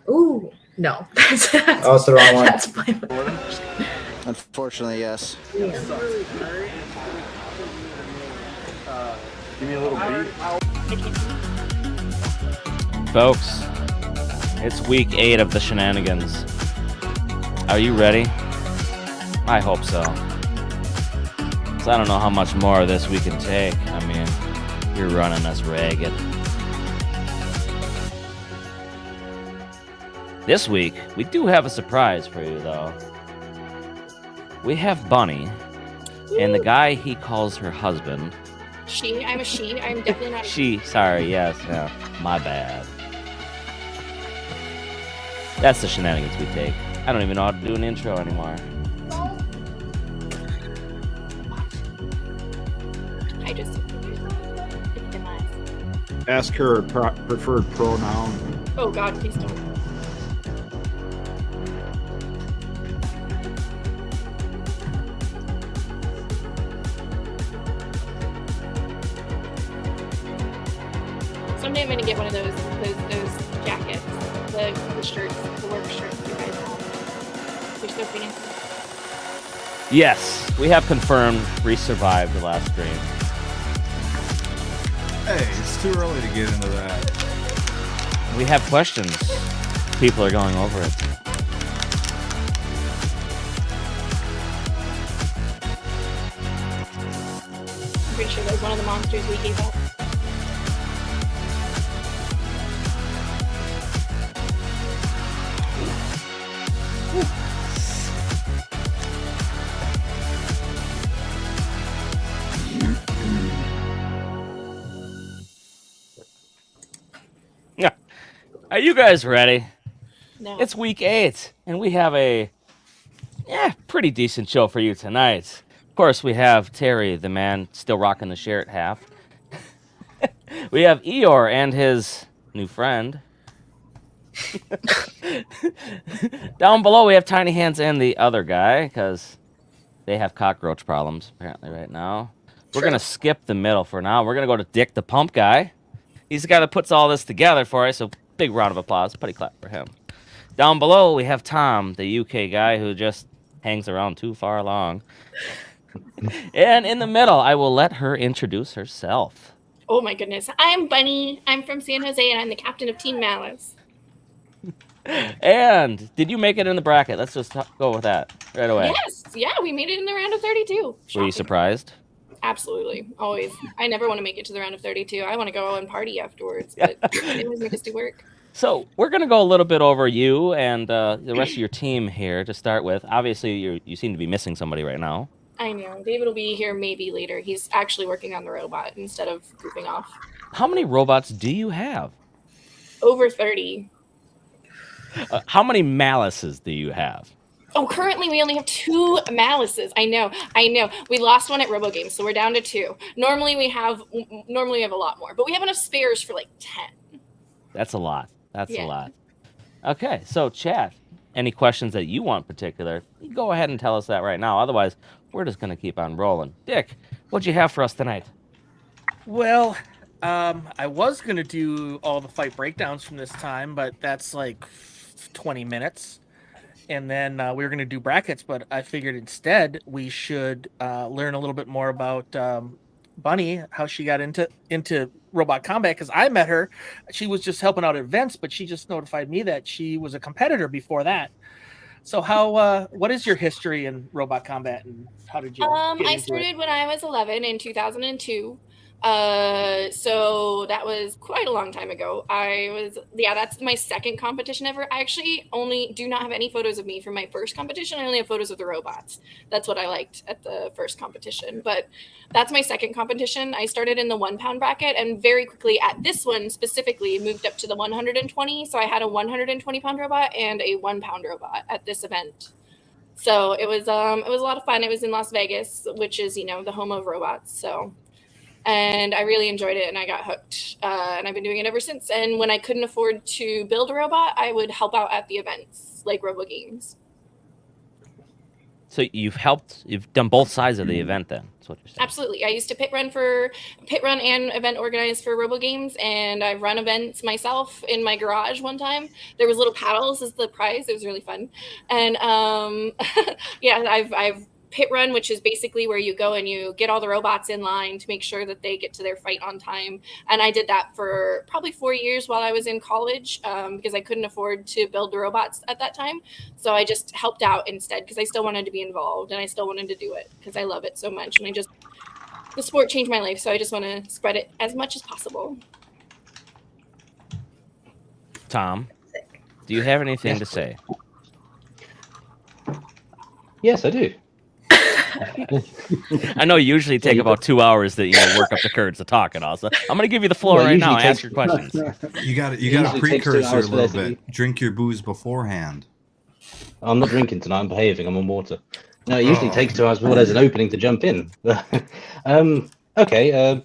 Ooh, no. That's Oh, it's the wrong one. That's my Unfortunately, yes. yeah. Give me a little beat. Folks, it's week 8 of the shenanigans. Are you ready? I hope so. 'Cause I don't know how much more of this we can take. I mean, you're running us ragged. This week, we do have a surprise for you, though. We have Bunny, and the guy he calls her husband. She? I'm a she. I'm definitely not a She, sorry, yes, yeah, my bad. That's the shenanigans we take. I don't even know how to do an intro anymore. I just Ask her a preferred pronoun. Oh God, please don't. Someday I'm gonna get one of those jackets, the shirts, the work shirts you guys have. They're so fancy. Yes, we have confirmed we survived the last stream. Hey, it's too early to get into that. We have questions. People are going over it. I'm pretty sure that was one of the monsters we gave up. Are you guys ready? No. It's week 8, and we have a pretty decent show for you tonight. Of course, we have Terry, the man still rocking the shirt half. We have Eeyore and his new friend. Down below, we have Tiny Hands and the other guy, because they have cockroach problems, apparently, right now. We're going to skip the middle for now. We're going to go to Dick the Pump Guy. He's the guy that puts all this together for us, so big round of applause. Putty clap for him. Down below, we have Tom, the UK guy who just hangs around too far along. And in the middle, I will let her introduce herself. Oh my goodness. I'm Bunny. I'm from San Jose, and I'm the captain of Team Malice. And did you make it in the bracket? Let's just go with that right away. Yes. Yeah, we made it in the round of 32. Were you surprised? Absolutely. Always. I never want to make it to the round of 32. I want to go and party afterwards, but they always make us do work. So we're going to go a little bit over you and the rest of your team here to start with. Obviously, you seem to be missing somebody right now. I know. David will be here maybe later. He's actually working on the robot instead of goofing off. How many robots do you have? Over 30. How many Malices do you have? Oh, currently we only have 2 Malices. I know. We lost one at RoboGames, so we're down to 2. Normally we have a lot more, but we have enough spares for like 10. That's a lot. That's a lot. Okay, so chat. Any questions that you want in particular, you go ahead and tell us that right now. Otherwise, we're just going to keep on rolling. Dick, what'd you have for us tonight? Well, I was going to do all the fight breakdowns from this time, but that's like 20 minutes. And then we were going to do brackets, but I figured instead we should learn a little bit more about Bunny, how she got into robot combat, because I met her. She was just helping out at events, but she just notified me that she was a competitor before that. So what is your history in robot combat, and how did you I started when I was 11 in 2002. So that was quite a long time ago. That's my second competition ever. I actually only do not have any photos of me from my first competition. I only have photos of the robots. That's what I liked at the first competition, but that's my second competition. I started in the 1 pound bracket and very quickly at this one specifically moved up to the 120. So I had a 120 pound robot and a 1 pound robot at this event. So it was a lot of fun. It was in Las Vegas, which is, the home of robots. And I really enjoyed it, and I got hooked, and I've been doing it ever since. And when I couldn't afford to build a robot, I would help out at the events, like RoboGames. So you've done both sides of the event then. That's what you're saying. Absolutely. I used to pit run and event organize for Robo Games, and I've run events myself in my garage one time. There was little paddles as the prize. It was really fun. And yeah, I've pit run, which is basically where you go and you get all the robots in line to make sure that they get to their fight on time. And I did that for probably 4 years while I was in college, because I couldn't afford to build the robots at that time. So I just helped out instead because I still wanted to be involved and I still wanted to do it because I love it so much. And the sport changed my life. So I just want to spread it as much as possible. Tom, do you have anything to say? Yes, I do. I know you usually take about 2 hours to work up the courage to talk and all. So I'm going to give you the floor Well, right now. usually Ask your questions. You got to usually takes 2 precursor a hours for little that to bit. Drink your booze beforehand. I'm not drinking tonight. I'm behaving. I'm on water. No, it usually takes 2 hours before there's an opening to jump in. Okay,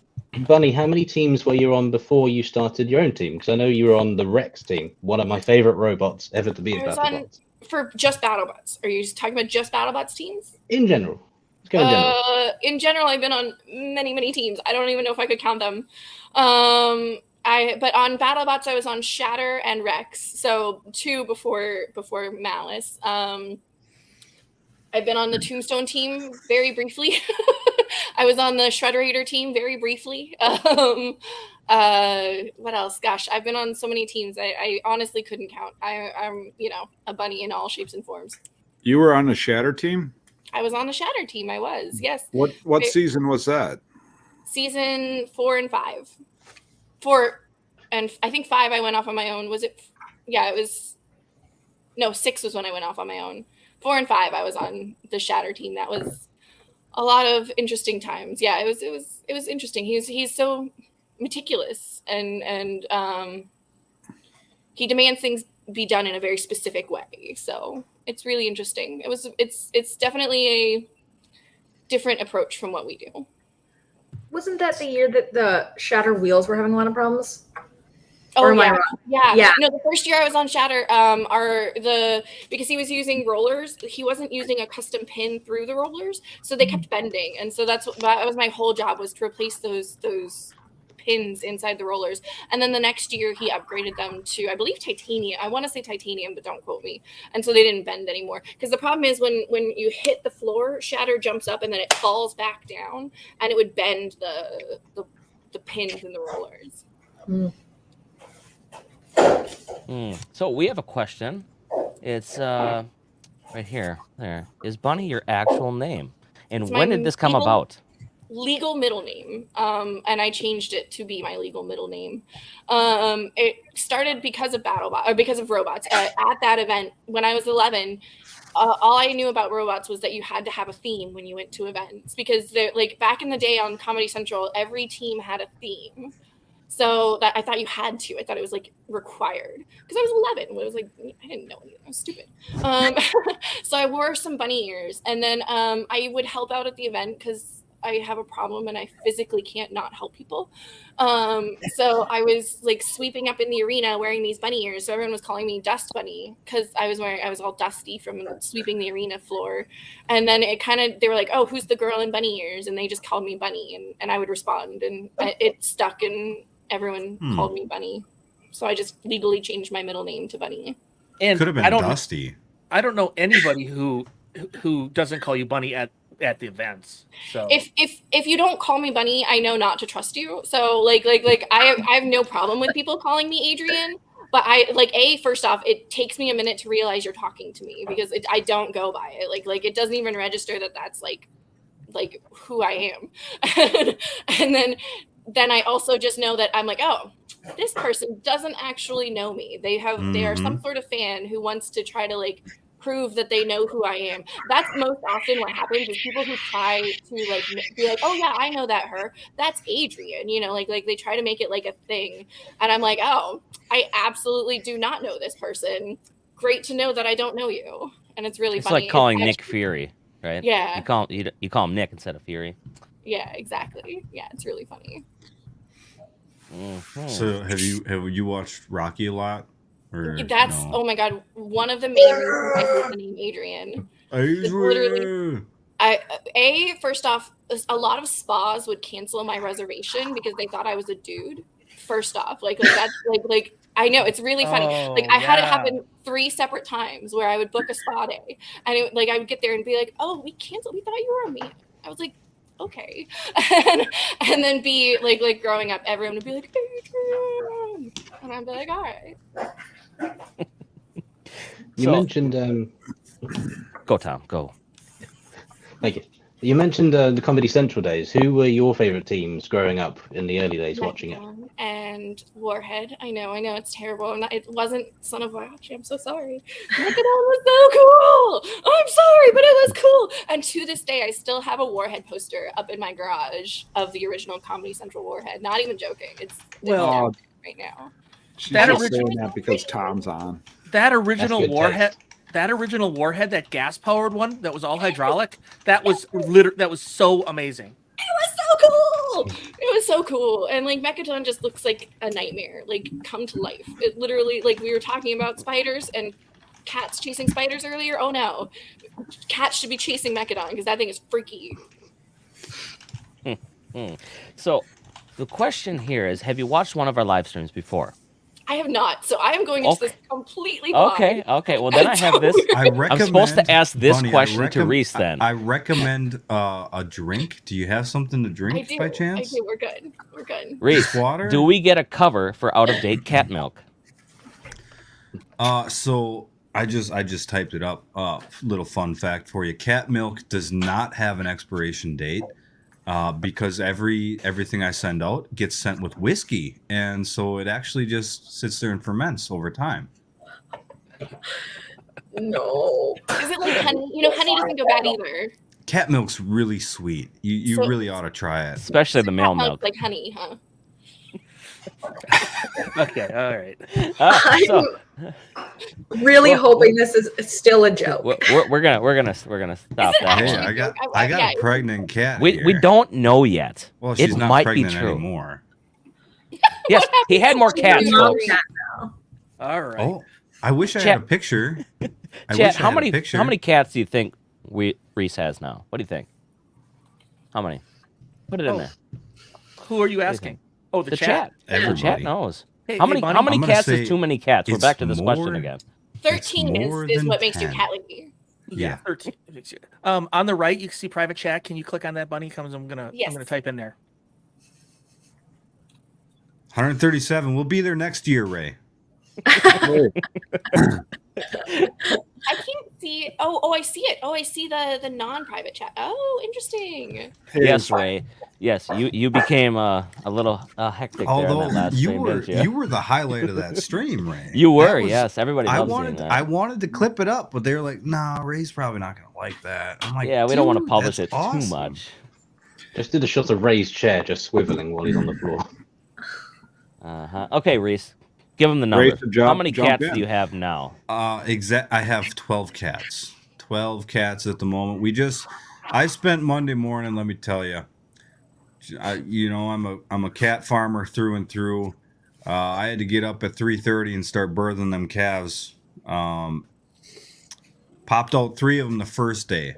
Bunny, how many teams were you on before you started your own team? Because I know you were on the Rex team, one of my favorite robots ever to be in BattleBots. For just BattleBots. Are you talking about just BattleBots teams? In general. Let's go in general. In general, I've been on many, many teams. I don't even know if I could count them. But on BattleBots, I was on Shatter and Rex, so 2 before Malice. I've been on the Tombstone team very briefly. I was on the Shredderator team very briefly. What else? Gosh, I've been on so many teams. I honestly couldn't count. I'm a bunny in all shapes and forms. You were on the Shatter team? I was on the Shatter team. I was, yes. What season was that? Season 4 and 5. 4 and I think 5 I went off on my own. Was it? Yeah, it was. No, 6 was when I went off on my own. 4 and 5 I was on the Shatter team. That was a lot of interesting times. Yeah, it was interesting. He's so meticulous and he demands things be done in a very specific way. So it's really interesting. It's definitely a different approach from what we do. Wasn't that the year that the Shatter wheels were having a lot of problems? Oh, yeah. No, the first year I was on Shatter, because he was using rollers, he wasn't using a custom pin through the rollers, so they kept bending, and so that was my whole job, was to replace those pins inside the rollers. And then the next year he upgraded them to, I believe, titanium. I want to say titanium, but don't quote me. And so they didn't bend anymore. Because the problem is when you hit the floor, Shatter jumps up and then it falls back down, and it would bend the pins in the rollers. So we have a question. It's right here. There. Is Bunny your actual name? And when did this come about? Legal middle name, and I changed it to be my legal middle name. It started because of BattleBot, or because of robots. At that event, when I was 11, all I knew about robots was that you had to have a theme when you went to events, because like back in the day on Comedy Central, every team had a theme. So that I thought you had to. I thought it was like required because I was 11. It was like I didn't know anything. I was stupid. So I wore some bunny ears, and then I would help out at the event because I have a problem and I physically can't not help people. So I was like sweeping up in the arena wearing these bunny ears. So everyone was calling me Dust Bunny because I was all dusty from sweeping the arena floor. And then they were like, oh, who's the girl in bunny ears? And they just called me Bunny, and I would respond, and it stuck, and everyone called me Bunny. So I just legally changed my middle name to Bunny. And could have been Dusty. I don't know anybody who doesn't call you Bunny at the events. So if you don't call me Bunny, I know not to trust you. So like I have no problem with people calling me Adrian, but first off, it takes me a minute to realize you're talking to me because I don't go by it. Like it doesn't even register that that's like who I am. And then I also just know that I'm like, oh, this person doesn't actually know me. They are some sort of fan who wants to try to like prove that they know who I am. That's most often what happens is people who try to like be like, oh yeah, I know her. That's Adrian, like they try to make it like a thing. And I'm like, oh, I absolutely do not know this person. Great to know that I don't know you. And it's really funny. It's like calling Nick Fury, right? Yeah. You call him Nick instead of Fury. Yeah, exactly. Yeah, it's really funny. Mm-hmm. So have you watched Rocky a lot? Oh my god, one of the main reasons I hate the name Adrian. Adrian. First off, a lot of spas would cancel my reservation because they thought I was a dude. First off, like that's like I know it's really funny. Like I had it happen 3 separate times where I would book a spa day, and I would get there and be like, "Oh, we canceled. We thought you were a man." I was like, "Okay," and then be like growing up, everyone would be like, "Adrian," and I'd be like, "All right." You mentioned. Go, Tom. Go. Thank you. You mentioned the Comedy Central days. Who were your favorite teams growing up in the early days watching it? And Warhead. I know it's terrible. It wasn't Son of Whyachi. I'm so sorry. Megadon was so cool. I'm sorry, but it was cool. And to this day, I still have a Warhead poster up in my garage of the original Comedy Central Warhead. Not even joking. It's right now. She's just saying that because Tom's on. That original Warhead. That original Warhead, that gas-powered one that was all hydraulic, that was so amazing. It was so cool. It was so cool. And like Megadon just looks like a nightmare, like come to life. It literally, like we were talking about spiders and cats chasing spiders earlier. Oh no, cats should be chasing Megadon because that thing is freaky. So the question here is, have you watched one of our live streams before? I have not, so I am going into this completely blind. Okay. Well, then I have this. I'm supposed to ask this question to Reese. Then I recommend a drink. Do you have something to drink by chance? I do. We're good. Reese, water. Do we get a cover for out of date cat milk? So I just typed it up. Little fun fact for you: cat milk does not have an expiration date. Because everything I send out gets sent with whiskey, and so it actually just sits there and ferments over time. No. Is it like honey? Honey doesn't go bad either. Cat milk's really sweet. You really ought to try it. Especially the male milk. Like honey, huh? Okay, all right. I'm really hoping this is still a joke. We're gonna stop that. Hey, I got a pregnant cat. We don't know yet. Well, she's it not might pregnant be true. anymore. Yes, he had more cats, folks. All right. Oh, I wish I had a picture. Chat, how many cats do you think Reese has now? What do you think? How many? Put it in there. Who are you asking? Oh, the chat. The chat knows. Hey, how many cats is too many cats? We're back to this question again. 13 is what makes you cat-like. Yeah. 13. On the right, you can see private chat. Can you click on that, Bunny? I'm gonna type in there. 137. We'll be there next year, Ray. I can't see. Oh, I see it. Oh, I see the non-private chat. Oh, interesting. Yes, Ray. Yes, you became a little hectic there in that last stream, didn't you? You were the highlight of that stream, Ray. You were, yes. Everybody loves seeing that. I wanted to clip it up, but they were like, "Nah, Ray's probably not gonna like that." I'm like, "Yeah, we don't want to publish it too much." Just did a shot of Ray's chair just swiveling while he's on the floor. Okay, Reese. Give him the number. How many cats in. do you have now? I have 12 cats. 12 cats at the moment. I spent Monday morning, let me tell you. I'm a cat farmer through and through. I had to get up at 3:30 and start birthing them calves. Popped out 3 of them the first day.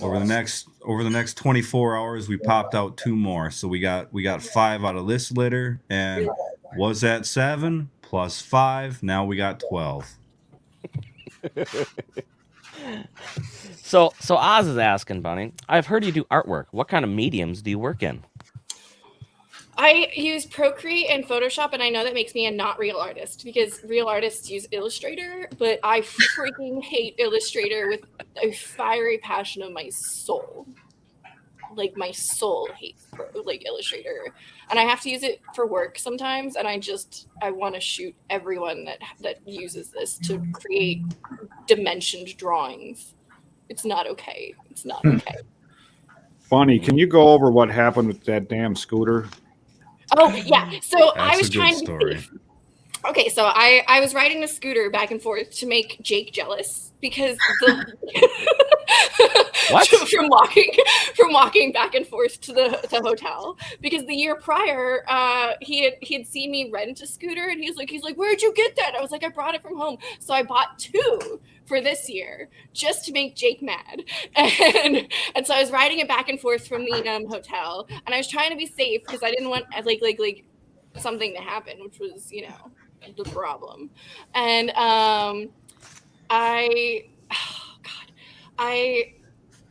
Over the next 24 hours, we popped out 2 more. So we got 5 out of this litter, and was that 7 plus 5? Now we got 12. So Oz is asking, Bunny. I've heard you do artwork. What kind of mediums do you work in? I use Procreate and Photoshop, and I know that makes me a not real artist because real artists use Illustrator, but I freaking hate Illustrator with a fiery passion of my soul. Like my soul hates Illustrator, and I have to use it for work sometimes, and I want to shoot everyone that uses this to create dimensioned drawings. It's not okay. It's not okay. Bunny, can you go over what happened with that damn scooter? Oh yeah, so That's I was a good trying story. to see. Okay, so I was riding a scooter back and forth to make Jake jealous because What? from walking back and forth to the hotel, because the year prior he had seen me rent a scooter, and he's like, where'd you get that? I was like, I brought it from home. So I bought 2 for this year just to make Jake mad, and so I was riding it back and forth from the hotel, and I was trying to be safe because I didn't want like something to happen, which was the problem. And I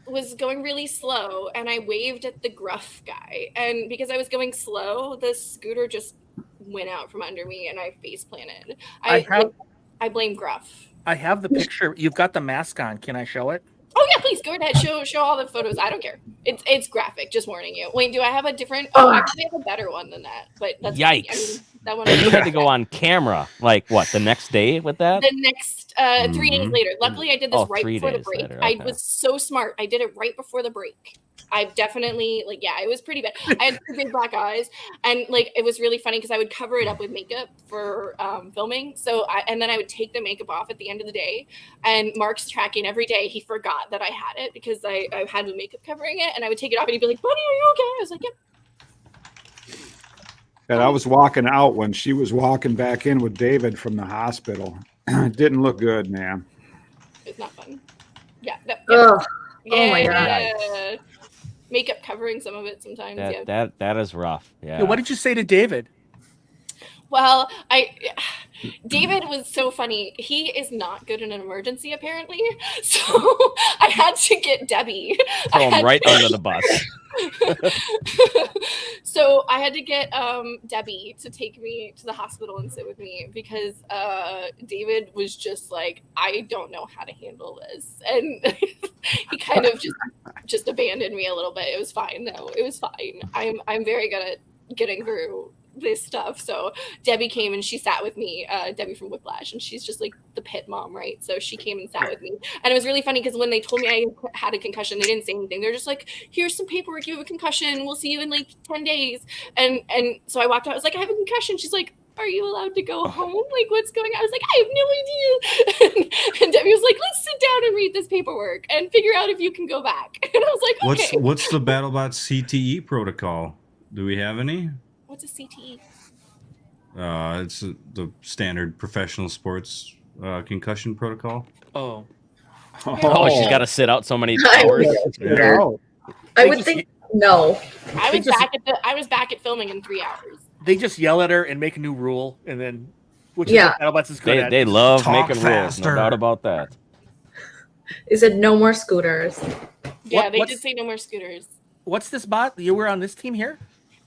was going really slow, and I waved at the gruff guy, and because I was going slow, the scooter just went out from under me and I face planted. I blame gruff. I have the picture. You've got the mask on. Can I show it? Oh yeah, please go ahead. Show all the photos. I don't care. It's graphic. Just warning you. Wait, do I have a different? Oh, actually, I have a better one than that. But that's Yikes! That one. You had to go on camera. Like what? The next day with that? The next 3 days later. Luckily, I did this right 3 before the days break. later, I okay. was so smart. I did it right before the break. I definitely it was pretty bad. I had 2 big black eyes, and it was really funny because I would cover it up with makeup for filming. So and then I would take the makeup off at the end of the day. And Mark's tracking every day. He forgot that I had it because I had the makeup covering it, and I would take it off, and he'd be like, "Buddy, are you okay?" I was like, "Yep." And I was walking out when she was walking back in with David from the hospital. It didn't look good, man. It's not fun. Yeah. Ugh. Yeah. Oh my God. Makeup covering some of it sometimes. That is rough. Yeah. What did you say to David? Well, David was so funny. He is not good in an emergency, apparently. So I had to get Debbie. Throw him right under the bus. So I had to get Debbie to take me to the hospital and sit with me because David was just like, I don't know how to handle this, and he kind of just abandoned me a little bit. It was fine though. It was fine. I'm very good at getting through this stuff. So Debbie came and she sat with me, Debbie from Whiplash, and she's just like the pit mom, right? So she came and sat with me, and it was really funny because when they told me I had a concussion, they didn't say anything. They're just like, here's some paperwork, you have a concussion, we'll see you in like 10 days. And so I walked out, I was like, I have a concussion. She's like, are you allowed to go home? Like, what's going on? I was like, I have no idea. And Debbie was like, let's sit down and read this paperwork and figure out if you can go back. And I was like, okay. What's the BattleBot CTE protocol? Do we have any? What's a CTE? It's the standard professional sports concussion protocol. Oh. Oh, she's got to sit out so many hours. Yeah. I would think no. I was back at filming in 3 hours. They just yell at her and make a new rule, and then which Yeah. is what BattleBots is good at. They love Talk making faster. rules. No doubt about that. They said no more scooters. Yeah, they what's- did say no more scooters. What's this bot? You were on this team here?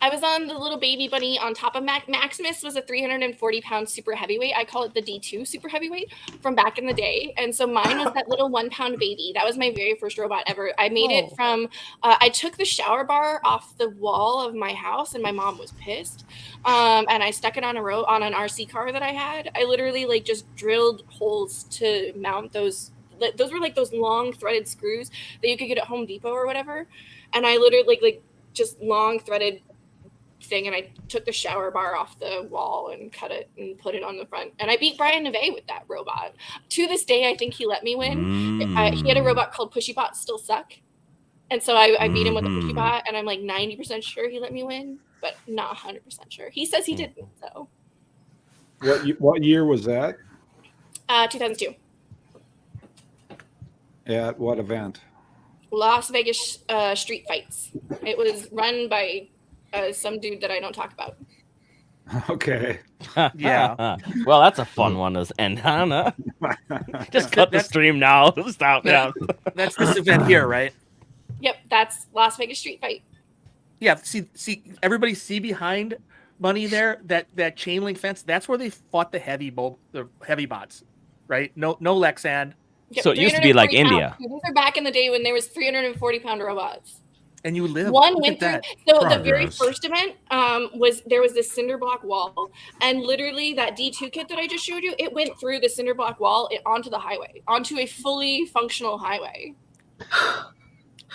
I was on the little baby bunny on top of Maximus was a 340-pound super heavyweight. I call it the D2 super heavyweight from back in the day. And so mine was that little 1-pound baby. That was my very first robot ever. I made it from, I took the shower bar off the wall of my house and my mom was pissed. And I stuck it on on an RC car that I had. I literally like just drilled holes to mount those. Those were like those long threaded screws that you could get at Home Depot or whatever. And I literally like just long threaded thing, and I took the shower bar off the wall and cut it and put it on the front, and I beat Brian Neve with that robot. To this day, I think he let me win. He had a robot called Pushy Bots Still Suck, and so I beat him with a Pushy Bot, and I'm like 90% sure he let me win, but not 100% sure. He says he didn't. So What year was that? 2002, At what event? Las Vegas street fights. It was run by some dude that I don't talk about. Okay. Yeah. Well, that's a fun one to end on. Huh? Just cut the stream now. Stop now. That's this event here, right? Yep, that's Las Vegas street fight. Yeah. See, everybody see behind Bunny there that chain link fence. That's where they fought the heavy bots, right? No Lexan. Yep, So it used to be like 340 pounds. India. These are back in the day when there was 340-pound robots. And you live. One Look went at through. that. So the very Progress. first event there was this cinder block wall, and literally that D2 kit that I just showed you, it went through the cinder block wall onto the highway, onto a fully functional highway.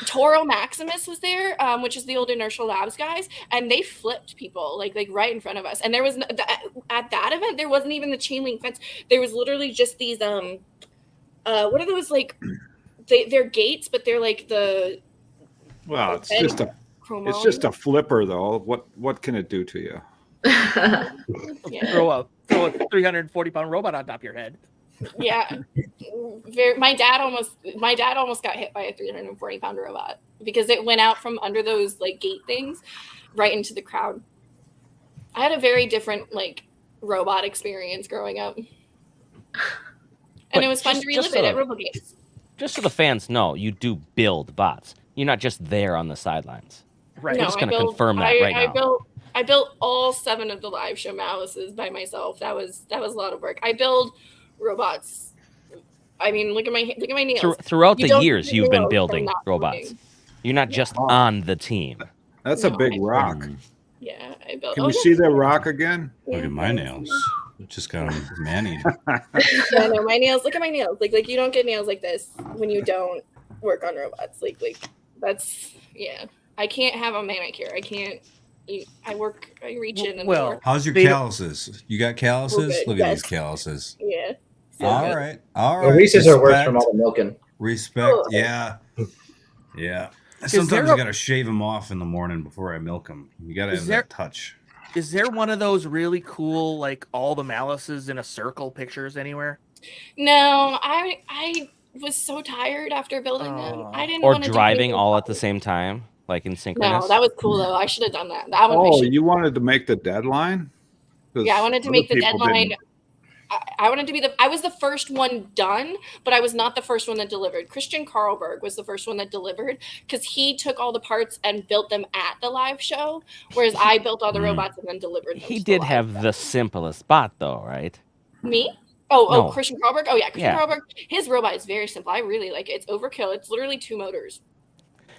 Toro Maximus was there, which is the old Inertial Labs guys, and they flipped people like right in front of us. And there was at that event there wasn't even the chain link fence. There was literally just these what are those like they're gates, but they're like the Well, it's bed just a chrome flipper though. What can it do to you? Yeah. Throw a 340-pound robot on top of your head. Yeah. My dad almost got hit by a 340-pound robot because it went out from under those like gate things right into the crowd. I had a very different like robot experience growing up. And it was fun to relive it at RoboGames. Just so the fans know, you do build bots. You're not just there on the sidelines. Right. We're just going to confirm that right now. I built all 7 of the live show Malices by myself. That was a lot of work. I build robots. I mean, look at my nails. Throughout the years, you've been building robots. Working. You're not just on the team. That's a big rock. Yeah, I built. Can we see that rock again? Look at my nails. Just got them manied. Yeah, no, my nails. Look at my nails. Like you don't get nails like this when you don't work on robots. Like that's I can't have a manicure. I can't. I reach in and work. How's your calluses? You got calluses? Look at these calluses. Yeah. All right. Reese's are worse from all the milking. Respect. Yeah. Sometimes you got to shave them off in the morning before I milk them. You got to have that touch. Is there one of those really cool, like all the Malices in a circle pictures anywhere? No, I was so tired after building them. I didn't Or want to driving all at the same time, like in synchronous. No, that was cool though. I should have done that. That one. You wanted to make the deadline? Yeah, I wanted to make the deadline. I wanted to be I was the first one done, but I was not the first one that delivered. Christian Carlberg was the first one that delivered because he took all the parts and built them at the live show, whereas I built all the robots and then delivered them. He did have the simplest bot, though, right? Me? No. Christian Carlberg? Oh, yeah, Christian Carlberg. His robot is very simple. I really like it. It's overkill. It's literally 2 motors.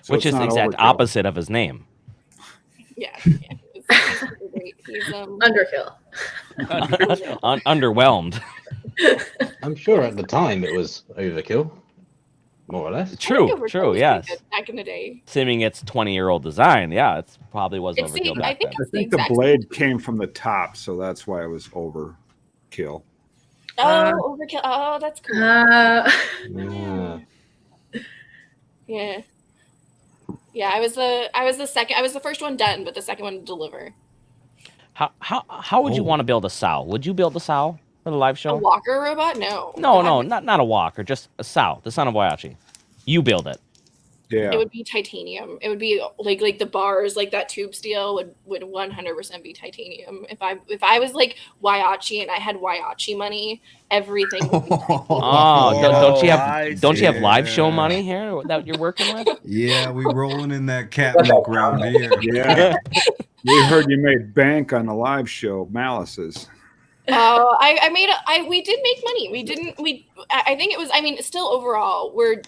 So which is the exact opposite of his name. Yeah. He's super great. He's Underkill. Underwhelmed. I'm sure at the time it was overkill, more or less. True, yes. Back in the day. Assuming it's 20-year-old design, it probably was overkill back then. I think the blade came from the top, so that's why it was overkill. Oh, overkill. Oh, that's cool. Yeah. Yeah, I was the second. I was the first one done, but the second one to deliver. How would you want to build a sow? Would you build a sow for the live show? A walker robot? No. No, not a walker, just a sow, the son of Whyachi. You build it. Yeah. It would be titanium. It would be like the bars, like that tube steel would 100% be titanium. If I was like Whyachi and I had Whyachi money, everything would be titanium. Don't you have live show money here that you're working with? Yeah, we rolling in that cat milk round here. Yeah. We heard you made bank on the live show, Malices. We did make money. I think it was, still overall, we're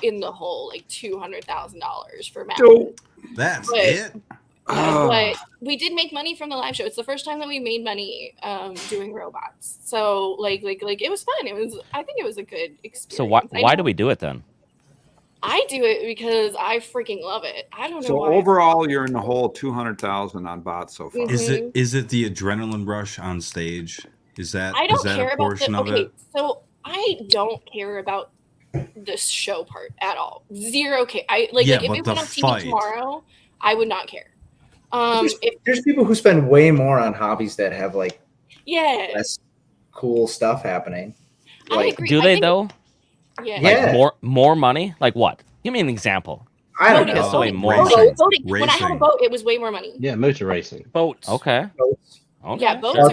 in the hole, like $200,000 for Malice. That's it? But we did make money from the live show. It's the first time that we made money doing robots. So like it was fun. I think it was a good experience. So why do we do it then? I do it because I freaking love it. I don't know. So overall, you're in the hole 200,000 on bots so far. Mm-hmm. Is it the adrenaline rush on stage? Is that I don't is that care a portion about of it? So I don't care about this show part at all. Zero care. If it went on TV tomorrow, I would not care. There's people who spend way more on hobbies that have like less cool stuff happening. I agree. Do they though? Yeah. Like more money? Like what? Give me an example. I don't know. Voting. When I had a boat, it was way more money. Yeah, motor racing. Boats. Okay. Yeah, boats are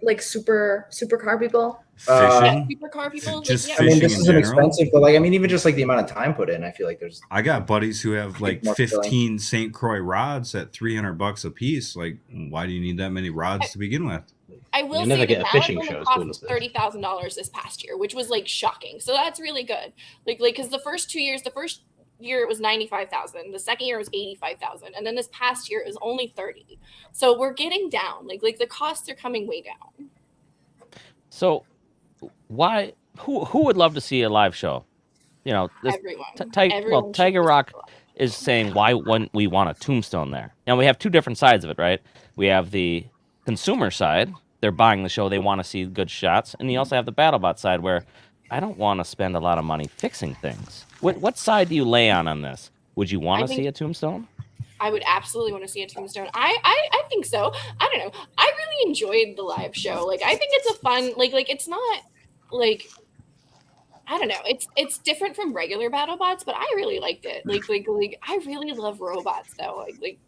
like supercar people. Fishing. Supercar people. Just this fishing isn't expensive, but even just like the amount of time put in, I feel like there's. I got buddies who have like 15 St. Croix rods at $300 a piece. Like, why do you need that many rods to begin with? I will say that Malice cost $30,000 this past year, which was like shocking. So that's really good. Like because the first year it was 95,000, the second year was 85,000, and then this past year it was only 30. So we're getting down. Like the costs are coming way down. So why? Who would love to see a live show? Everyone. Tiger Rock is saying why wouldn't we want a Tombstone there? Now we have two different sides of it, right? We have the consumer side. They're buying the show. They want to see good shots. And you also have the BattleBot side where I don't want to spend a lot of money fixing things. What side do you lay on this? Would you want to see a Tombstone? I would absolutely want to see a Tombstone. I think so. I don't know. I really enjoyed the live show. Like, I think it's a fun, like it's not like, I don't know. It's different from regular BattleBots, but I really liked it. Like I really love robots though. Like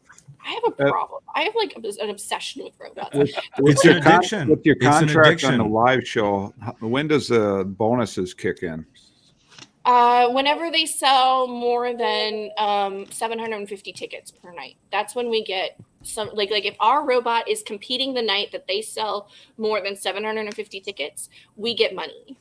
I have a problem. I have like an obsession with robots. It's an addiction. With your It's an contract addiction. on the live show, when does the bonuses kick in? Whenever they sell more than 750 tickets per night, that's when we get some. Like if our robot is competing the night that they sell more than 750 tickets, we get money.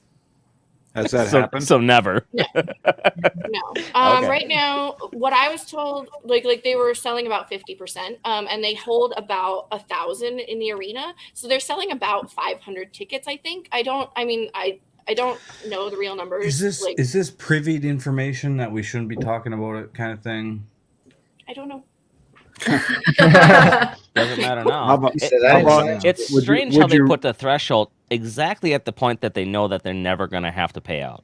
Has that happened? So never. No. Okay. Right now, what I was told, like they were selling about 50%, and they hold about 1,000 in the arena, so they're selling about 500 tickets. I think. I don't know the real numbers. Is this privied information that we shouldn't be talking about it, kind of thing? I don't know. Doesn't matter now. How about- It's Would you- strange would how they you- put the threshold exactly at the point that they know that they're never going to have to pay out.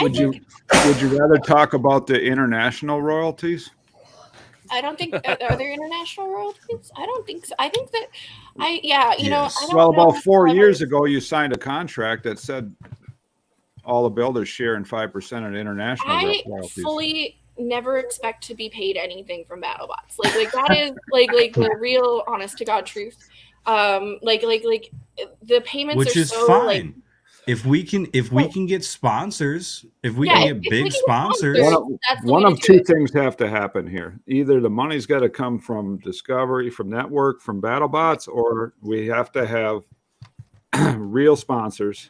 Would you rather talk about the international royalties? I don't think are there international royalties? I don't think so. I think that I don't Well, know about 4 years ago, you signed a contract that said all the builders share in 5% of international I royalties. fully never expect to be paid anything from BattleBots. Like that is like the real honest to God truth. Like the payments Which are is so fine. like If we can get sponsors, if we can get big sponsors, One of two things have to happen here. Either the money's got to come from Discovery, from Network, from BattleBots, or we have to have real sponsors,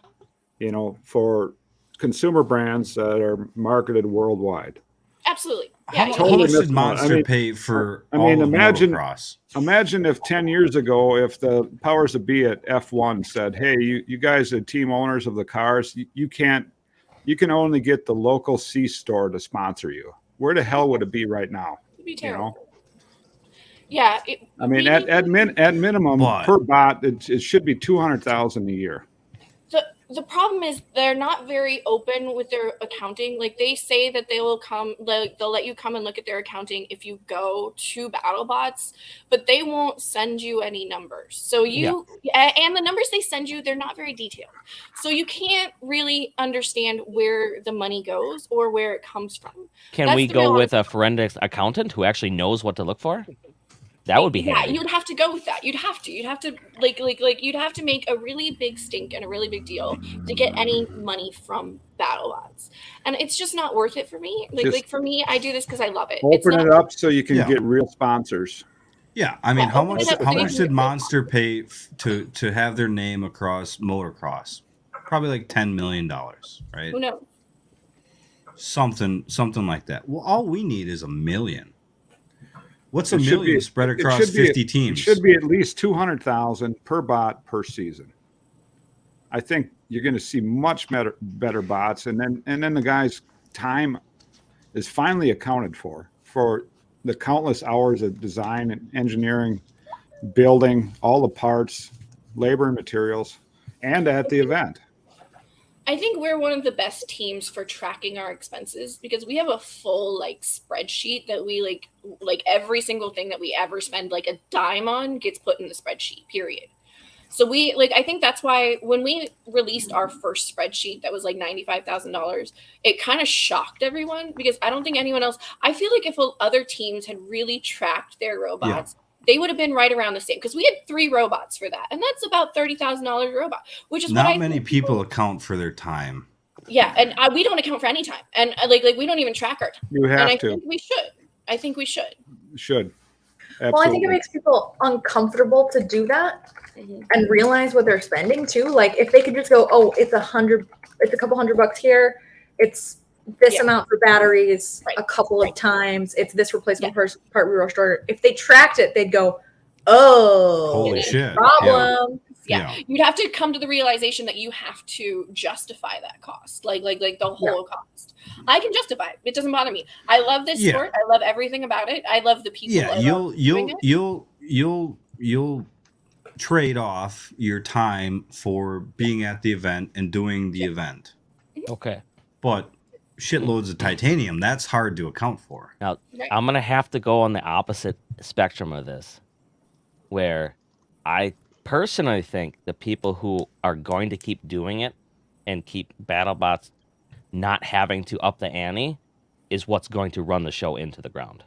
for consumer brands that are marketed worldwide. absolutely. how much did Monster pay for all of motocross? Imagine if 10 years ago, if the powers that be at F1 said, hey, you guys are team owners of the cars, you can only get the local C store to sponsor you. Where the hell would it be right now? It'd be terrible. Yeah. At minimum per bot, it should be 200,000 a year. The problem is they're not very open with their accounting. Like they say that they will they'll let you come and look at their accounting if you go to BattleBots, but they won't send you any numbers. So and the numbers they send you, they're not very detailed. So you can't really understand where the money goes or where it comes from. Can we go with a forensics accountant who actually knows what to look for? That would be handy. You'd have to go with that. You'd have to you'd have to make a really big stink and a really big deal to get any money from BattleBots, and it's just not worth it for me. Like for me, I do this because I love it. Open it up so you can get real sponsors. Yeah, I mean, how much did Monster pay to have their name across motocross? Probably like $10 million, right? Who knows? Something like that. Well, all we need is $1 million. What's $1 million spread across 50 teams? It should be at least 200,000 per bot per season. I think you're going to see much better bots, and then the guy's time is finally accounted for the countless hours of design and engineering, building all the parts, labor and materials, and at the event. I think we're one of the best teams for tracking our expenses because we have a full spreadsheet that we like every single thing that we ever spend like a dime on gets put in the spreadsheet, period. So I think that's why when we released our first spreadsheet that was like $95,000, it kind of shocked everyone because I don't think anyone else, I feel like if other teams had really tracked their robots, they would have been right around the same because we had 3 robots for that. And that's about $30,000 a robot, which is not many people account for their time. Yeah. And we don't account for any time. And like we don't even track our time. You have and I to. think we should. I think we should. Should. Absolutely. Well, I think it makes people uncomfortable to do that and realize what they're spending too. Like if they could just go, oh, it's a couple $100 here. It's this amount for batteries a couple of times. It's this replacement part we rushed order. If they tracked it, they'd go, oh, holy shit. Problem. Yeah. You'd have to come to the realization that you have to justify that cost. Like the whole cost. I can justify it. It doesn't bother me. I love this sport. I love everything about it. I love the people. Yeah, you'll trade off your time for being at the event and doing the event. Okay. But shitloads of titanium, that's hard to account for. Now, Right. I'm going to have to go on the opposite spectrum of this, where I personally think the people who are going to keep doing it and keep BattleBots not having to up the ante is what's going to run the show into the ground.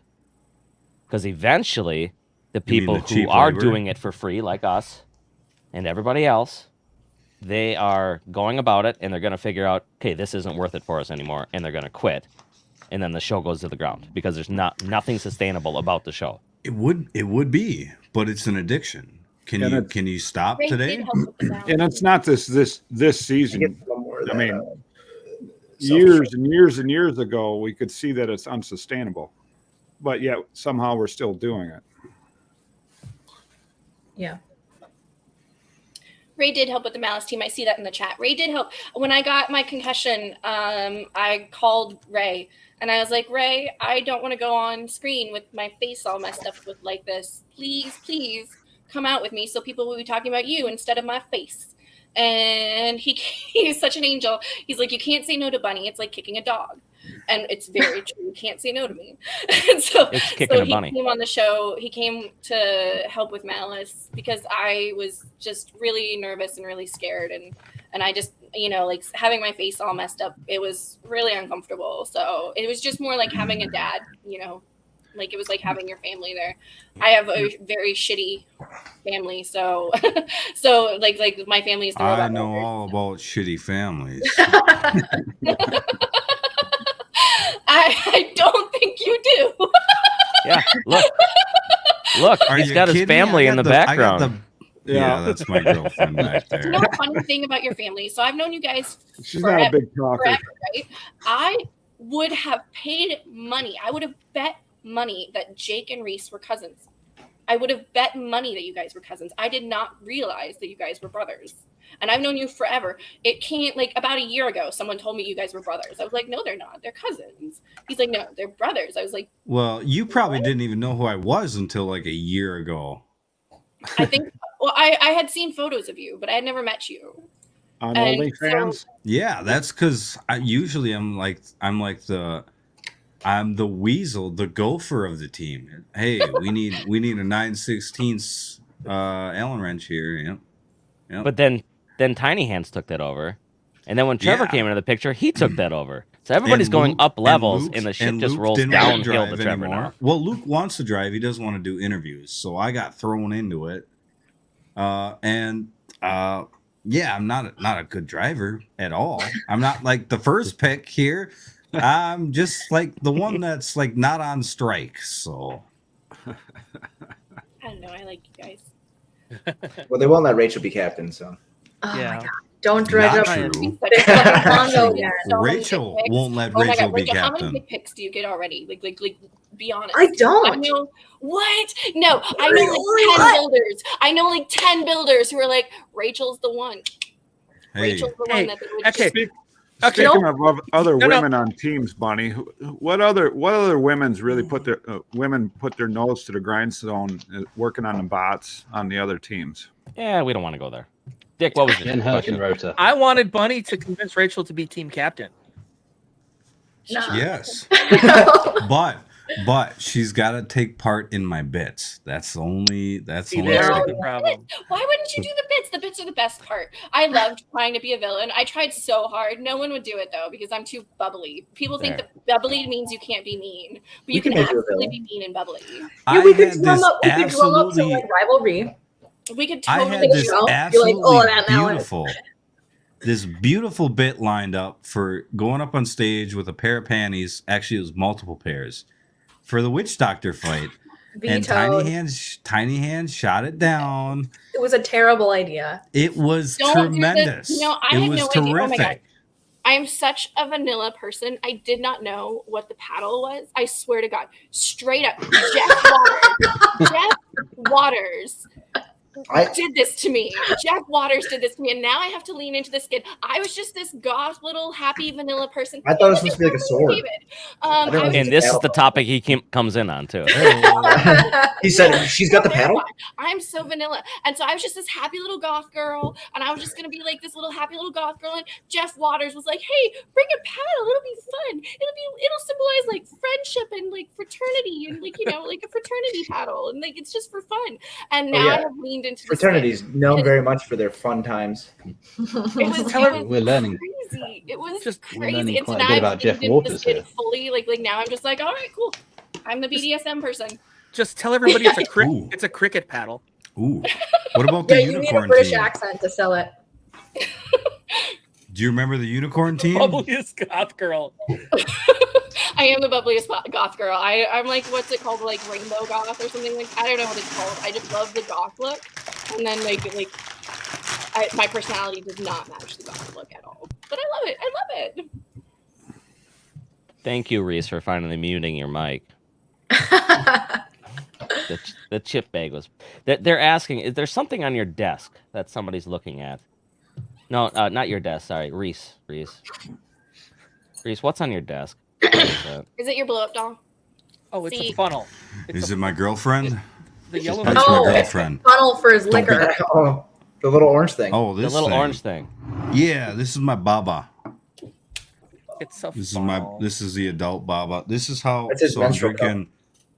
Because eventually, the You mean people the who cheap are labor? doing it for free, like us and everybody else, they are going about it and they're going to figure out, okay, this isn't worth it for us anymore, and they're going to quit. And then the show goes to the ground because there's nothing sustainable about the show. It would be, but it's an addiction. Can you stop Ray today? did help with the balance. And it's not this I season. get one more of I that, mean, self-show. years and years and years ago, we could see that it's unsustainable, but yet somehow we're still doing it. Yeah. Ray did help with the Malice team. I see that in the chat. Ray did help. When I got my concussion, I called Ray and I was like, Ray, I don't want to go on screen with my face all messed up with like this. Please come out with me so people will be talking about you instead of my face. And he's such an angel. He's like, you can't say no to Bunny. It's like kicking a dog. And it's very true. You can't say no to me. And so, It's kicking a bunny. He came on the show. He came to help with Malice because I was just really nervous and really scared. And I just, like having my face all messed up, it was really uncomfortable. So it was just more like having a dad, like it was like having your family there. I have a very shitty family. So like my family is the I robot know builders. all about shitty families. I don't think you do. Yeah, look, Are he's you got his kidding? family I in got the background. I got yeah, that's my girlfriend back You there. know a funny thing about your family? So I've known you guys She's not a big talker. forever, right? I would have paid money. I would have bet money that Jake and Reese were cousins. I would have bet money that you guys were cousins. I did not realize that you guys were brothers. And I've known you forever. It can't, like about a year ago, someone told me you guys were brothers. I was like, no, they're not. They're cousins. He's like, no, they're brothers. I was like, Well, you probably didn't even know who I was until like a year ago. I think, well, I had seen photos of you, but I had never met you. On And OnlyFans? Yeah, that's because usually I'm the weasel, the gopher of the team. Hey, we need a 9/16 Allen wrench here. Yep. But then Tiny Hands took that over. And then when Trevor Yeah. came into the picture, he took that over. So everybody's And going Luke- up levels, Luke- and the ship just Luke rolls didn't want downhill to drive Trevor anymore. now. Well, Luke wants to drive. He doesn't want to do interviews. So I got thrown into it. Yeah, I'm not a good driver at all. I'm not like the first pick here. I'm just like the one that's like not on strike. So I don't know. I like you guys. Well, they won't let Rachel be captain, so. Oh Yeah. my god. Don't dredge Not up true. this fucking Congo True. again. So many Rachel dick pics. won't let Oh my Rachel God, be Rachel, how many captain. dick pics do you get already? Like, be honest. I don't. I know what? No, I know Really? like 10 builders. I know like 10 builders who are like, Rachel's the one. Hey, Rachel's the one that they would okay. just- Okay. Speaking of other No. women on teams, Bunny, what other women's really put their women put their nose to the grindstone working on the bots on the other teams? Yeah, we don't want to go there. Dick, what was Jen your question? Herkenroter. I wanted Bunny to convince Rachel to be team captain. No. yes, but she's got to take part in my bits. That's the only. See, there's Oh, the problem. Why wouldn't you do the bits? The bits are the best part. I loved trying to be a villain. I tried so hard. No one would do it though because I'm too bubbly. People think There. that bubbly means you can't be mean, but you We can can make you a absolutely villain. be mean and bubbly. Yeah, we could had drum this up. We could drum up to absolutely. like rivalry. We could I totally had this You're like, absolutely oh, that now is- beautiful bit lined up for going up on stage with a pair of panties. Actually, it was multiple pairs for the witch doctor fight. And Vetoed. Tiny Hands shot it down. It was a terrible idea. It was Don't do the- tremendous. you know, I it had was no idea. Oh my terrific. God. I'm such a vanilla person. I did not know what the paddle was. I swear to God, straight up, Jeff Waters did this to me. Jeff Waters did this to me, and now I have to lean into this kid. I was just this goth little happy vanilla person. I thought it was supposed to be like a sword. And this is the topic he comes in on too. He said she's got the paddle. I'm so vanilla, and so I was just this happy little goth girl, and I was just gonna be like this little happy little goth girl. And Jeff Waters was like, "Hey, bring a paddle. It'll be fun. It'll symbolize like friendship and like fraternity and like like a fraternity paddle, and like it's just for fun." And now I have leaned into fraternities known very much for their fun times. We're learning. Crazy. It was just We're crazy. learning And so quite now a bit I've about Jeff leaned into Waters this here. fully. Like now I'm just like, all right, cool. I'm the BDSM person. Just tell everybody it's a cricket paddle. Ooh. What about the you need a unicorn British team? accent to sell it. Do you remember the unicorn team? Bubbliest goth girl. I am the bubbliest goth girl. I'm like, what's it called? Like rainbow goth or something like. I don't know what it's called. I just love the goth look, and then my personality does not match the goth look at all. But I love it. I love it. Thank you, Reese, for finally muting your mic. The chip bag was. They're asking, is there something on your desk that somebody's looking at? No, not your desk. Sorry, Reese. Reese, what's on your desk? Is it your blow up doll? Oh, it's a funnel. Is it my girlfriend? The yellow. That's my girlfriend. Funnel for his liquor. Oh, the little orange thing. Oh, this the little thing. orange thing. Yeah, this is my baba. It's a This funnel. is the adult baba. This is how. That's his So I'm menstrual cup.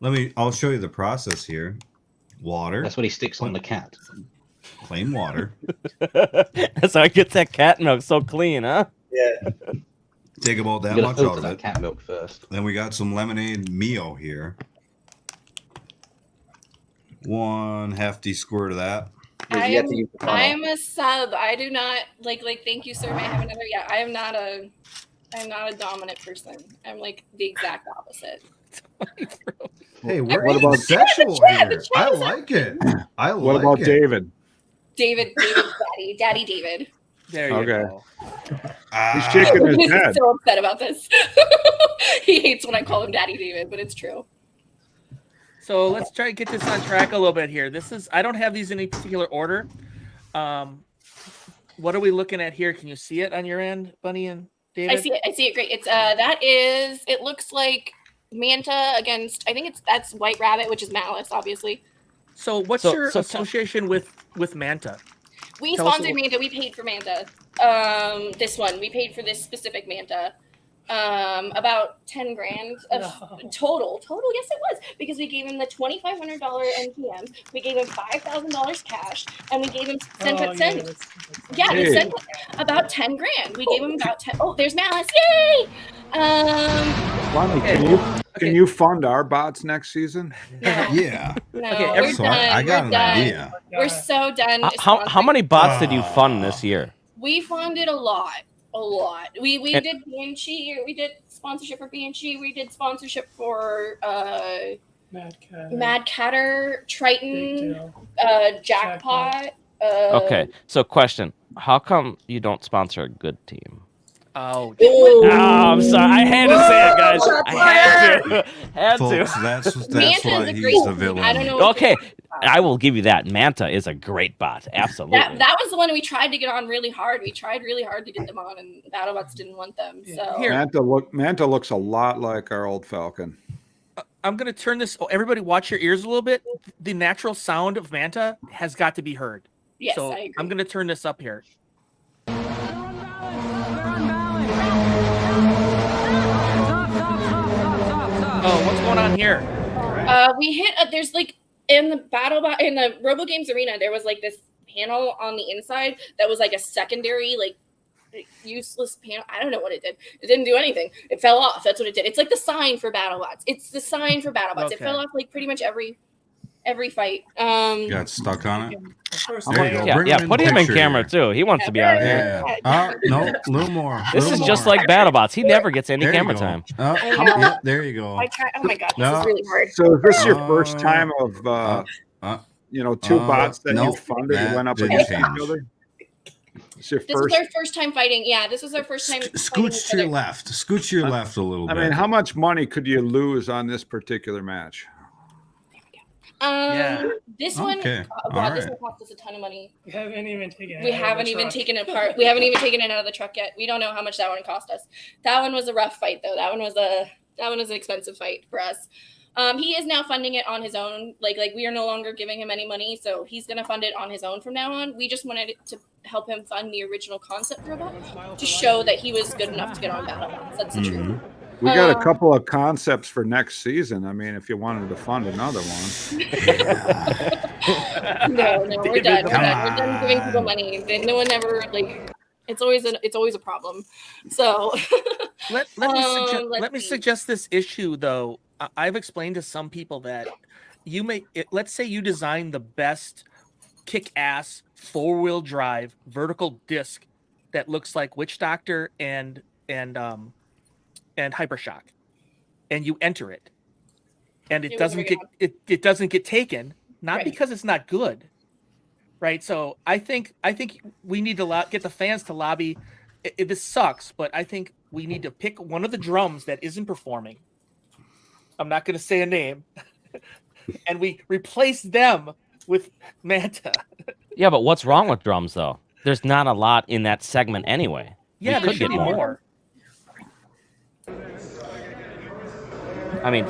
drinking. I'll show you the process here. Water. That's what he sticks on the cat. Plain water. That's how I get that cat milk so clean, huh? Yeah. Take about that You much gotta out filter of that it. cat milk first. Then we got some lemonade Mio here. 1 hefty squirt of that. I'm a sub. I do not like thank you, sir. May I have another? Yeah, I'm not a dominant person. I'm like the exact opposite. Hey, we're What about sexual the chat here. is I up. like it. I like What about it. David? David's daddy David. There you Okay. go. He's shaking his He's head. so upset about this. He hates when I call him Daddy David, but it's true. So let's try to get this on track a little bit here. I don't have these in any particular order. What are we looking at here? Can you see it on your end, Bunny and David? I see it great. It's it looks like Manta against, I think that's White Rabbit, which is Malice, obviously. So what's your association with Manta? We Tell us sponsored Manta. We paid for Manta. This one. We paid for this specific Manta. About 10 grand of total. Yes, it was, because we gave him the $2,500 NPM. We gave him $5,000 cash, and we gave him we sent about 10 grand. We gave him about 10. Oh, there's Malice! Yay! Lonnie, can you fund our bots next season? No. Yeah. No, Okay, we're So done. I got We're an done. idea. We're so done. How many bots did you fund this year? We funded a lot. We did Banshee. We did sponsorship for Banshee. We did sponsorship for Mad Catter, Triton, Jackpot. Okay, so question: how come you don't sponsor a good team? Oh, I'm sorry. I had to say it, guys. I had to. Folks, that's Manta's why a he's great the team. villain. I don't know. Okay, I will give you that. Manta is a great bot. Absolutely. That was the one we tried to get on really hard. We tried really hard to get them on, and BattleBots didn't want them. So Here. Manta looks a lot like our old Falcon. I'm going to turn this. Oh, everybody watch your ears a little bit. The natural sound of Manta has got to be heard. yes, So I agree. I'm going to turn this up here. Oh, what's going on here? We hit. There's like in the in the Robo Games arena, there was like this panel on the inside that was like a secondary, like useless panel. I don't know what it did. It didn't do anything. It fell off. That's what it did. It's like the sign for BattleBots. It's the sign for BattleBots. Okay. It fell off like pretty much every fight. Got stuck on it. There you go. Yeah, Bring him in put the him in picture camera here. too. He wants to be on here. Yeah. No, a little more. This little is just more. like BattleBots. He never gets any There you camera go. time. Oh, I know. yeah, there you go. I try. Oh my god, this No. is really hard. So is this your first time of two uh, bots that nope, you funded that went up didn't against change. each other? It's your This first. was our first time fighting. Yeah, this was our first time. fighting Scooch each to your other. left. Scooch to your left a little I bit. mean, how much money could you lose on this particular match? This one, Okay. wow, this All one cost us a ton of money. We haven't even taken it. We haven't even taken it apart. We haven't even taken it out of the truck yet. We don't know how much that one cost us. That one was a rough fight, though. That one was an expensive fight for us. He is now funding it on his own. Like we are no longer giving him any money, so he's gonna fund it on his own from now on. We just wanted to help him fund the original concept robot to show that he was good enough to get on battle bots. That's the truth. We got a couple of concepts for next season. I mean, if you wanted to fund another one. No, we're done. We're done giving people money. No one ever It's always a problem. So let me suggest this issue though. I've explained to some people that let's say you design the best kick-ass 4-wheel drive vertical disc that looks like Witch Doctor and Hypershock, and you enter it, and it doesn't get taken, not because it's not good, right? So I think we need to get the fans to lobby. This sucks, but I think we need to pick one of the drums that isn't performing. I'm not going to say a name, and we replace them with Manta. Yeah, but what's wrong with drums though? There's not a lot in that segment anyway. Yeah, there should be more. I mean,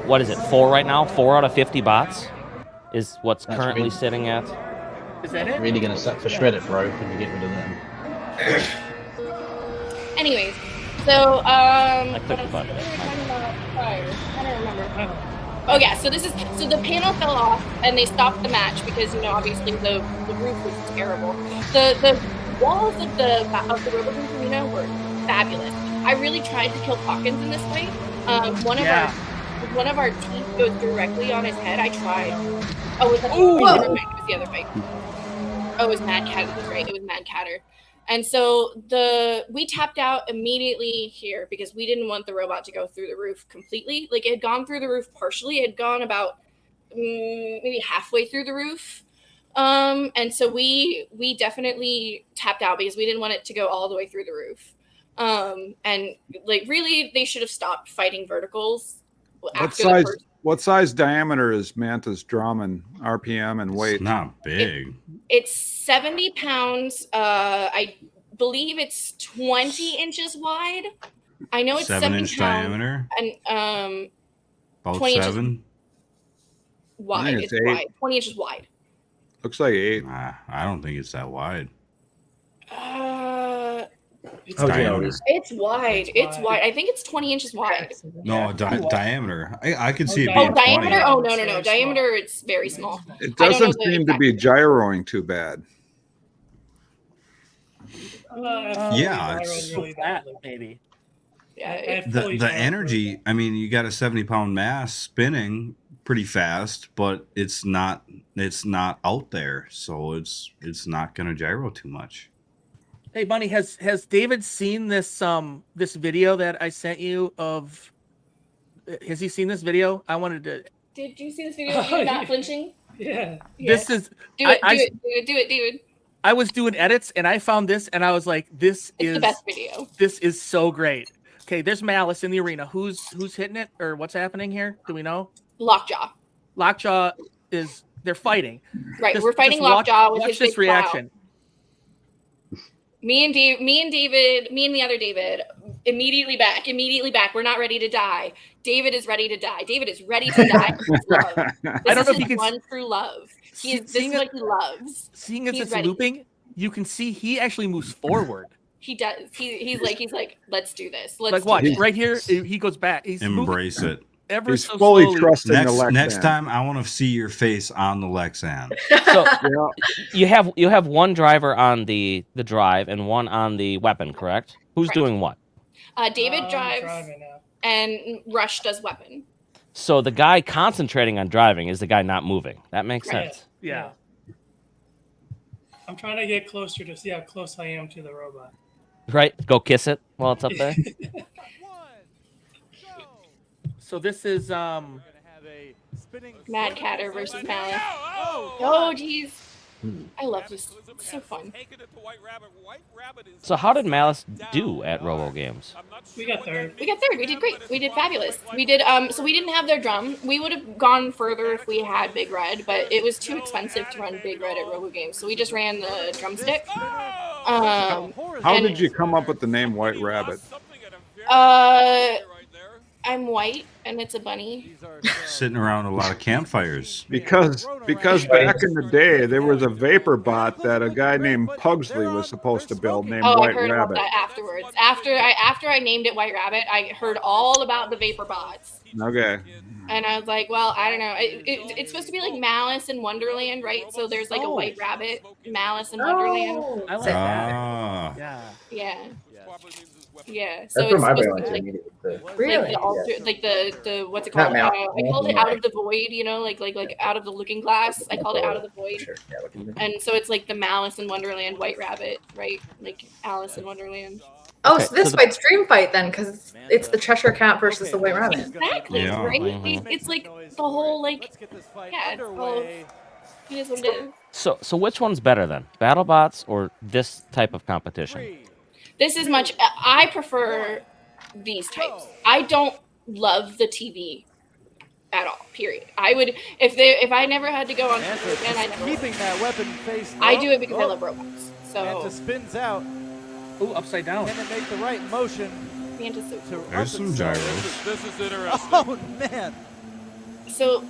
what is it? 4 right now? 4 out of 50 bots is what's currently sitting at. Is that it? Really going to suck for shredded, bro, when you get rid of them. Anyways, so I clicked the button. I don't remember. Oh yeah, so the panel fell off and they stopped the match because obviously the roof was terrible. The walls of the robotics arena were fabulous. I really tried to kill Hawkins in this fight. One of our teeth goes directly on his head. I tried. Oh, it was the other fight. Oh, it was Mad Catter. That's right. It was Mad Catter. And so we tapped out immediately here because we didn't want the robot to go through the roof completely. Like it had gone through the roof partially. It had gone about maybe halfway through the roof. And so we definitely tapped out because we didn't want it to go all the way through the roof. And really they should have stopped fighting verticals. What size diameter is Manta's drum and RPM and weight? It's not big. It's 70 pounds. I believe it's 20 inches wide. I know it's 7-inch diameter. And about 20 7 inches wide. It's wide. 20 inches wide. Looks like 8. I don't think it's that wide. It's wide. It's wide. I think it's 20 inches wide. No, diameter. I could see it Oh, being diameter? 20. Oh, no. Diameter, it's very small. It doesn't seem to be gyroing too bad. Yeah, it's really flat, maybe. Yeah, the energy. I mean, you got a 70-pound mass spinning pretty fast, but it's not out there, so it's not going to gyro too much. Hey, Bunny, has David seen this this video that I sent you of? Has he seen this video? I wanted to. Did you see this video of you not flinching? Yeah. This is. Do it, David. I was doing edits and I found this and I was like, "This is the best video. This is so great." Okay, there's Malice in the arena. Who's hitting it or what's happening here? Do we know? Lockjaw. Lockjaw is they're fighting. Right, we're fighting Lockjaw with his this big reaction. Plow. Me and David, me and the other David, immediately back. We're not ready to die. David is ready to die. David is ready to die for his love. I don't know if he you can one true love. This is what he loves. Seeing as it's looping, you can see he actually moves forward. He does. He's like, let's do this. Let's watch right here. He goes back. He's Embrace moving. it. He's fully trusting the Lexan. Next time, I want to see your face on the Lexan. So you have one driver on the drive and one on the weapon, correct? Who's doing what? David drives, and Rush does weapon. So the guy concentrating on driving is the guy not moving. That makes sense. Yeah. I'm trying to get closer to see how close I am to the robot. Right? Go kiss it while it's up there. So this is Mad Catter versus Malice. Oh jeez. I love this. It's so fun. So how did Malice do at Robo Games? We got third. We got third. We did great. We did fabulous. We did so we didn't have their drum. We would have gone further if we had Big Red, but it was too expensive to run Big Red at Robo Games, so we just ran the drumstick. How did you come up with the name White Rabbit? I'm white and it's a bunny. Sitting around a lot of campfires. Because back in the day there was a vapor bot that a guy named Pugsley was supposed to build named White I heard Rabbit. about that afterwards. After I named it White Rabbit, I heard all about the vapor bots. Okay. And I was like, well, I don't know. It's supposed to be like Malice in Wonderland, right? So there's like a White Rabbit, Malice in Wonderland. I like that. Yeah. Yeah. So That's it's where my supposed brain to be went like, to. Really? like the what's it called? Not I called it Out of the Void, you know, like out of the Looking Glass. I called it Out of the Void. Sure. Yeah, And so it's like the Malice in Wonderland White Rabbit, right? Like Alice in Wonderland. Oh, Okay, so this so fight's Dream Fight then, because it's the Cheshire Cat versus the White Rabbit. Exactly, Yeah. right? Mhm. It's like the whole like yeah, it's all it is what it is. So which one's better then? BattleBots or this type of competition? This is much I prefer these types. I don't love the TV at all. Period. I would if I never had to go on TV again, I never would. Keeping that weapon face I low. do it because I love robots. So Manta spins out. Ooh, upside down. Can it make the right motion? Manta suit. To There's some gyros. This is interesting. Oh man! So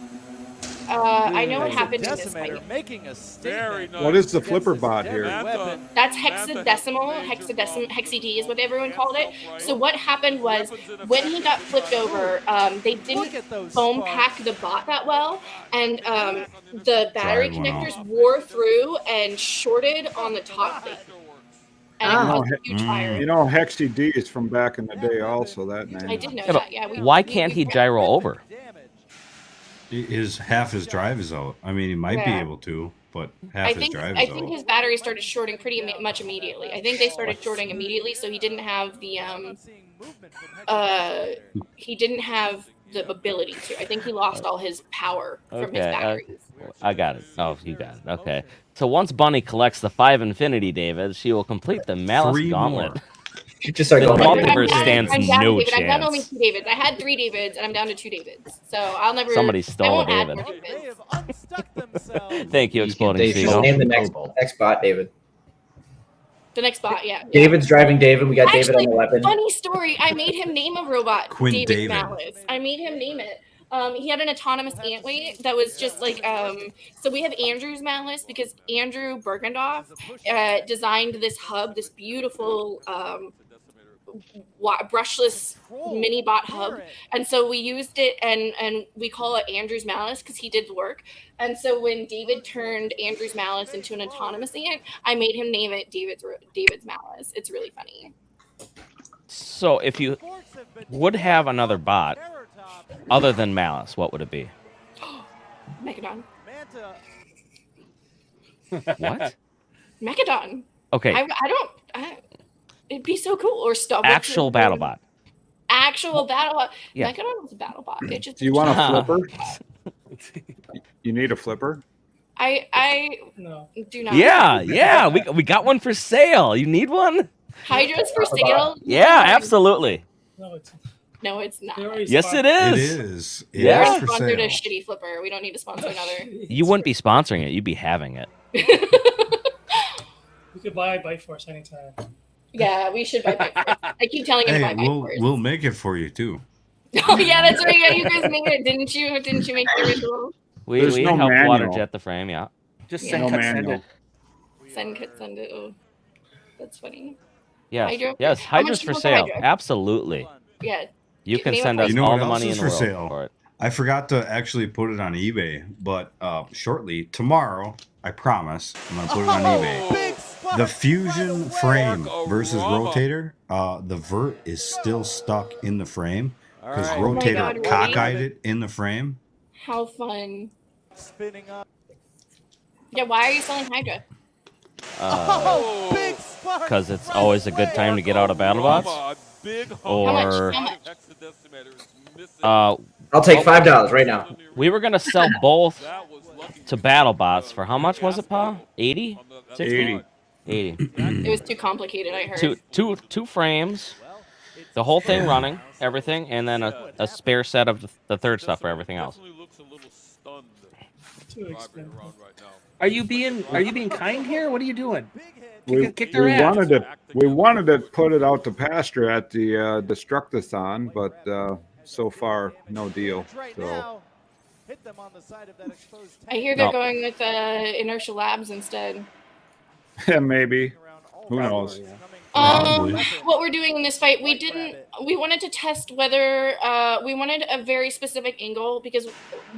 I know what That's a happened in this decimator fight. making a Very statement. nice. What is the Against flipper this bot deadly here? weapon. That's hexadecimal, D is what everyone called it. So what happened was when he got flipped over, they Look didn't at those foam sparks. pack the bot that well, and the battery Drive went connectors wore through and shorted on the top plate. And Oh. it caused a huge fire. You know, Hexy D is from back in the day also, that name. I did know Yeah, but that. Yeah. why can't he gyro over? Half his drive is out. I mean, he might be Yeah. able to, but I half his think drive I is think out. his battery started shorting pretty much immediately. I think they started shorting immediately, so he didn't have the he didn't have the ability to. I think he lost all his power from his Okay, batteries. I got it. Oh, you got it. Okay. So once Bunny collects the 5 Infinity, David, she will complete the Malice 3 Gauntlet. more. You just start The going. multiverse stands I'm down, no David. I'm down to only chance. 2 Davids. I had 3 Davids, and I'm down to 2 Davids. So I'll never. Somebody I stole a won't add David. more They Davids. have unstuck themselves. Thank you, Exploding They Seagull. Name the next bot, David. The next bot, yeah. David's driving David. We got David Actually, on the weapon. funny story. I made him name a robot Quint David David. Malice. I made him name it. He had an autonomous antweight that was just like so we have Andrew's Malice because Andrew Bergendoff designed this hub, this beautiful brushless mini bot hub, and so we used it and we call it Andrew's Malice because he did the work. And so when David turned Andrew's Malice into an autonomous ant, I made him name it David's Malice. It's really funny. So if you would have another bot other than Malice, what would it be? Mechadon. What? Mechadon. Okay. It'd be so cool. Or stuff. Actual BattleBot. Actual BattleBot. Yeah. Mechadon was a BattleBot. It just. Do you want a flipper? You need a flipper? I No. do not. Yeah. We got one for sale. You need one? Hydra's for sale. Yeah, absolutely. No, it's No, it's not. they already Yes, it sponsored- It is. is. It Yeah. is We're for sponsored a sale. shitty flipper. We don't need to sponsor another. You wouldn't be sponsoring it. You'd be having it. You could buy Bite Force anytime. Yeah, we should buy Bite Force. I keep telling him to Hey, buy Bite Force. we'll make it for you too. Oh yeah, that's right. Yeah, you guys made it, didn't you? Didn't you make the original? We There's no helped manual. water jet the frame, yeah. Just Yeah. send, No cut, send manual. it. Send it. Oh, that's funny. Yes. Hydra? Yes, How much Hydra's do for you want sale. for Hydra? Absolutely. Yeah. You can Name a send price. us You know all what the else money is in the for world sale? for it. I forgot to actually put it on eBay, but shortly tomorrow, I promise, I'm gonna put it on eBay. Big spot. The Fusion frame versus Aroma. Rotator. The vert is still stuck in the frame because All right. Oh my Rotator God, really? cockeyed it in the frame. How fun. Spinning up. Yeah, why are you selling Hydra? Oh, big spark. Because it's always a good time to get out of BattleBots. Rama, big Or- How much? I'll take $5 right now. We were gonna sell both to BattleBots for how much was it, Pa? 80? 80. 80. It was too complicated, I heard. Two frames. The whole thing running, everything, and then a spare set of the third stuff for everything else. Too expensive. Are you being kind here? What are you doing? We Kick their ass. wanted to put it out to pasture at the Destruct-a-thon, but so far no deal. So I hear they're going with inertial labs instead. yeah, maybe. Who knows? What we're doing in this fight, we wanted to test whether we wanted a very specific angle because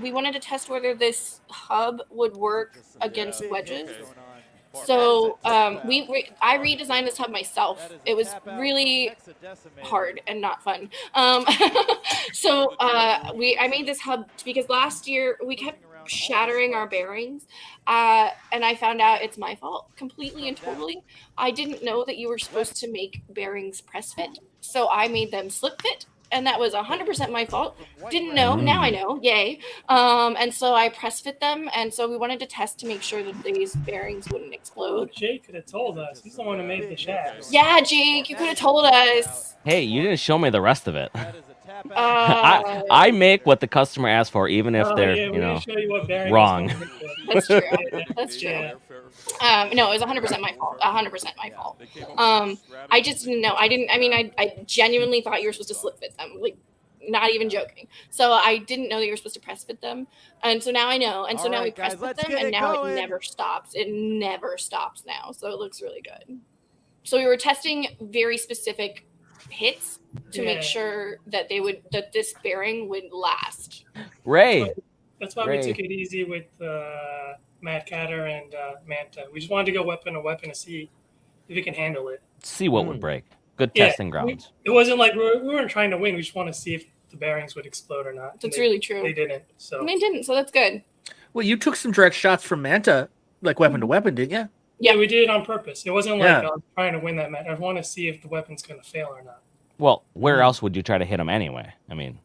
we wanted to test whether this hub would work against wedges. So I redesigned this hub myself. It was really hard and not fun. So I made this hub because last year we kept shattering our bearings, and I found out it's my fault completely and totally. I didn't know that you were supposed to make bearings press fit, so I made them slip fit. And that was 100% my fault. Didn't know. Now I know. Yay. And so I press fit them. And so we wanted to test to make sure that these bearings wouldn't explode. Jake could have told us. He's the one who made the shafts. Yeah, Jake, you could have told us. Hey, you didn't show me the rest of it. I make what the customer asks for, even if they're wrong. That's true. That's true. No, it was 100% my fault. 100% my fault. I just didn't know. I genuinely thought you were supposed to slip fit them. Like, not even joking. So I didn't know that you were supposed to press fit them. And so now I know. And so now we press fit them, and now it never stops. It never stops now. So it looks really good. So we were testing very specific hits to make sure that this bearing would last. Ray. That's why we took it easy with Mad Catter and Manta. We just wanted to go weapon to weapon to see if we can handle it. See what would break. Good testing grounds. It wasn't like we weren't trying to win. We just want to see if the bearings would explode or not. That's really true. They didn't. So that's good. Well, you took some direct shots from Manta, like weapon to weapon, didn't you? Yeah, we did it on purpose. It wasn't like I'm trying to win that match. I want to see if the weapon's going to fail or not. Well, where else would you try to hit him anyway? I mean,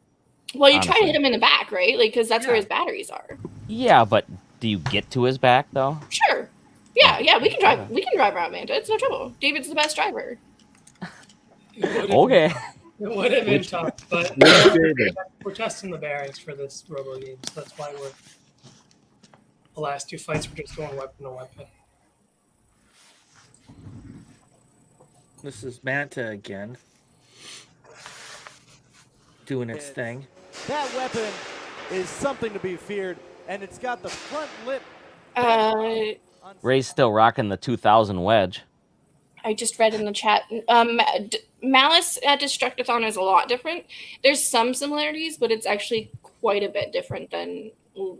well, you try to hit him in the back, right? Like, because that's where his batteries are. Yeah, but do you get to his back though? Sure. Yeah, we can drive. We can drive around Manta. It's no trouble. David's the best driver. Okay. It would have been tough, but we're testing the bearings for this robo game, so that's why the last two fights we're just going weapon to weapon. This is Manta again, doing its thing. That weapon is something to be feared, and it's got the front lip. Ray's still rocking the 2000 wedge. I just read in the chat. Malice at Destruct-a-thon is a lot different. There's some similarities, but it's actually quite a bit different than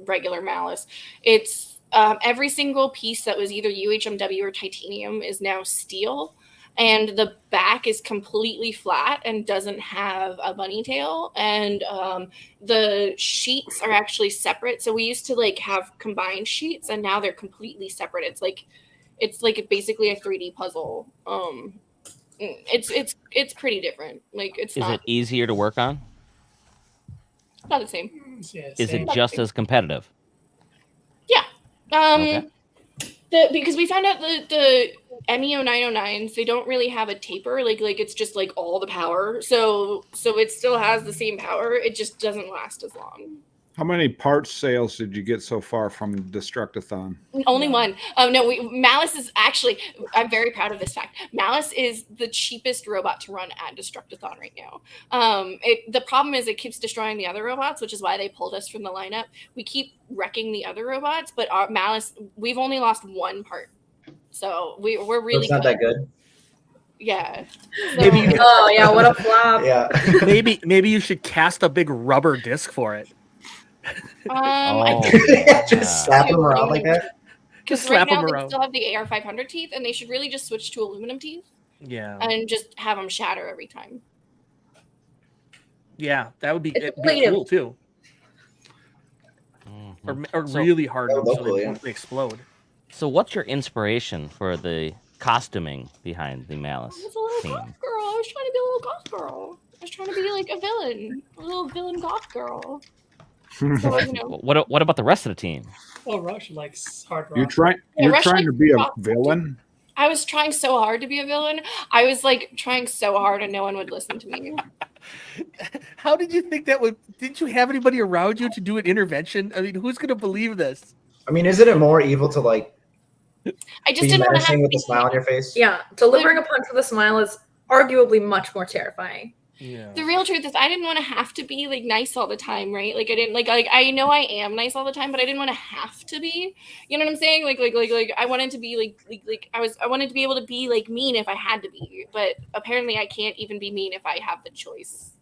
regular Malice. It's every single piece that was either UHMW or titanium is now steel, and the back is completely flat and doesn't have a bunny tail, and the sheets are actually separate. So we used to have combined sheets, and now they're completely separate. It's like basically a 3D puzzle. It's pretty different. Is it easier to work on? Not the same. Yeah, Is it just as competitive? Yeah. Okay. Because we found out the MEO 909s, they don't really have a taper. Like it's just all the power. So it still has the same power. It just doesn't last as long. How many parts sales did you get so far from Destruct-a-thon? Only one. No, Malice is actually, I'm very proud of this fact. Malice is the cheapest robot to run at Destruct-a-thon right now. The problem is it keeps destroying the other robots, which is why they pulled us from the lineup. We keep wrecking the other robots, but our Malice, we've only lost one part. So we're really it's not that good. Yeah. So, Maybe what a flop. Yeah. maybe you should cast a big rubber disc for it. Just slap them around like that. Because right now they still have the AR500 teeth, and they should really just switch to aluminum teeth. Yeah. And just have them shatter every time. Yeah, that would be cool too. Or really hard so they won't explode. So what's your inspiration for the costuming behind the Malice I was a little team? goth girl. I was trying to be a little goth girl. I was trying to be like a villain. A little villain goth girl. So, What about the rest of the team? Well, Rush likes hard rock. You're trying to be a villain? I was trying so hard to be a villain. I was like trying so hard and no one would listen to me. How did you think that would? Didn't you have anybody around you to do an intervention? I mean, who's going to believe this? I mean, isn't it more evil to like I just be didn't want to menacing have with a smile on your face? Yeah, delivering a punch with a smile is arguably much more terrifying. Yeah. The real truth is I didn't want to have to be like nice all the time, right? Like I didn't like I know I am nice all the time, but I didn't want to have to be. You know what I'm saying? Like I wanted to be I wanted to be able to be like mean if I had to be, but apparently I can't even be mean if I have the choice.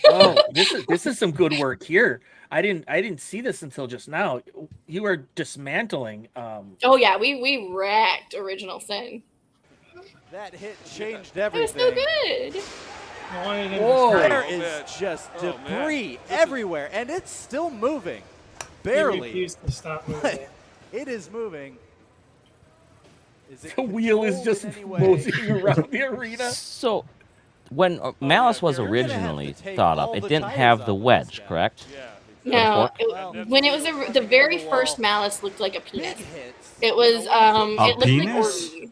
Oh, this is some good work here. I didn't see this until just now. You are dismantling. Oh yeah, we wrecked Original Sin. That hit changed It was everything. so good. Whoa. There is just debris everywhere, and it's still moving. Barely. He refused to stop moving. It is moving. Is it The wheel is controlled just in any way? moseying around the arena. So, when Malice was You're gonna have to originally take thought all up, it the didn't tires have off the of this wedge, guy. correct? No, Well, when it was the very first Malice looked like a penis. Big hits. It was A it looked penis? like Orby.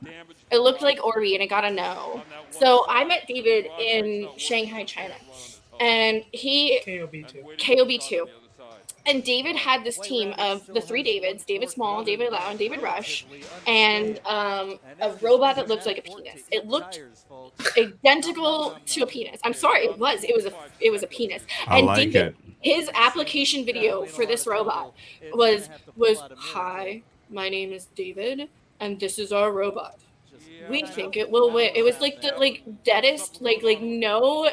It looked like Orby and it got a no. So I met David in Shanghai, China. And he KOB2. And David had this team of the three Davids, David Small, David Liaw, and David Rush, and a robot that looked like a penis. It looked identical to a penis. I'm sorry, it was a penis. I And like David, it. his application video for this robot was hi, my name is David, and this is our robot. We think it will win. It was like the deadest, no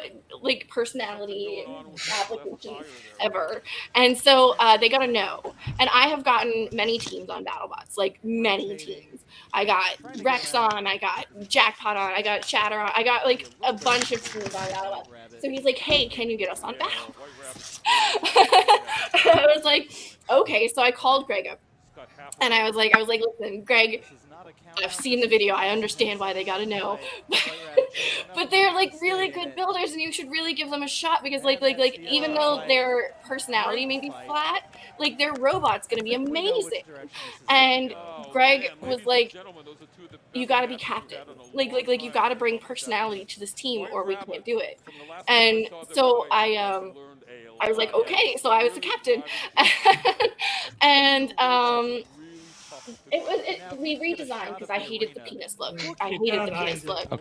personality application ever. And so they got a no. And I have gotten many teams on BattleBots, like many teams. I got Rex on, I got Jackpot on, I got Shatter on, I got like a bunch of teams on BattleBots. So he's like, hey, can you get us on BattleBots? I was like, okay. So I called Greg up. And I was like, listen, Greg, I've seen the video. I understand why they got to know, but they're like really good builders, and you should really give them a shot because, like, even though their personality may be flat, like their robot's gonna be amazing. And Greg was like, you got to be captain. Like you got to bring personality to this team, or we can't do it. And so I was like, okay. So I was the captain, and we redesigned because I hated the penis look.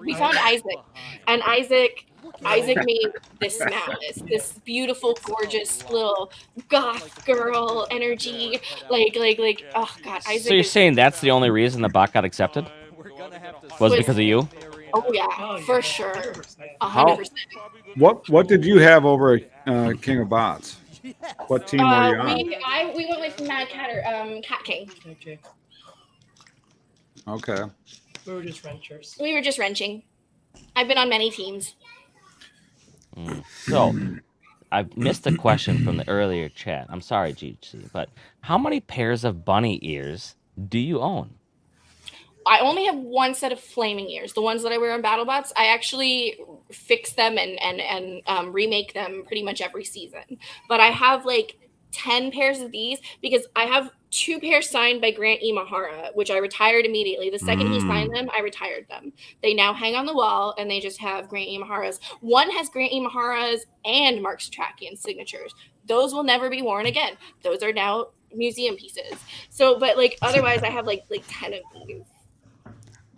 We found Isaac, and Isaac made this Malice, this beautiful, gorgeous little goth girl energy. Like, oh god, Isaac. So you're saying that's the only reason the bot got accepted? Was because of you? Oh yeah, for sure, 100%. What did you have over King of Bots? What team were you on? We went with Mad Cat or Cat King. Okay. We were just wrenchers. We were just wrenching. I've been on many teams. So, I missed a question from the earlier chat. I'm sorry, GC, but how many pairs of bunny ears do you own? I only have one set of flaming ears. The ones that I wear on BattleBots, I actually fix them and remake them pretty much every season. But I have like 10 pairs of these because I have 2 pairs signed by Grant Imahara, which I retired immediately. The second he signed them, I retired them. They now hang on the wall, and they just have Grant Imahara's. One has Grant Imahara's and Mark Satrakian's signatures. Those will never be worn again. Those are now museum pieces. So, but like otherwise, I have like 10 of these.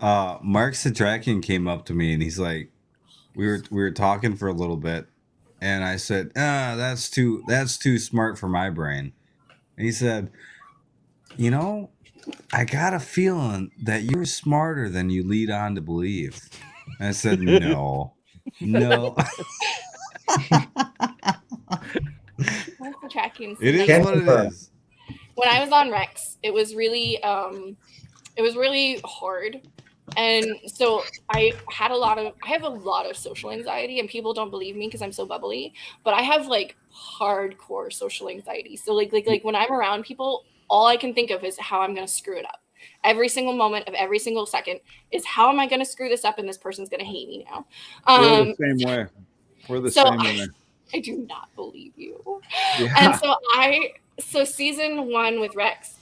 Mark Satrakian came up to me and he's like, we were talking for a little bit, and I said, that's too smart for my brain. And he said, you know, I got a feeling that you're smarter than you lead on to believe. And I said, no. It is what it is. When I was on Rex, it was really hard. And so I have a lot of social anxiety, and people don't believe me because I'm so bubbly, but I have like hardcore social anxiety. So like when I'm around people, all I can think of is how I'm going to screw it up. Every single moment of every single second is how am I going to screw this up, and this person's going to hate me now. We're the same way. We're the same way. I do not believe you. Yeah. And so season 1 with Rex,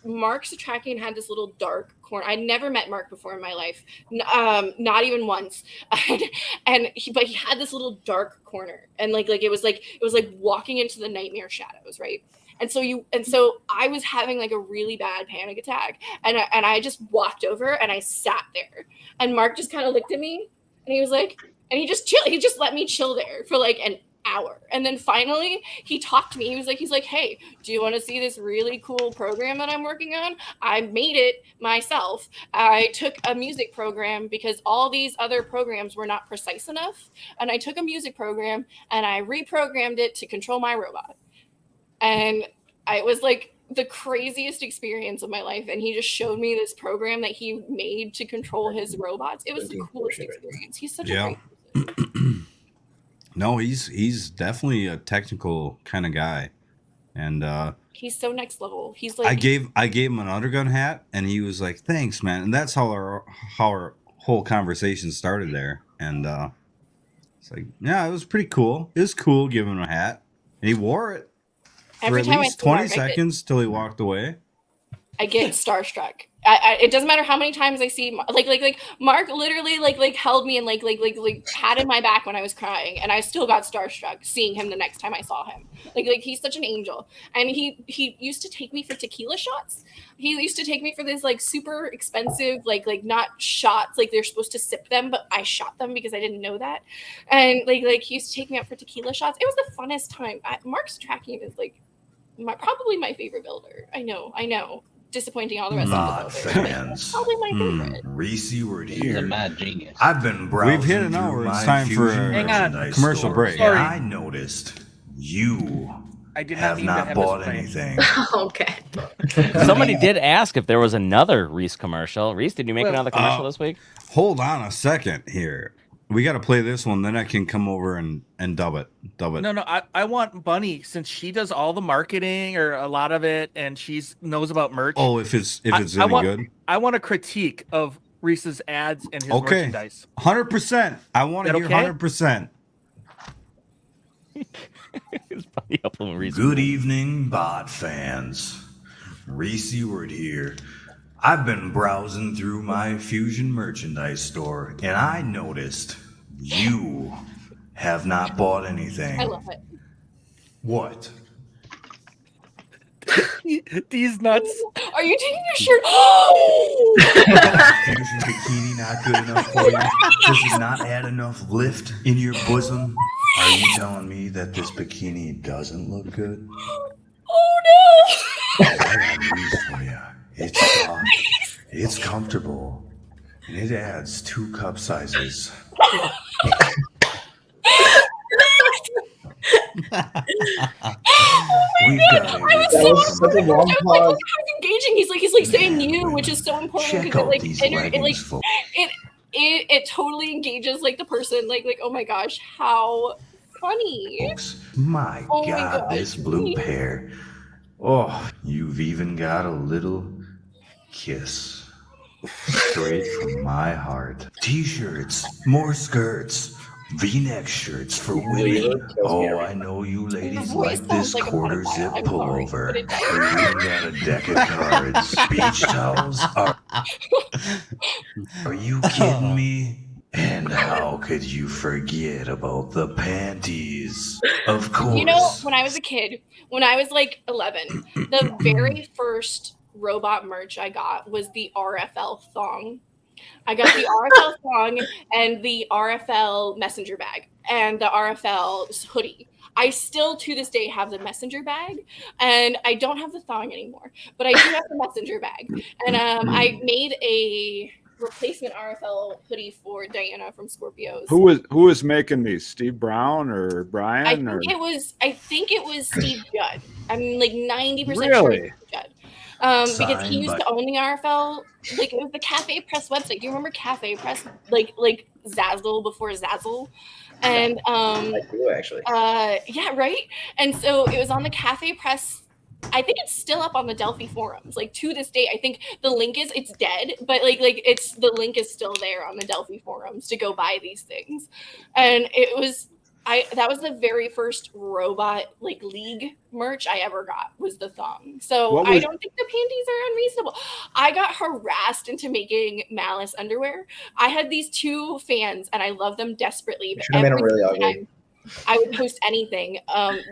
Mark Satrakian had this little dark corner. I'd never met Mark before in my life, not even once. But he had this little dark corner, and like it was like walking into the nightmare shadows, right? And so I was having like a really bad panic attack, and I just walked over and I sat there, and Mark just kind of looked at me, and he was like, and he just let me chill there for like an hour. And then finally he talked to me. He's like, hey, do you want to see this really cool program that I'm working on? I made it myself. I took a music program because all these other programs were not precise enough. And I took a music program and I reprogrammed it to control my robot. And it was like the craziest experience of my life. And he just showed me this program that he made to control his robots. It was the coolest experience. He's such a great person. No, he's definitely a technical kind of guy, and he's so next level. He's like, I gave him an Udder Gun hat, and he was like, "Thanks, man." And that's how our whole conversation started there. And it's like, yeah, it was pretty cool. It was cool giving him a hat, and he wore it for at least 20 seconds till he walked away. I get starstruck. It doesn't matter how many times I see like Mark literally like held me and like patted my back when I was crying, and I still got starstruck seeing him the next time I saw him. Like he's such an angel. And he used to take me for tequila shots. He used to take me for this like super expensive like not shots, like they're supposed to sip them, but I shot them because I didn't know that. And like he used to take me out for tequila shots. It was the funnest time. Mark's tracking is like probably my favorite builder. I know. Disappointing all the rest of the fans. Probably my favorite. Reese word here. He's a mad genius. I've been browsing. We've hit an hour. It's time for a commercial break. And I noticed you have not bought anything. Okay. Somebody did ask if there was another Reese commercial. Reese, did you make another commercial this week? Hold on a second here. We got to play this one, then I can come over and dub it. No, I want Bunny, since she does all the marketing or a lot of it, and she knows about merch. Oh, if it's any good. I want a critique of Reese's ads and his merchandise. 100%. I want to hear 100%. Good evening, bot fans. Reese word here. I've been browsing through my Fusion merchandise store, and I noticed you have not bought anything. I love it. What? These nuts. Are you taking your shirt? Oh! Fusion bikini not good enough for you? Does it not add enough lift in your bosom? Are you telling me that this bikini doesn't look good? Oh no! I got news for you. It's soft, it's comfortable, and it adds 2 cup sizes. We've got it. That was such a long pause. Engaging. He's like saying you, which is so important because it totally engages like the person. Like oh my gosh, how funny! My God, this blue pair. Oh, you've even got a little kiss straight from my heart. T-shirts, more skirts, V-neck shirts for women. Oh, I know you ladies like this quarter zip pullover. You even got a deck of cards. Beach towels. Are you kidding me? And how could you forget about the panties? Of course. You know, when I was a kid, when I was like 11, the very first robot merch I got was the RFL thong. I got the RFL thong and the RFL messenger bag and the RFL hoodie. I still to this day have the messenger bag, and I don't have the thong anymore, but I do have the messenger bag. And I made a replacement RFL hoodie for Diana from Scorpios. Who was making these? Steve Brown or Brian? I think it was Steve Judd. I'm like 90% sure Really? it was Judd. Because he used to own the RFL. Like it was the Cafe Press website. Do you remember Cafe Press? Like Zazzle before Zazzle? And I do actually. Yeah, right. And so it was on the Cafe Press. I think it's still up on the Delphi forums. Like to this day, I think the link it's dead, but like the link is still there on the Delphi forums to go buy these things. And it was that was the very first robot like league merch I ever got was the thong. So I don't think the panties are unreasonable. I got harassed into making Malice underwear. I had these 2 fans and I love them desperately. But every time I would post anything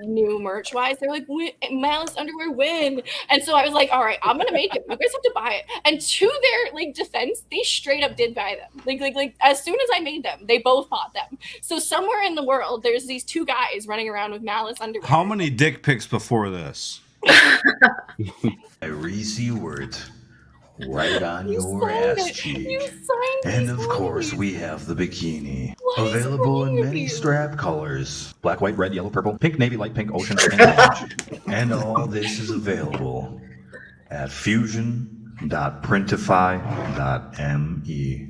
new merch wise, they're like, Malice underwear win. And so I was like, all right, I'm gonna make it. You guys have to buy it. And to their like defense, they straight up did buy them. Like as soon as I made them, they both bought them. So somewhere in the world, there's these 2 guys running around with Malice underwear. How many dick pics before this? Reese words right on your ass cheek. And of course, we have the bikini. Available in many strap colors. Black, white, red, yellow, purple, pink, navy, light pink, ocean, and orange. And all this is available at fusion.printify.me.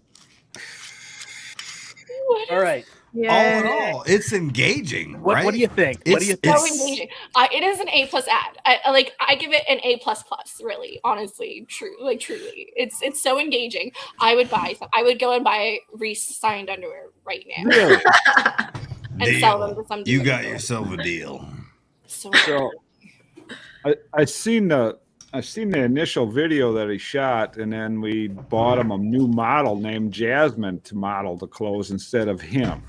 All right. Yeah. All in all, it's engaging. Right? What do you think? So engaging. It is an A+ ad. I give it an A++. Really, honestly, truly, it's so engaging. I would go and buy Reese signed underwear right now. Really? And sell them to some. You got yourself a deal. So I seen the initial video that he shot, and then we bought him a new model named Jasmine to model the clothes instead of him.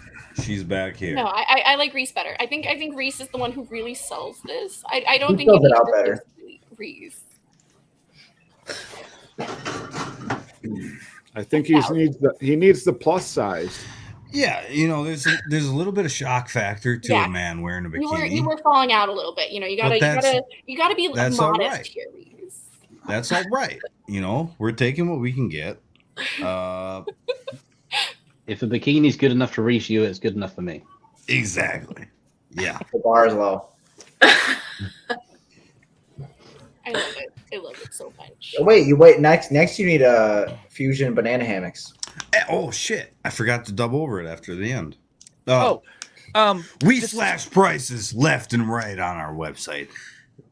She's back here. No, I like Reese better. I think Reese is the one who really sells this. I don't think sells it out better. Reese. I think he needs the plus size. Yeah, there's a little bit of shock factor to a man wearing a bikini. You were falling out a little bit. You gotta be modest here, Reese. That's all right. We're taking what we can get. If a bikini's good enough to reach you, it's good enough for me. Exactly. Yeah. The bar is low. I love it. I love it so much. Wait. Next you need Fusion banana hammocks. Oh shit! I forgot to dub over it after the end. We slash prices left and right on our website.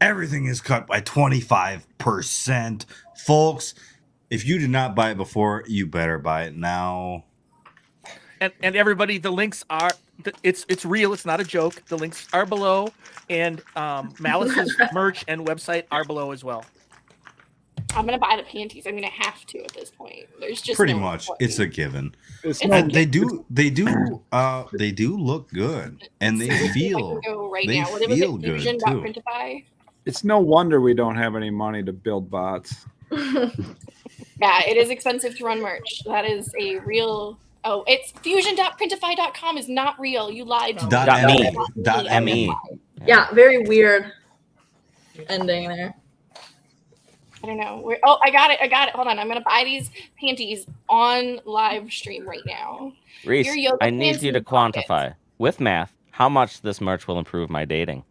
Everything is cut by 25%, folks. If you did not buy it before, you better buy it now. And everybody, the links are it's real. It's not a joke. The links are below, and Malice's merch and website are below as well. I'm gonna buy the panties. I mean, I have to at this point. There's just pretty no much. point. It's a given. They do look good, and they feel feel good too. It's no wonder we don't have any money to build bots. Yeah, it is expensive to run merch. That is a real. Oh, it's fusion.printify.com is not real. You lied to me. .me. Yeah, very weird ending there. I don't know. I got it. Hold on. I'm going to buy these panties on live stream right now. Reese, I need you to quantify with math how much this merch will improve my dating.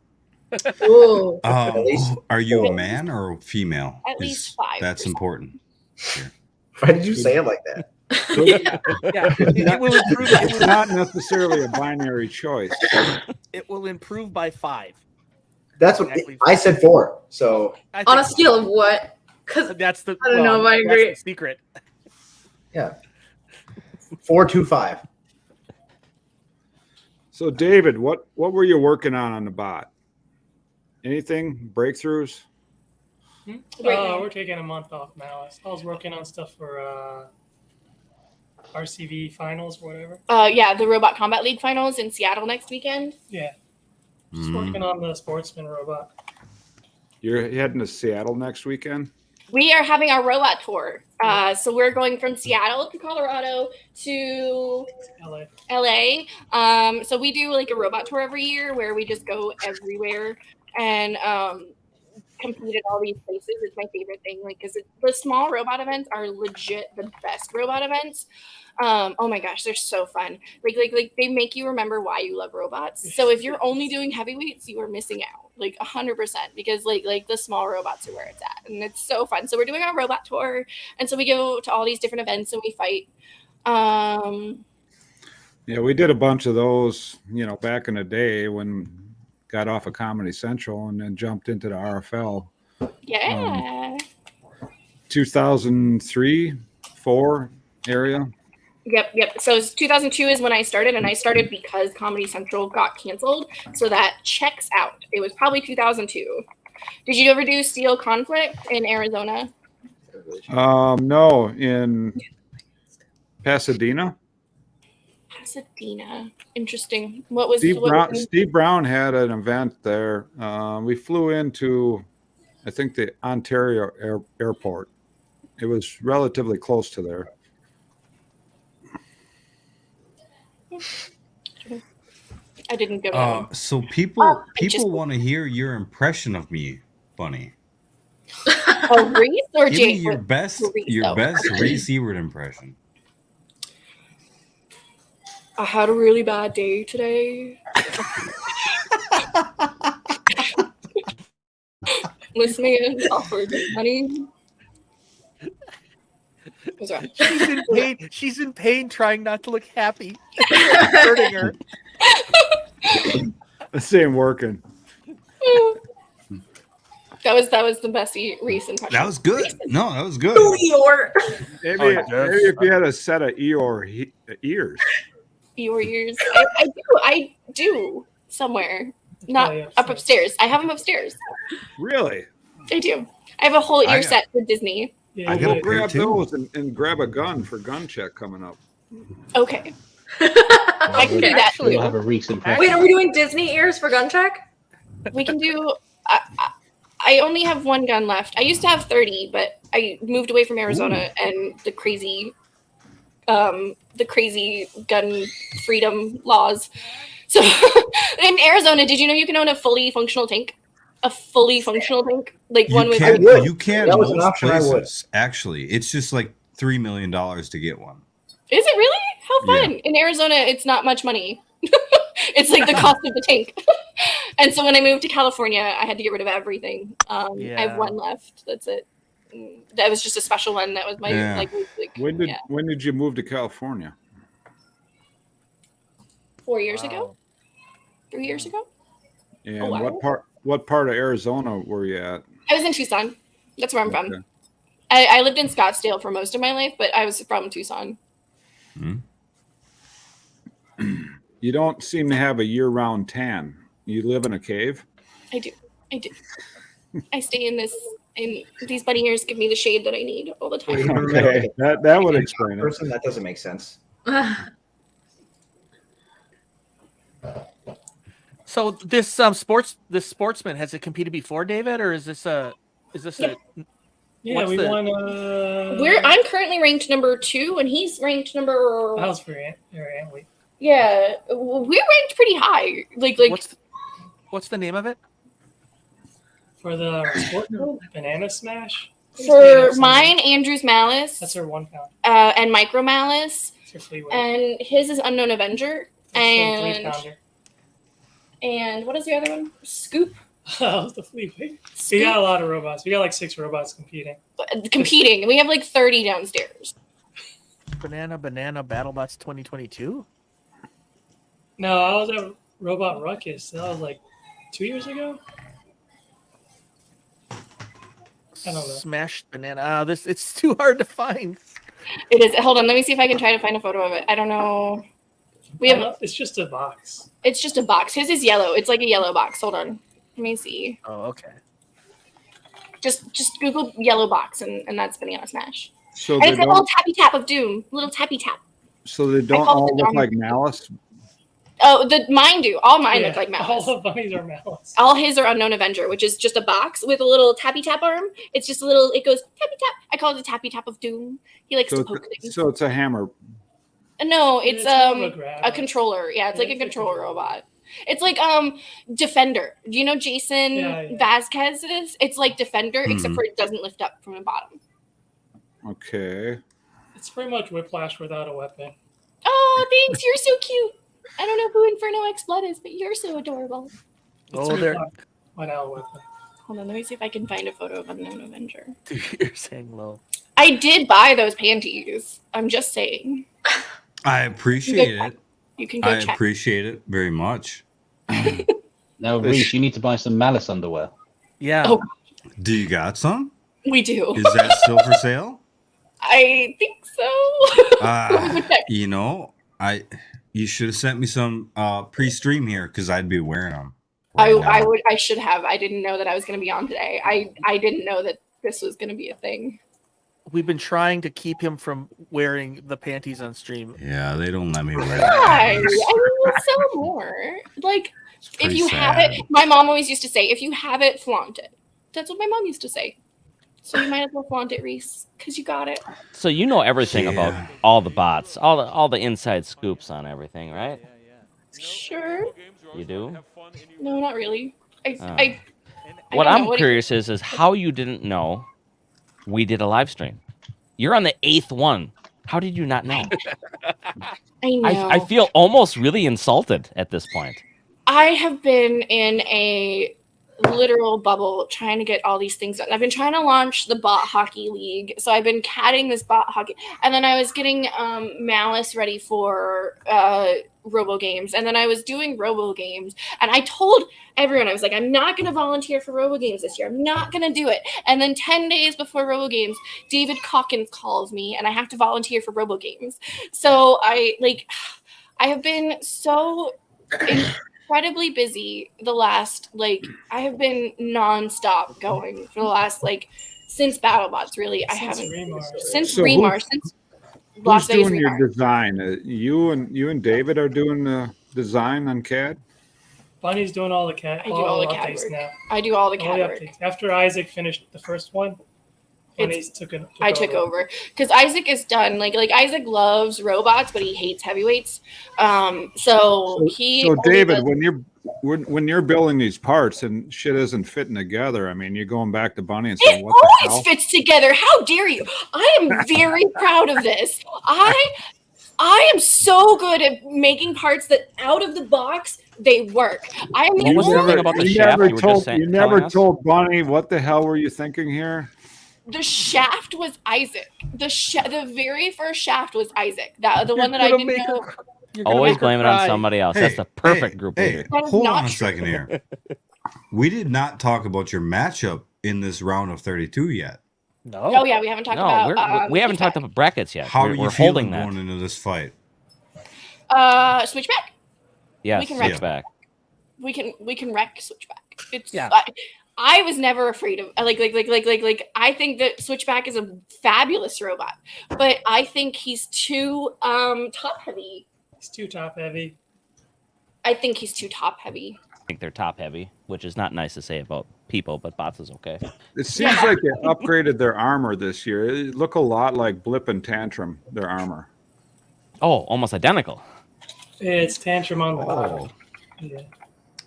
Ooh. Are you a man or a female? At least 5%. That's important. Here. Why did you say it like that? It will improve. It's not necessarily a binary choice. It will improve by 5. That's what I said 4. So on a scale of what? Because that's the. I don't know if I agree. That's the secret. Yeah. 4 to 5. So David, what were you working on the bot? Anything breakthroughs? We're taking a month off Malice. I was working on stuff for RCV finals or whatever. Yeah, the Robot Combat League finals in Seattle next weekend. Yeah. Just working on the sportsman robot. You're heading to Seattle next weekend? We are having our robot tour. So we're going from Seattle to Colorado to LA. So we do like a robot tour every year where we just go everywhere and compete at all these places. It's my favorite thing, like, because the small robot events are legit the best robot events. Oh my gosh, they're so fun. Like they make you remember why you love robots. So if you're only doing heavyweights, you are missing out, like 100%, because like the small robots are where it's at, and it's so fun. So we're doing our robot tour, and so we go to all these different events and we fight. Yeah, we did a bunch of those, back in the day when got off of Comedy Central and then jumped into the RFL. Yeah. 2003, 4 area. Yep. So 2002 is when I started, and I started because Comedy Central got canceled. So that checks out. It was probably 2002. Did you ever do Steel Conflict in Arizona? No, in Pasadena. Pasadena. Interesting. What was Steve Brown had an event there. We flew into, I think, the Ontario airport. It was relatively close to there. I didn't go to So people want to hear your impression of me, Bunny. Oh, Reese or Give Jake? me your best Reese Ewert impression. I had a really bad day today. This man offered money. What's wrong? She's in pain. She's in pain, trying not to look happy. Hurting her. This ain't working. That was the best Reese impression. That was good. No, that was good. Eeyore. Maybe if you had a set of Eeyore ears. Eeyore ears. I do somewhere. Not up upstairs. I have them upstairs. Really? I do. I have a whole ear set for Disney. Yeah, I gotta grab those and grab a gun for gun check coming up. Okay. I can do that too. We'll have a recent. Wait, are we doing Disney ears for gun check? We can do. I only have one gun left. I used to have 30, but I moved away from Arizona and the crazy gun freedom laws. So in Arizona, did you know you can own a fully functional tank? A fully functional tank, like one with. You can't. That was an option. Places, actually, it's just like $3 million to get one. Is it really? How fun! Yeah. In Arizona, it's not much money. It's like the cost of the tank. And so when I moved to California, I had to get rid of everything. I have one left. That's it. That was just a special one. That was my like. When did you move to California? 4 years ago. 3 years ago. And what part of Arizona were you at? I was in Tucson. That's where I'm from. I lived in Scottsdale for most of my life, but I was from Tucson. You don't seem to have a year-round tan. You live in a cave? I do. I stay in this, and these bunny ears give me the shade that I need all the time. Okay, that would explain it. That doesn't make sense. So this sportsman, has it competed before, David, or is this a? Yeah, we won. I'm currently ranked number 2, and he's ranked number. How's for Antley? Yeah, we're ranked pretty high. Like what's the name of it? For the sport Banana Smash. For mine, Andrew's Malice. That's her 1 pound. And Micro Malice. That's her and his is Unknown Avenger. That's and 3 pounder. And what is the other one? Scoop. Oh, the Fleetway. We got a lot of robots. We got like 6 robots competing. We have like 30 downstairs. Banana BattleBots 2022? No, I was at Robot Ruckus. That was like 2 years ago. I don't know. Smashed banana. It's too hard to find. It is. Hold on, let me see if I can try to find a photo of it. I don't know. It's just a box. It's just a box. His is yellow. It's like a yellow box. Hold on. Let me see. Oh, okay. Just Google yellow box and that's Banana Smash. So and it's a little tappy tap of doom. Little tappy tap. So they don't all look like Malice? Oh, mine do. All mine look like Malice. All the bunnies are Malice. All his are Unknown Avenger, which is just a box with a little tappy tap arm. It's just a little, it goes tappy tap. I call it the tappy tap of doom. He likes to poke things. So it's a hammer. No, it's a controller. Yeah, it's like a controller robot. It's like Defender. Do you know Jason Vasquez's? It's like Defender, except for it doesn't lift up from the bottom. Okay. It's pretty much Whiplash without a weapon. Oh, thanks. You're so cute. I don't know who Inferno X Blood is, but you're so adorable. Oh, there. Without a weapon. Hold on, let me see if I can find a photo of Unknown Avenger. You're saying low. I did buy those panties. I'm just saying. I appreciate it. You can go check. I appreciate it very much. Now, Reese, you need to buy some Malice underwear. Yeah. Oh. Do you got some? We do. Is that still for sale? I think so. You know, you should have sent me some pre-stream here because I'd be wearing them. I should have. I didn't know that I was going to be on today. I didn't know that this was going to be a thing. We've been trying to keep him from wearing the panties on stream. Yeah, they don't let me wear Why? them. I will sell more. Like, if you have it, my mom always used to say, if you have it, flaunt it. That's what my mom used to say. So you might as well flaunt it, Reese, because you got it. So you know everything about all the bots, all the inside scoops on everything, right? Sure. You do? No, not really. What I'm curious is how you didn't know we did a live stream. You're on the 8th one. How did you not know? I know. I feel almost really insulted at this point. I have been in a literal bubble trying to get all these things done. I've been trying to launch the bot hockey league. So I've been catting this bot hockey. And then I was getting Malice ready for robo games. And then I was doing robo games. And I told everyone, I was like, I'm not going to volunteer for robo games this year. I'm not going to do it. And then 10 days before robo games, David Calkins calls me and I have to volunteer for robo games. So I have been so incredibly busy the last, I have been nonstop going for the last, since BattleBots, really. I haven't, since Remar, since Las Vegas. Who's doing Remar. your design? You and David are doing the design on CAD? Bunny's doing all the CAD. I do all the CAD updates work. now. I do all the CAD work. Updates. After Isaac finished the first one, Bunny's took took over because Isaac is done. Like Isaac loves robots, but he hates heavyweights. So David, when you're building these parts and shit isn't fitting together, I mean, you're going back to Bunny and saying, "What the hell?" It always fits together. How dare you? I am very proud of this. I am so good at making parts that out of the box they work. I am. What was the thing about the shaft you were just saying? You never told Bunny what the hell were you thinking here? The shaft was Isaac. The very first shaft was Isaac. The one that I didn't know. Always blame it on somebody else. That's the perfect group leader. Hold on a second here. We did not talk about your matchup in this round of 32 yet. No. Oh yeah, we haven't talked about. We haven't talked about brackets yet. How are you we're feeling holding that going into this fight? Switchback. Yes, we can wreck switchback. We can wreck switchback. It's yeah. I was never afraid of I think that Switchback is a fabulous robot, but I think he's too top heavy. He's too top heavy. I think he's too top heavy. I think they're top heavy, which is not nice to say about people, but bots is okay. It seems like they upgraded their armor this year. It look a lot like Blip and Tantrum, their armor. Oh, almost identical. It's Tantrum on the bottom. Yeah.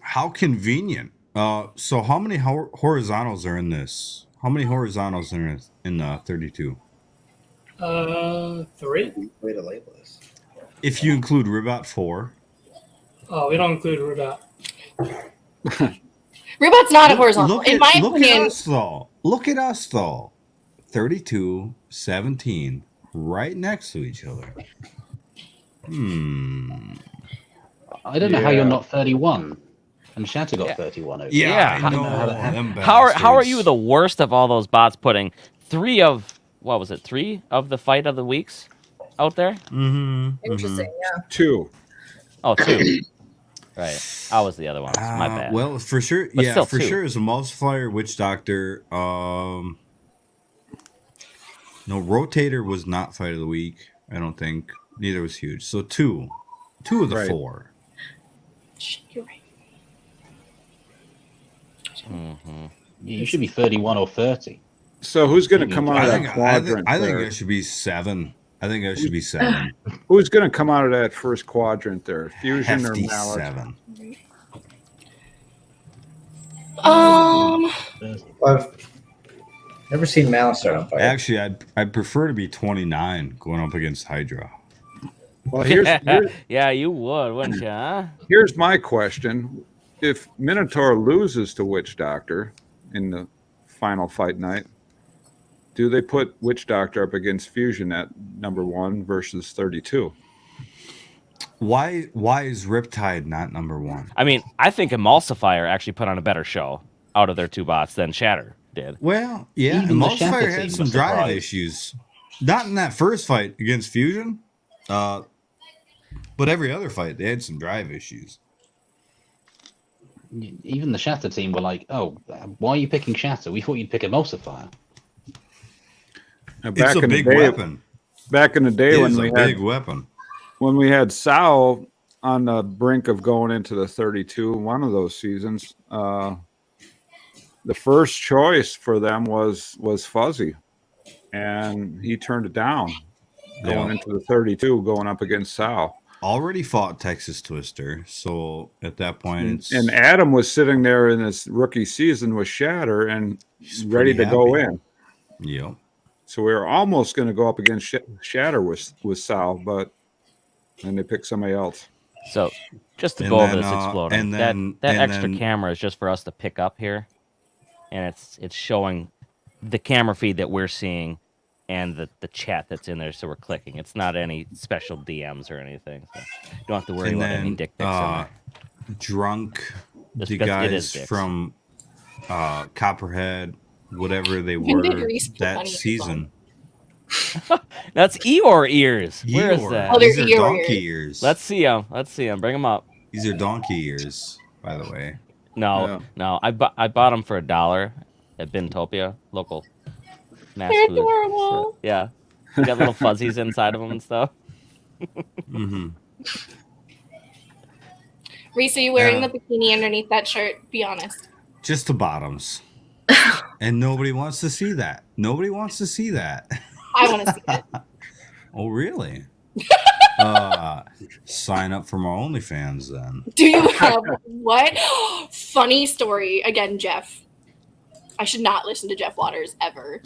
How convenient. So how many horizontals are in this? How many horizontals are in 32? 3. Way to label this. If you include Ribot 4. Oh, we don't include Ribot. Ribot's not a horizontal. In my opinion. Look at us though. 32, 17, right next to each other. I don't know how you're not 31. And Shatter got 31 over. Yeah, I know. How are you the worst of all those bots putting 3 of the fight of the weeks out there? Interesting, yeah. 2. Oh, 2. Right. I was the other one. My bad. Well, for sure. But yeah, still for 2. sure is a Multiplier, Witch Doctor. No, Rotator was not fight of the week. I don't think. Neither was Huge. So 2 of the 4. You're right. You should be 31 or 30. So who's going to come out of that quadrant? I think it should be 7. I think it should be 7. Who's going to come out of that first quadrant there? Fusion or Hefty Malice? 7. I've never seen Malice start on fire. Actually, I'd prefer to be 29 going up against Hydra. Well, here's yeah, you would, wouldn't you? Huh? Here's my question: if Minotaur loses to Witch Doctor in the final fight night, do they put Witch Doctor up against Fusion at number 1 versus 32? Why is Riptide not number 1? I mean, I think Emulsifier actually put on a better show out of their 2 bots than Shatter did. Well, yeah, Even the Emulsifier Shatter had team some was drive surprised. issues. Not in that first fight against Fusion, but every other fight they had some drive issues. Even the Shatter team were like, "Oh, why are you picking Shatter? We thought you'd pick Emulsifier." It's a big weapon. Back in the day when we had big weapon. When we had Sal on the brink of going into the 32, one of those seasons, the first choice for them was Fuzzy, and he turned it down going into the 32, going up against Sal. Already fought Texas Twister, so at that point, and Adam was sitting there in his rookie season with Shatter and ready to go in. Yep. So we were almost going to go up against Shatter with Sal, but then they picked somebody else. So just to go over this exploding, that extra camera is just for us to pick up here, and it's showing the camera feed that we're seeing and the chat that's in there, so we're clicking. It's not any special DMs or anything, so you don't have to worry about any dick pics in there. Drunk, the guys from Copperhead, whatever they were that season. That's Eeyore ears. Where is that? Oh, these are donkey ears. Let's see them. Bring them up. These are donkey ears, by the way. No. I bought them for $1 at Bintopia, local mass They're food. adorable. So, yeah, you got little fuzzies inside of them and stuff. Mm-hmm. Reese, are you wearing the bikini underneath that shirt? Be honest. Just the bottoms. And nobody wants to see that. Nobody wants to see that. I want to see it. Oh, really? Sign up for my OnlyFans then. Do you have what? Funny story. Again, Jeff. I should not listen to Jeff Waters ever.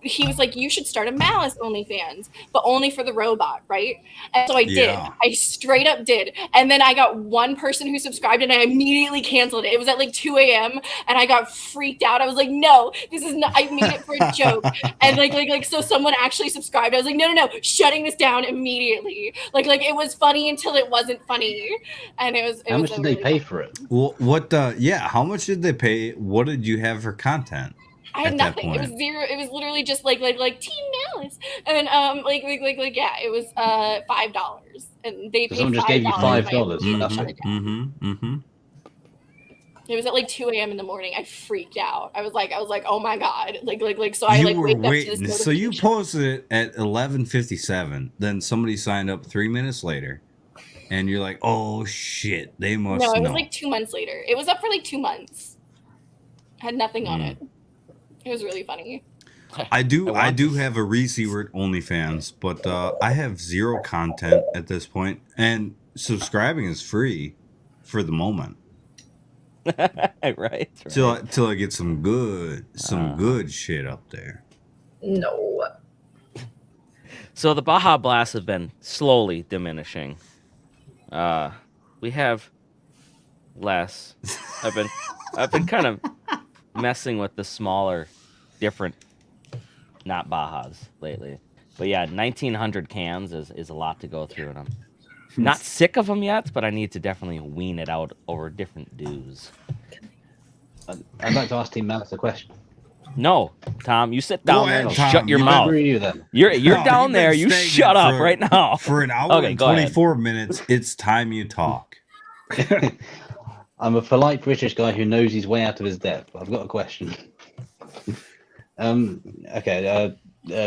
He was like, you should start a Malice OnlyFans, but only for the robot, right? And so I did. I straight up did. And then I got one person who subscribed and I immediately canceled it. It was at like 2 a.m. and I got freaked out. I was like, no, this is not, I made it for a joke. And like, so someone actually subscribed. I was like, no, shutting this down immediately. Like it was funny until it wasn't funny. And it was, how much did they pay for it? Well, how much did they pay? What did you have for content? I had nothing. It was zero. It was literally just like Team Malice, and yeah, it was $5, and they paid. Someone just gave you $5. It was at like 2 a.m. in the morning. I freaked out. I was like, oh my god, so You I were wake waiting. up to this So you posted it at 11:57. Then somebody signed up 3 minutes later, and you're like, oh shit, they must. No, it know. was like 2 months later. It was up for like 2 months. Had nothing on it. It was really funny. I do have a Reese-word OnlyFans, but I have zero content at this point, and subscribing is free for the moment. right. Till I get some good shit up there. No. So the Baja Blasts have been slowly diminishing. We have less. I've been kind of messing with the smaller, different, not Bajas lately. But yeah, 1,900 cans is a lot to go through, and I'm not sick of them yet, but I need to definitely wean it out over different dues. I'd like to ask Team Malice a question. No, Tom, you sit down there and Tom, shut your mouth. You're down there. You shut up right now. For an hour and 24 minutes, it's time you talk. I'm a polite British guy who knows his way out of his depth. I've got a question. Okay,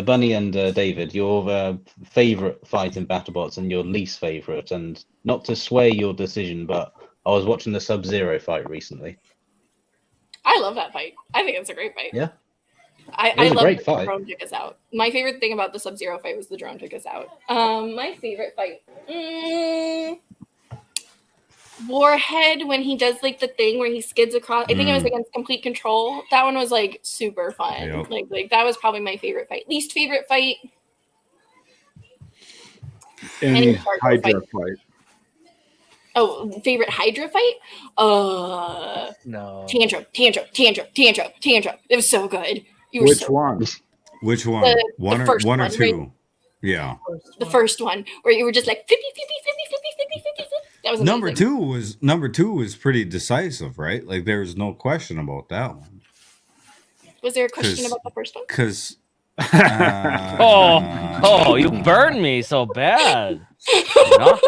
Bunny and David, your favorite fight in BattleBots and your least favorite, and not to sway your decision, but I was watching the Sub-Zero fight recently. I love that fight. I think it's a great fight. Yeah. I love that the drone took us out. My favorite thing about the Sub-Zero fight was the drone took us out. My favorite fight. Warhead, when he does like the thing where he skids across. I think it was against Complete Control. That one was like super fun. Yep. Like that was probably my favorite fight. Least favorite fight. Any Hydra fight. Oh, favorite Hydra fight? No. Tantrum. It was so good. Which one? Which one? One or two? Right? Yeah. The first one where you were just like flippy. That was amazing. Number two was pretty decisive, right? Like there was no question about that one. Was there a question about the first one? Because Oh, you burned me so bad. No?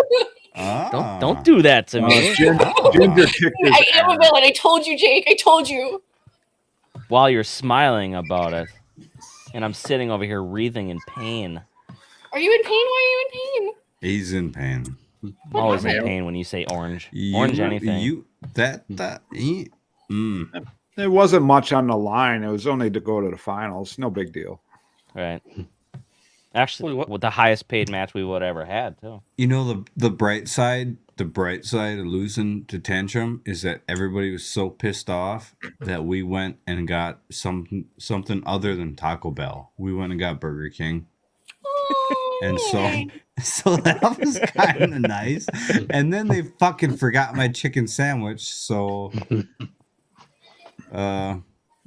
Don't do that to me. Ginger kicked his I am a ass. villain. I told you, Jake. I told you. While you're smiling about it, and I'm sitting over here wreathing in pain. Are you in pain? Why are you in pain? He's in pain. I'm always in pain when you say orange. Orange anything. There wasn't much on the line. It was only to go to the finals. No big deal. Right. Actually, with the highest paid match we would ever had, too. You know, the bright side of losing to Tantrum is that everybody was so pissed off that we went and got something other than Taco Bell. We went and got Burger King. And so that was kind of nice. And then they fucking forgot my chicken sandwich. So, yeah.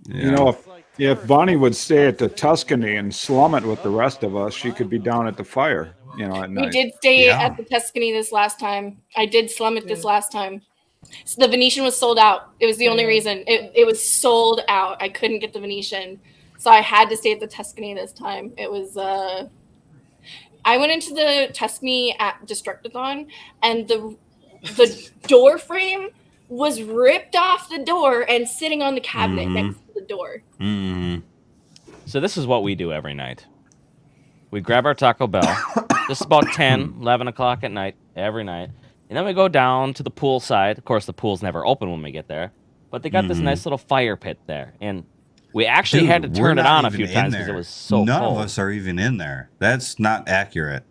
You know, if Bonnie would stay at the Tuscany and slum it with the rest of us, she could be down at the fire, you know, at night. We did stay at the Tuscany this last time. I did slum it this last time. So the Venetian was sold out. It was the only reason. It was sold out. I couldn't get the Venetian. So I had to stay at the Tuscany this time. It was I went into the Tuscany at Destruct-a-thon, and the door frame was ripped off the door and sitting on the cabinet next to the door. So this is what we do every night. We grab our Taco Bell. This is about 10, 11 o'clock at night, every night. And then we go down to the pool side. Of course, the pool's never open when we get there. But they got this nice little fire pit there. And we actually had to turn it on a few times because it was so cold. None of us are even in there. That's not accurate.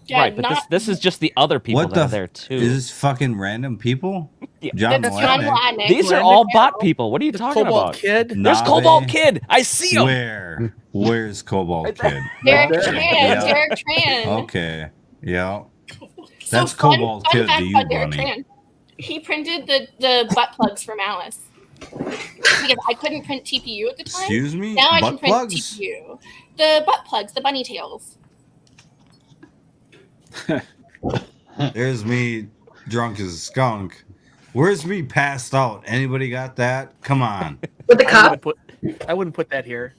Yeah, right, but this is just the other people that are there, too. Is this fucking random people? Yeah. John Wladnick. These are all bot people. What are you talking about? Kid? There's Cobalt Kid. I see him. Where? Where's Cobalt Kid? Derek Tran. Derek Tran. Okay. Yeah. So That's Cobalt Kid to you, Derek Bunny. Tran. He printed the butt plugs for Malice. Because I couldn't print TPU at the time. Excuse me? Now I Butt can print plugs? TPU. The butt plugs, the bunny tails. There's me drunk as a skunk. Where's me passed out? Anybody got that? Come on. With the cup? I wouldn't put that here.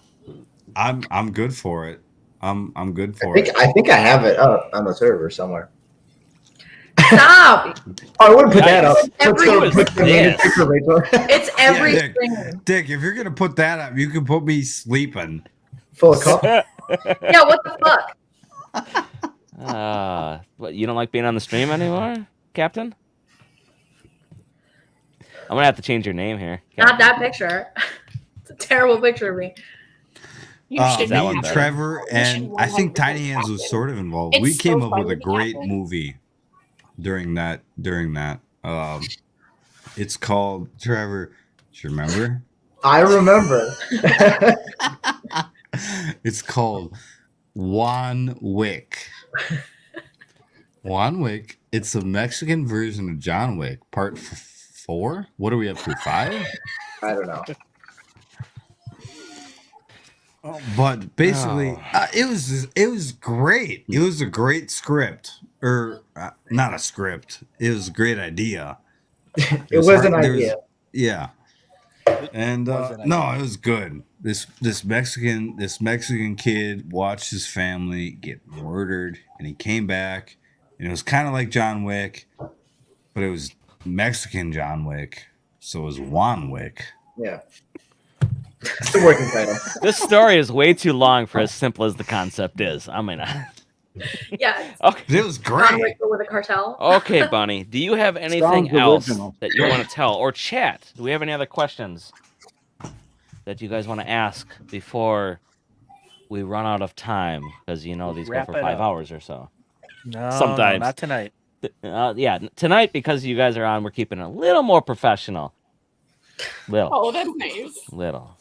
I'm good for it. I'm good for it. I think I have it up on the server somewhere. Stop! I wouldn't put that up. It's every Yeah, Dick, if you're gonna put that up, you can put me sleeping. Full of cup. Yeah, what the fuck? What, you don't like being on the stream anymore, Captain? I'm gonna have to change your name here. Captain. Not that picture. It's a terrible picture of me. Me, Trevor, and I think Tiny Hands was sort of involved. We came up with a great movie during that. It's called Trevor. Do you remember? I remember. It's called Juan Wick. Juan Wick. It's a Mexican version of John Wick, part 4. What are we up to? 5? I don't know. But basically, it was great. It was a great script, or not a script. It was a great idea. It was an idea. Yeah, and no, it was good. This Mexican kid watched his family get murdered, and he came back, and it was kind of like John Wick, but it was Mexican John Wick, so it was Juan Wick. Yeah. It's the working title. This story is way too long for as simple as the concept is. I mean, Yeah. Okay. It was great. With a cartel. Okay, Bunny. Do you have anything else that you want to tell or chat? Do we have any other questions that you guys want to ask before we run out of time? Because you know these Wrap go for it 5 up. hours or so. No, Sometimes. no, not tonight. Yeah, tonight because you guys are on, we're keeping it a little more professional. Little. Oh, that's nice. Little.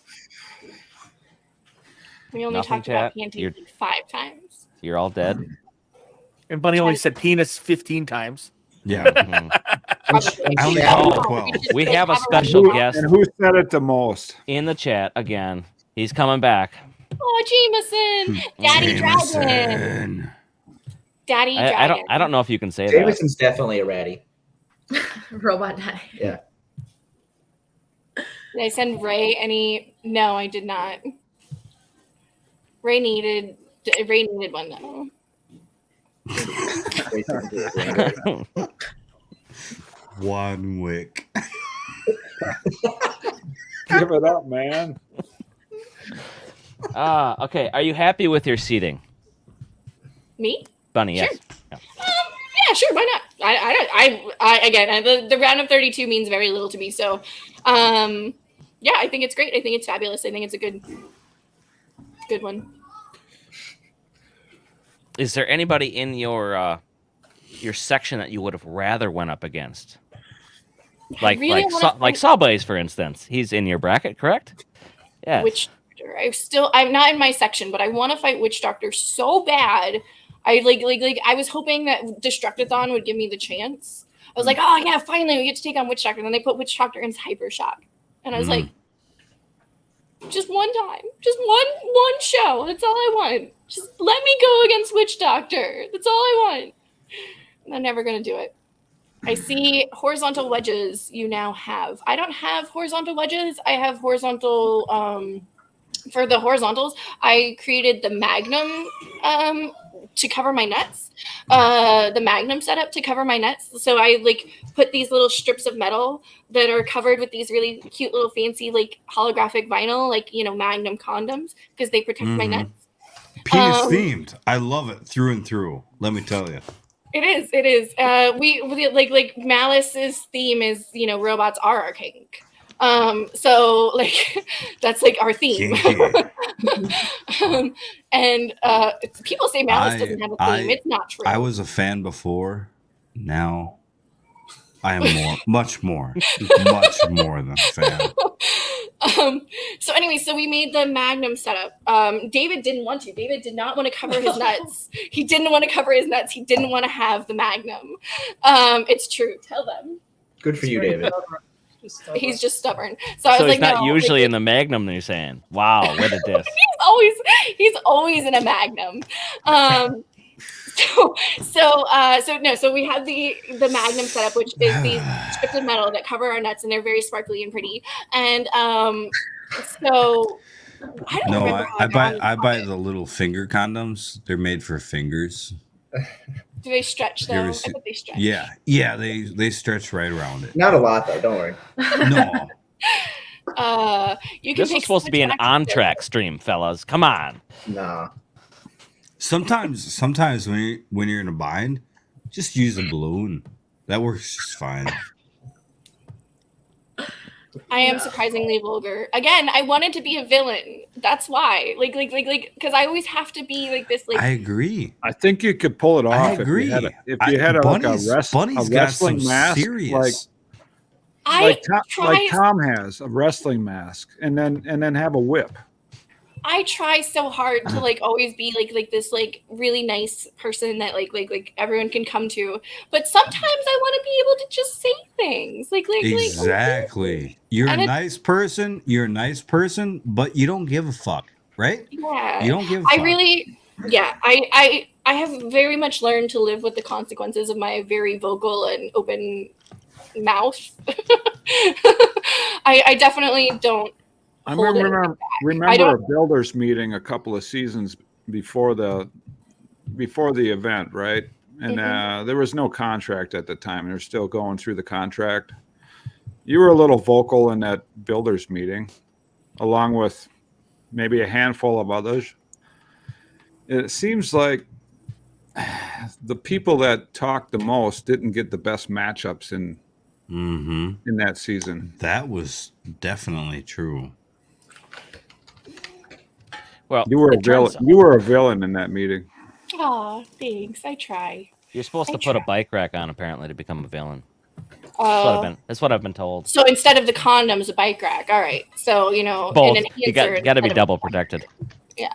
We only Nothing, talked about chat? pancakes like 5 times. You're all dead. And Bunny only said penis 15 times. Yeah. Mhm. I only got 12. We have a special guest And who said it the most? in the chat again. He's coming back. Oh, Jameson! Daddy Dragon! Daddy Dragon. I don't know if you can say that. Jameson's definitely a ratty. Robot daddy. Yeah. Did I send Ray any? No, I did not. Ray needed one though. One wick. Give it up, man. Okay. Are you happy with your seating? Me? Bunny, yes. Sure. Yeah, sure. Why not? I again, the round of 32 means very little to me. So, yeah, I think it's great. I think it's fabulous. I think it's a good one. Is there anybody in your section that you would have rather went up against? Like Sawblaze, for instance. He's in your bracket, correct? Yeah. Witch Doctor. I'm not in my section, but I want to fight Witch Doctor so bad. I I was hoping that Destruct-a-thon would give me the chance. I was like, oh yeah, finally we get to take on Witch Doctor. And then they put Witch Doctor in Hyper Shock, and I was like, just one time, just one show. That's all I want. Just let me go against Witch Doctor. That's all I want. And I'm never gonna do it. I see horizontal wedges you now have. I don't have horizontal wedges. I have horizontal. For the horizontals, I created the Magnum to cover my nuts. The Magnum setup to cover my nuts. So I put these little strips of metal that are covered with these really cute little fancy holographic vinyl, Magnum condoms, because they protect my nuts. Penis themed. I love it through and through. Let me tell you. It is. We Malice's theme is robots are our kink. So that's our theme. And people say Malice doesn't have a theme. It's not true. I was a fan before. Now I am much more than a fan. So anyway, so we made the Magnum setup. David didn't want to. David did not want to cover his nuts. He didn't want to cover his nuts. He didn't want to have the Magnum. It's true. Tell them. Good for you, David. He's just stubborn. So I was he's not usually in the Magnum. You're saying, "Wow, what a diss." he's always in a Magnum. So we have the Magnum setup, which is these strips of metal that cover our nuts, and they're very sparkly and pretty. And so I buy the little finger condoms. They're made for fingers. Do they stretch though? I bet they stretch. Yeah, they stretch right around it. Not a lot though. Don't worry. No. This is supposed to be an on-track stream, fellas. Come on. Nah. Sometimes when you're in a bind, just use a balloon. That works just fine. I am surprisingly vulgar. Again, I wanted to be a villain. That's why. Because I always have to be this. I agree. I think you could pull it off. I agree. If you had a wrestling mask, serious. like Tom has a wrestling mask, and then have a whip. I try so hard to always be this really nice person that everyone can come to, but sometimes I want to be able to just say things exactly. You're a nice person. You're a nice person, but you don't give a fuck, right? Yeah, you don't give a fuck. I have very much learned to live with the consequences of my very vocal and open mouth. I definitely don't. I remember a builders meeting a couple of seasons before the event, right? And there was no contract at the time. They're still going through the contract. You were a little vocal in that builders meeting, along with maybe a handful of others. It seems like the people that talked the most didn't get the best matchups in that season. That was definitely true. Well, you were a villain. You were a villain in that meeting. Oh, thanks. I try. You're supposed to put a bike rack on, apparently, to become a villain. That's what I've been told. So instead of the condoms, a bike rack. All right. So both. You got to be double protected. Yeah.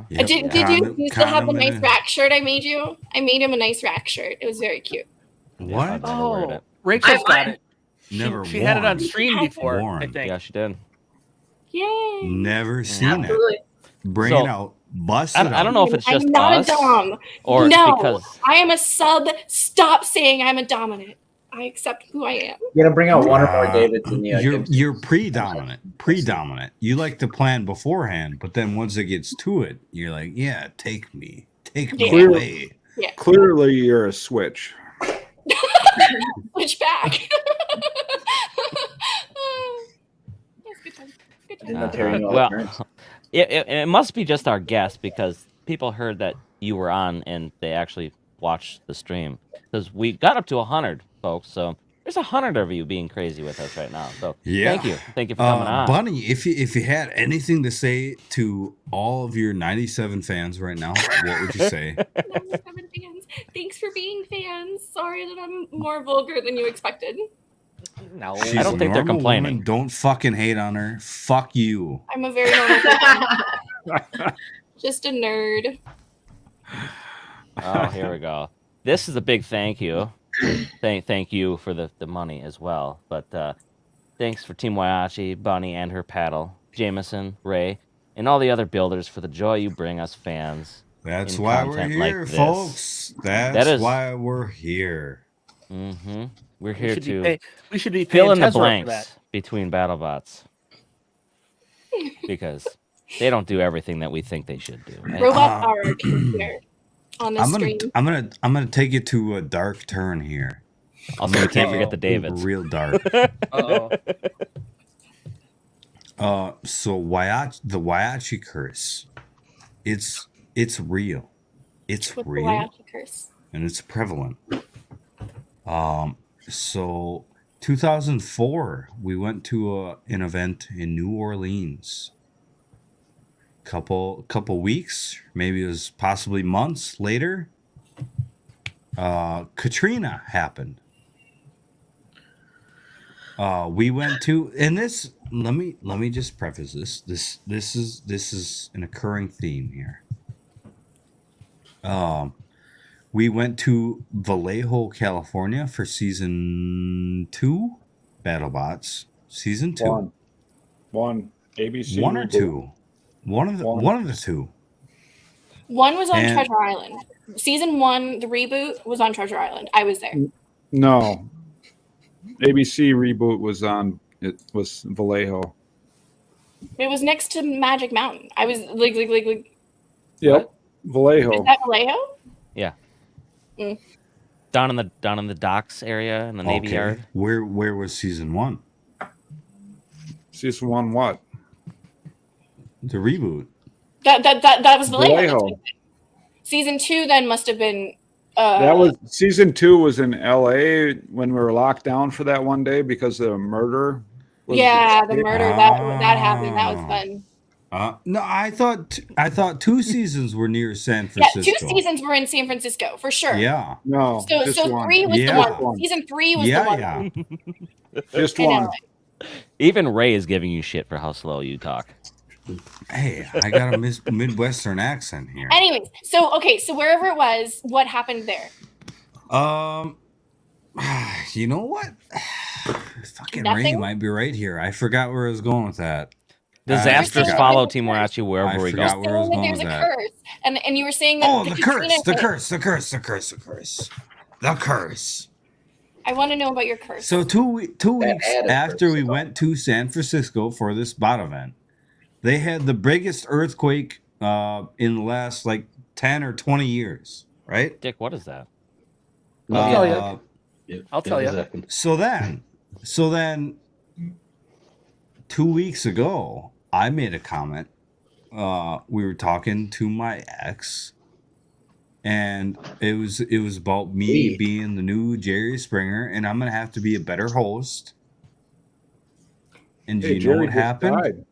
Yep. Did you still have the nice rack shirt I made you? I made him a nice rack shirt. It was very cute. What? Oh, Rachel's got it. Never. She had it on stream before. I think. Yeah, she did. Yay! Never seen it. Bring it out. Bust it out. I don't know if it's just I'm not us a dom. or no, because I am a sub. Stop saying I'm a dominant. I accept who I am. You gotta bring out one or more Davids in the You're predominant. You like to plan beforehand, but then once it gets to it, you're like, yeah, take me away. Yeah. Clearly, you're a switch. Switch back. Well, it must be just our guest because people heard that you were on and they actually watched the stream because we got up to 100 folks. So there's 100 of you being crazy with us right now. So thank you for coming on. Bunny, if you had anything to say to all of your 97 fans right now, what would you say? 97 fans. Thanks for being fans. Sorry that I'm more vulgar than you expected. No, She's I don't think they're complaining. Woman. Don't fucking hate on her. Fuck you. I'm a very normal person. Just a nerd. Oh, here we go. This is a big thank you. Thank you for the money as well. But thanks for Team Whyachi, Bunny and her paddle, Jameson, Ray, and all the other builders for the joy you bring us fans. That's why we're here, folks. That's why we're here. Mm-hmm. We're here we should be fill in the Tesla blanks between BattleBots because they don't do everything that we think they should do. Right? Robots are here on the stream. I'm gonna take it to a dark turn here. Also, we can't forget the Davids. Real dark. So the Whyachi curse, it's real. It's What's real. The Whyachi curse? And it's prevalent. So 2004, we went to an event in New Orleans. Couple weeks, maybe it was possibly months later, Katrina happened. We went to, and this, let me just preface this. This is an occurring theme here. We went to Vallejo, California for season 2, BattleBots. Season 2. One. ABC. 1 or 2. One of the two. One was on Treasure Island. Season 1, the reboot, was on Treasure Island. I was there. No. ABC reboot was Vallejo. It was next to Magic Mountain. I was like. Yep. Vallejo. Is that Vallejo? Yeah. Mm. Down in the docks area in the Navy Yard. Where was season 1? Season 1 what? The reboot. That was Vallejo. Season 2 then must have been. That was season 2 was in LA when we were locked down for that one day because of the murder. The murder that happened. That was fun. No, I thought 2 seasons were near San Francisco. Yeah, 2 seasons were in San Francisco for sure. Yeah. No. So 3 was the one. Season 3 was the one. Yeah. Just one. Even Ray is giving you shit for how slow you talk. Hey, I got a Midwestern accent here. Anyways, so wherever it was, what happened there? You know what? Fucking Nothing? Ray might be right here. I forgot where I was going with that. Disasters follow Team Whyachi wherever we go. I forgot where I was going There's with a that. curse, and you were saying that. Oh, the curse. I want to know about your curse. So 2 weeks after we went to San Francisco for this bot event, they had the biggest earthquake in the last 10 or 20 years, right? Dick, what is that? I'll tell you. So then 2 weeks ago, I made a comment. We were talking to my ex, and it was about me being the new Jerry Springer, and I'm gonna have to be a better host. And do you know what happened?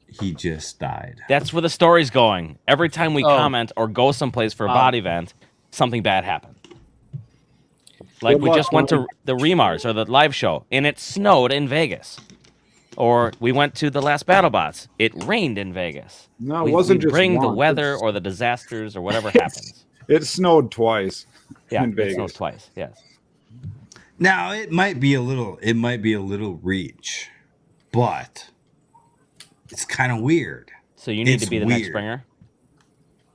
He just died. That's where the story's going. Every time we comment or go someplace for a bot event, something bad happened. Like we just went to the Remars or the live show, and it snowed in Vegas. Or we went to the last BattleBots. It rained in Vegas. No, it wasn't just bring the once. weather or the disasters or whatever happens. It snowed twice. Yeah, in Vegas. it snowed twice. Yes. Now it might be a little reach, but it's kind of weird. So you need It's to be the next weird. Springer.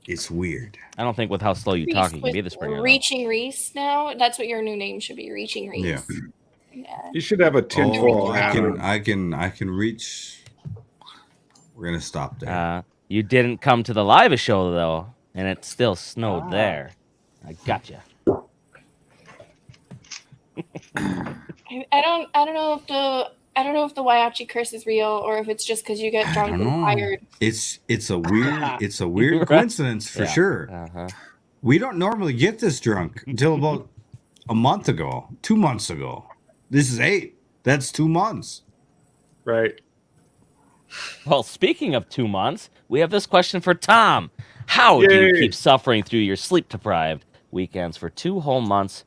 It's weird. I don't think with how slow you talk, you can be the Springer. Reaching Reese now. That's what your new name should be. Reaching Reese. Yeah. Yeah. You should have a tinfoil hat. I can reach. We're gonna stop there. You didn't come to the live show though, and it still snowed there. I gotcha. I don't know if the Whyachi curse is real or if it's just because you get drunk and tired. It's a weird coincidence for sure. We don't normally get this drunk until about a month ago, 2 months ago. This is 8. That's 2 months. Right. Well, speaking of 2 months, we have this question for Tom. How do you keep suffering through your sleep-deprived weekends for 2 whole months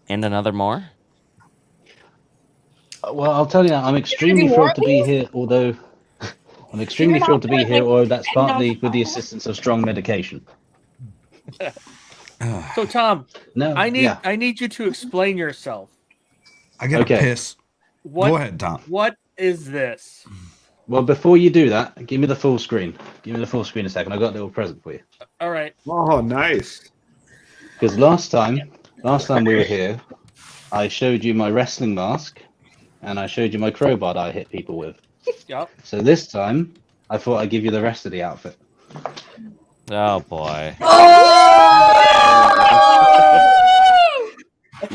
and another more? Well, I'll tell you, I'm extremely thrilled to be here, although that's partly with the assistance of strong medication. So, Tom, No, I need you to explain yourself. I gotta piss. Go ahead, Tom. What is this? Well, before you do that, give me the full screen. Give me the full screen a second. I got a little present for you. All right. Oh, nice. Because last time we were here, I showed you my wrestling mask, and I showed you my crowbar that I hit people with. Yep. So this time, I thought I'd give you the rest of the outfit. Oh boy.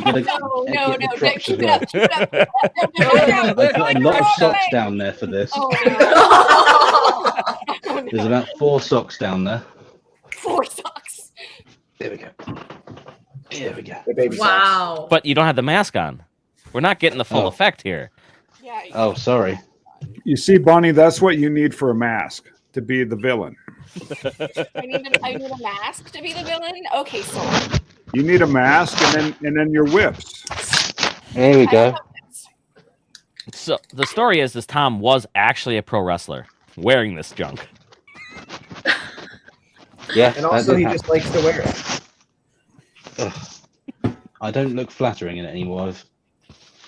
No, keep it up. I've got a lot of socks down there for this. There's about 4 socks down there. 4 socks. There we go. Here we go. Wow. But you don't have the mask on. We're not getting the full effect here. Yeah. Oh, sorry. You see, Bunny, that's what you need for a mask to be the villain. I need a mask to be the villain. Okay, so You need a mask and then your whips. There we go. So the story is this Tom was actually a pro wrestler wearing this junk. Yes, And also, he just likes to wear it. Ugh. I don't look flattering in it anymore. I've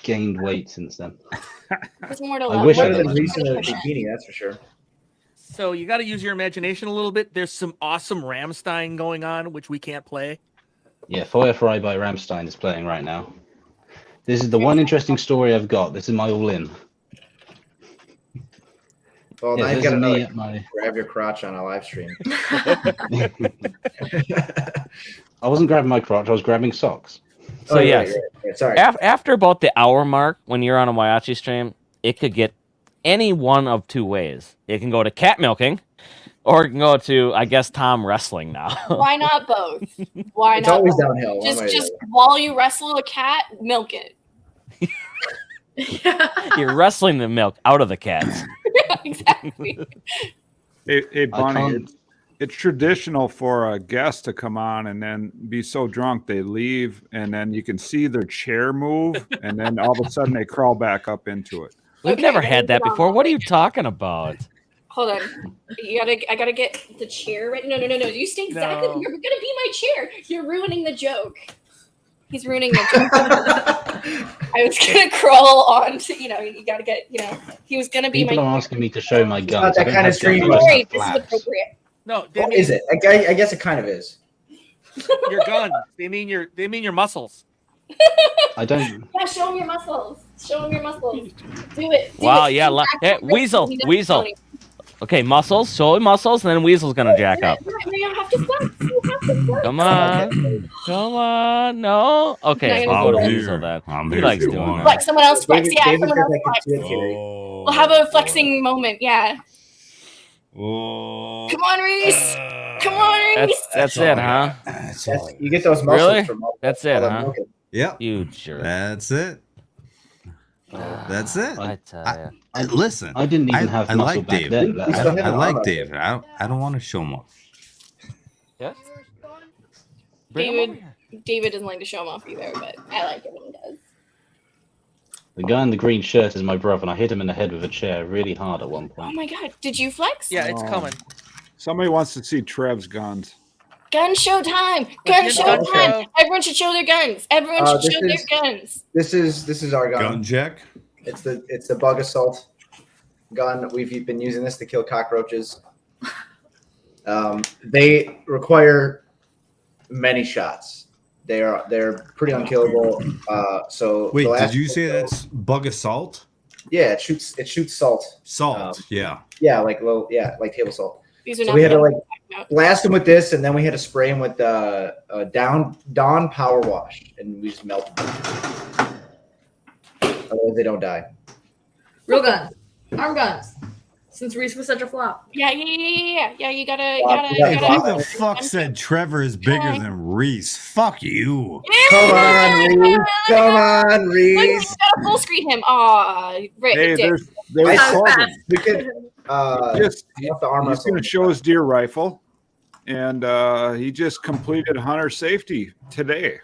gained weight since then. there's more to I love. wish I Better than looked Reese in a bikini, that's for sure. So you got to use your imagination a little bit. There's some awesome Rammstein going on, which we can't play. Yeah, Feuerfrei by Rammstein is playing right now. This is the one interesting story I've got. This is my all-in. Well, Yeah, now you've this got is me another at my... grab your crotch on a live stream. I wasn't grabbing my crotch, I was grabbing socks. So yes, right. Sorry. After about the hour mark, when you're on a Whyachi stream, it could get any one of 2 ways. It can go to cat milking, or it can go to, I guess, Tom wrestling now. Why not both? Why It's not? always both? downhill. one way or the Just other. while you wrestle a cat, milk it. You're wrestling the milk out of the cats. Exactly. Hey Bunny, it's traditional for a guest to come on and then be so drunk they leave, and then you can see their chair move, and then all of a sudden they crawl back up into it. We've never had that before. What are you talking about? Hold on. I gotta get the chair right. No. You stay exactly. No. You're gonna be my chair. You're ruining the joke. He's ruining the joke. I was gonna crawl on to, you gotta get, he was gonna be People my are asking me to show my guns. that kind of stream. Right, this is appropriate. No, they What mean is it? I guess it kind of is. your guns. They mean your muscles. I don't. Yeah, show him your muscles. Show him your muscles. Do it. Wow, yeah. Hey, Weasel. Okay, muscles. Show him muscles, and then Weasel's gonna jack up. You have to flex. You have to flex. Come on. No. Okay, No, we'll go to I'm Weasel here. then. I'm He here likes if you doing want. that. Flex. Someone else flex. David- Yeah, David someone else said I flex. can see it, Kitty. Oh, We'll have a flexing moment. Yeah. oh. Come on, Reese. Come on, Reese. That's it, huh? That's all. You get those muscles Really? from all That's it, that huh? milking. Yep. You jerk. That's it. That's it. I tell ya. Listen, I didn't even have I muscle like back David. then. But We still have I an like arm up. David. I don't want to show him off. Yes. David doesn't like to show him off either, but I like it when he does. The guy in the green shirt is my brother, and I hit him in the head with a chair really hard at one Oh point. my god, did you flex? Yeah, it's Oh. coming. Somebody wants to see Trev's guns. Gun show time! Gun Let's show get the gun time! show. Everyone should show their guns. Everyone should this show their is- guns. This is our gun. Gun check. It's the bug assault gun. We've been using this to kill cockroaches. They require many shots. They're pretty unkillable. So Wait, the last did you say that's bug assault? Yeah, it shoots salt. Salt, yeah. Yeah, like table salt. These are So not we had to the- like blast them with this, and then we had to spray them with Dawn Power Wash, and we just melted them. Otherwise, they don't die. Real guns, arm guns. Since Reese was such a flop. Yeah. You gotta. Who the fuck said Trevor is bigger than Reese? Fuck you. Come on, Reese. Come on, Look, Reese. you gotta full screen him. Aw, right. Hey, dick. there's Corbin. We could He's going to show his deer rifle, and he just completed hunter safety today.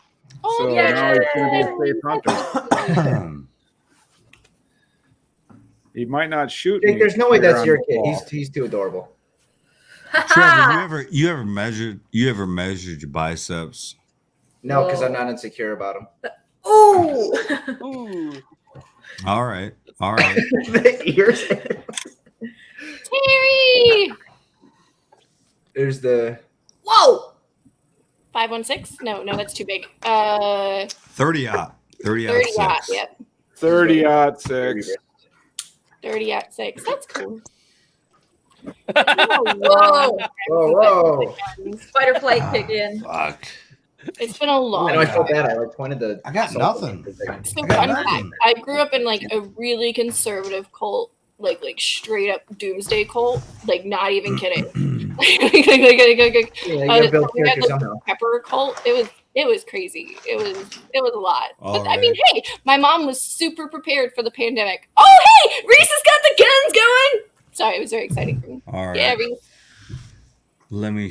So now he's going to be a safe hunter. He might not shoot me. There's no way that's on your the kid. wall. He's too adorable. Trevor, you ever measured your biceps? No, because I'm not insecure about him. Ooh. All right. The ears. Terry. There's the. Whoa. 516? No, that's too big. 30-aught. 30-aught. Yep. 30-06. 30-6. That's cool. Whoa. Spider flight kick in. Fuck. It's been a long I know. I felt bad. I pointed the. I got nothing. So fun fact, I grew up in like a really conservative cult, like straight up doomsday cult, like not even kidding. Pepper cult. It was crazy. It was a lot. But I mean, hey, my mom was super prepared for the pandemic. Oh, hey, Reese has got the guns going. Sorry, it was very exciting for me. All right. Yeah, Reese. Let me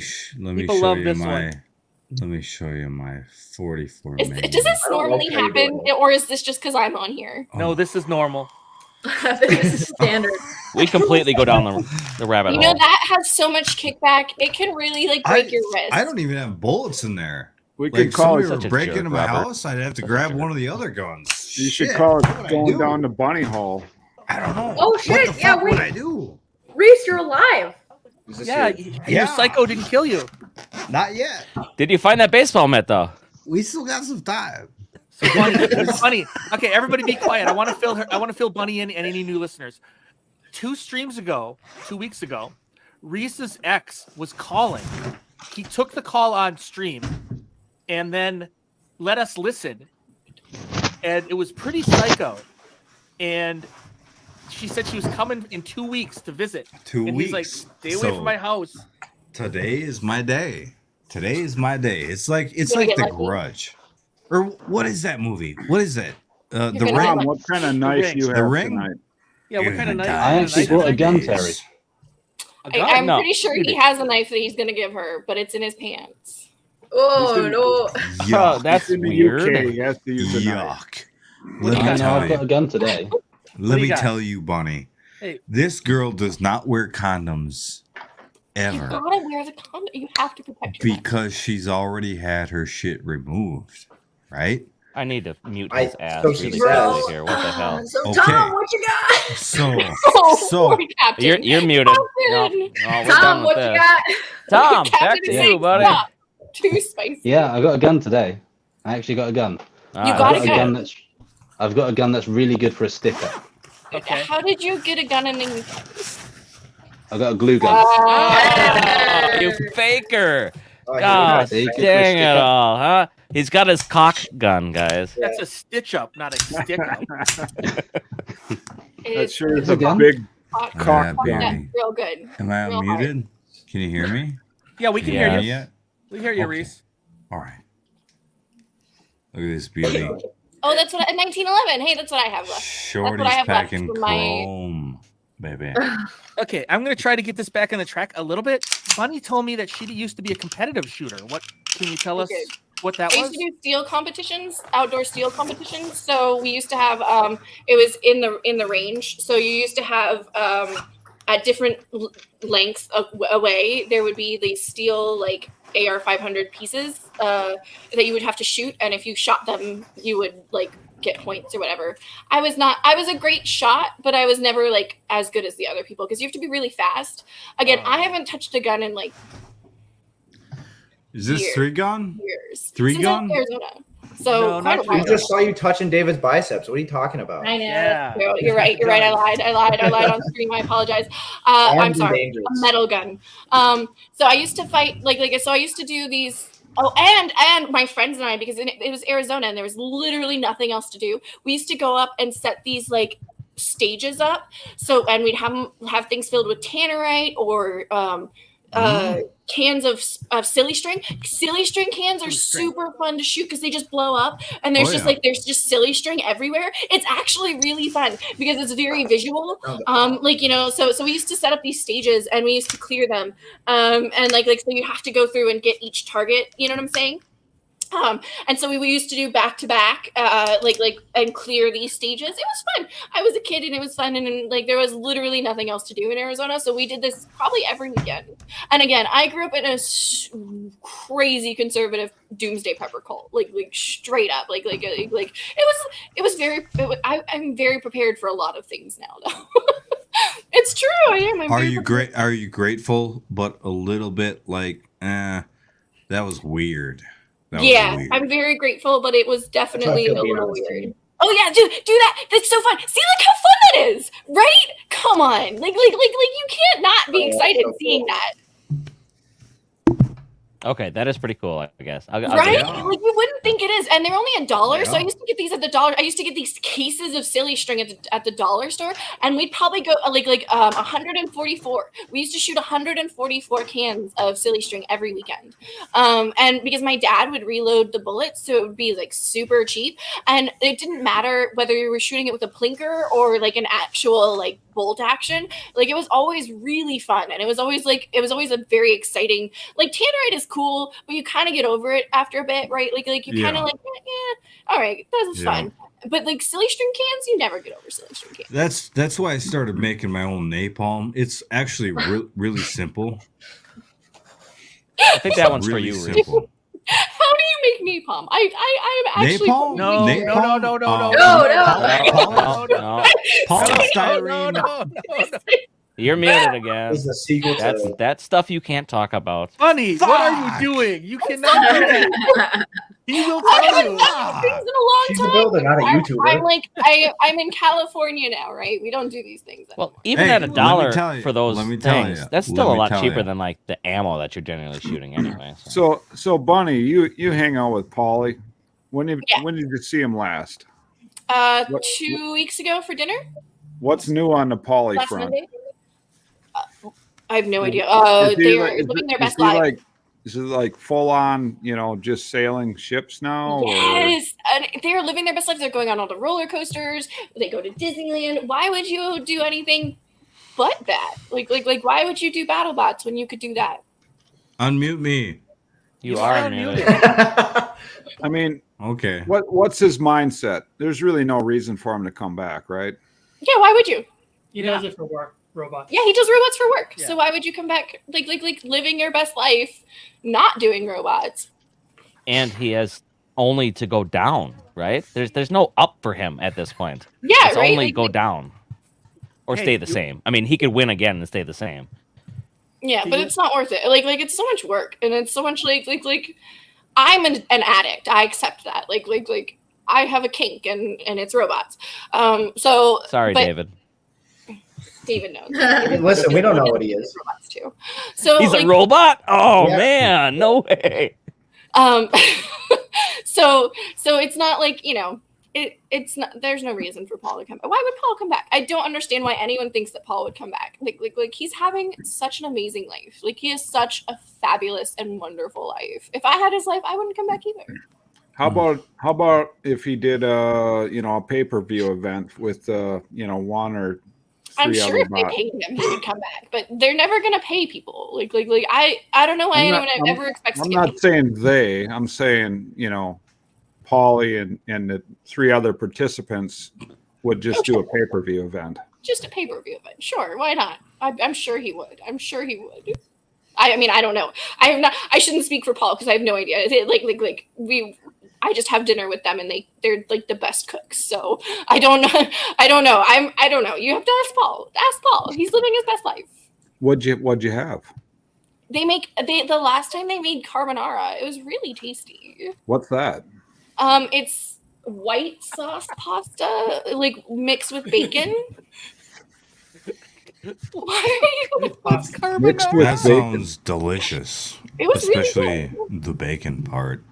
People show love you this my. one. Let me show you my 44 Does manual. this normally happen, or is this just because I'm on here? No, this is normal. This is standard. We completely go down the rabbit You hole. know that has so much kickback. It can really like break your wrist. I don't even have bullets in there. We Like could call somebody it were such a breaking jerk, into my Robert. house, I'd have to grab one of the other guns. You should Shit, call it what would I going do? down the bunny hole. I don't know. Oh What shit! the Yeah, fuck would wait. I do? Reese, you're alive. Yeah, your psycho didn't kill you. Not yet. Did you find that baseball mitt though? We still got some time. So Bunny. Okay, everybody be quiet. I want to fill her. I want to fill Bunny in and any new listeners. 2 weeks ago, Reese's ex was calling. He took the call on stream and then let us listen. And it was pretty psycho. And she said she was coming in 2 weeks to visit. 2 and weeks. he's like, stay away from my house. Today is my day. Today is my day. It's like gonna The get lucky? Grudge. Or what is that movie? What is that? The gonna Ring. get Mom, what kind of knife you The have Ring? tonight? Yeah, what kind of knife? I actually brought a gun, Terry. A gun? I'm No, pretty sure you he did. has a knife that he's gonna give her, but it's in his pants. Oh no. Oh, Yuck. that's In the weird. UK, he has to use a knife. Yuck. What do Let you me got? tell I've got a you. gun today. Let do you me got? tell you, Bunny. Hey. This girl does not wear condoms You ever gotta wear the condom. You have to protect your because she's already had her shit removed, right? I need to mute I- his ass so she really says. quickly here. What the hell? So Okay. Tom, what you got? So poor Captain. You're muted. No, Captain. we're done Tom, with what you this. got? Tom, Captain back is to saying you, buddy. stop. Too spicy. Yeah, I got a gun today. I actually got a gun. Ah, You I've got got a a gun? gun I've got a gun that's really good for a sticker. Okay. How did you get a gun in the I got a glue gun. Ah, you faker. God See, good for a dang it sticker. all, huh? He's got his cock gun, guys. That's a stitch up, not a stick up. That sure is a a gun? big cock cock Yeah, gun. baby. Real good. Am I Real unmuted? Can you hear me? Yeah, we can Yeah. hear you. Yet? We hear you, Okay. Reese. All right. Look at this beauty. Oh, that's what 1911. Hey, that's what I have left. Shorty's I have left packing for my- chrome, baby. Okay, I'm gonna try to get this back on the track a little bit. Bunny told me that she used to be a competitive shooter. What can you tell I us did. what that I was? used to do steel competitions, outdoor steel competitions. So we used to have it was in the range. So you used to have at different lengths away there would be these steel like AR-500 pieces that you would have to shoot, and if you shot them, you would like get points or whatever. I was a great shot, but I was never like as good as the other people because you have to be really fast. Again, I haven't touched a gun in like Is this years. 3-gun? Years. 3-gun? Arizona. So No, not We just saw you touching David's biceps. What are you talking about? I know. Yeah. You're right. You're right. I lied on stream. I apologize. I'm sorry. Dangerous. A metal gun. So I used to fight so I used to do these. Oh, and my friends and I, because it was Arizona and there was literally nothing else to do. We used to go up and set these like stages up. So, and we'd have things filled with tannerite or cans of silly string. Silly string cans are super fun to shoot because they just blow up, and there's there's just silly string everywhere. It's actually really fun because it's very visual. So we used to set up these stages and we used to clear them. And so you have to go through and get each target. You know what I'm saying? And so we used to do back to back, and clear these stages. It was fun. I was a kid and it was fun, and there was literally nothing else to do in Arizona, so we did this probably every weekend. And again, I grew up in a crazy conservative doomsday prepper cult, like straight up, it was very. I'm very prepared for a lot of things now, though. It's true. I am. Are you grateful, but a little bit like, that was weird. Weird. I'm very grateful, but it was definitely a little weird. Oh yeah, do that. That's so fun. See, look how fun that is, right? Come on, like you can't not be excited seeing that. Okay, that is pretty cool, I guess. Right? Like you wouldn't think it is, and they're only $1. So I used to get these at the dollar. I used to get these cases of silly string at the dollar store, and we'd probably go 144. We used to shoot 144 cans of silly string every weekend, and because my dad would reload the bullets, so it would be like super cheap, and it didn't matter whether you were shooting it with a plinker or like an actual like bolt action. Like it was always really fun, and it was always a very exciting. Like tannerite is cool, but you kind of get over it after a bit, right? Like you kind of all right, that's fun. But like silly string cans, you never get over silly string cans. That's why I started making my own napalm. It's actually really simple. I think that one's really for you, simple. How do you make napalm? I'm actually Napalm? No. Polystyrene. You're muted again. This is a sequel to That's stuff you can't talk about. Bunny, what are you doing? You cannot do that. He will tell you. Things in a long She's time. a builder, not a YouTuber. I'm in California now, right? We don't do these things anymore. Well, even at $1 for those let me tell things, you. that's still a lot tell cheaper you. than like the ammo that you're generally shooting anyway. So Bunny, you hang out with Paulie. When did you see him last? 2 weeks ago for dinner. What's new on the Paulie Last front? Monday. I have no idea. They're living their best life. Is it like full on, just sailing ships now? Yes, and they're living their best life. They're going on all the roller coasters. They go to Disneyland. Why would you do anything but that? Like, why would you do battle bots when you could do that? Unmute me. You are unmuted. I mean, okay. What's his mindset? There's really no reason for him to come back, right? Yeah, why would you? He does it for work. Robots. Yeah, he does robots for work. Yeah. So why would you come back like living your best life, not doing robots? And he has only to go down, right? There's no up for him at this point. Yeah, it's right. only go down or stay the same. I mean, he could win again and stay the same. Yeah, but it's not worth it. Like it's so much work, and it's so much like I'm an addict. I accept that. Like I have a kink, and it's robots. So sorry, David. David knows. Listen, we don't know what he is. Robots too. So he's a robot. Oh man, no way. So it's not like it's not. There's no reason for Paul to come back. Why would Paul come back? I don't understand why anyone thinks that Paul would come back. Like he's having such an amazing life. Like he has such a fabulous and wonderful life. If I had his life, I wouldn't come back either. How about if he did a pay-per-view event with one or I'm three sure other if they bots? paid him, he would come back. But they're never gonna pay people. Like I don't know why anyone ever expects I'm to get not paid. saying they. I'm saying Paulie and the three other participants would just do a pay-per-view event. Just a pay-per-view event. Sure, why not? I'm sure he would. I mean, I don't know. I shouldn't speak for Paul because I have no idea. I just have dinner with them and they're like the best cooks. So I don't know. I don't know. You have to ask Paul. Ask Paul. He's living his best life. What'd you have? The last time they made carbonara, it was really tasty. What's that? It's white sauce pasta, like mixed with bacon. Why are you with carbonara? That sounds delicious. It was especially really good. The bacon part.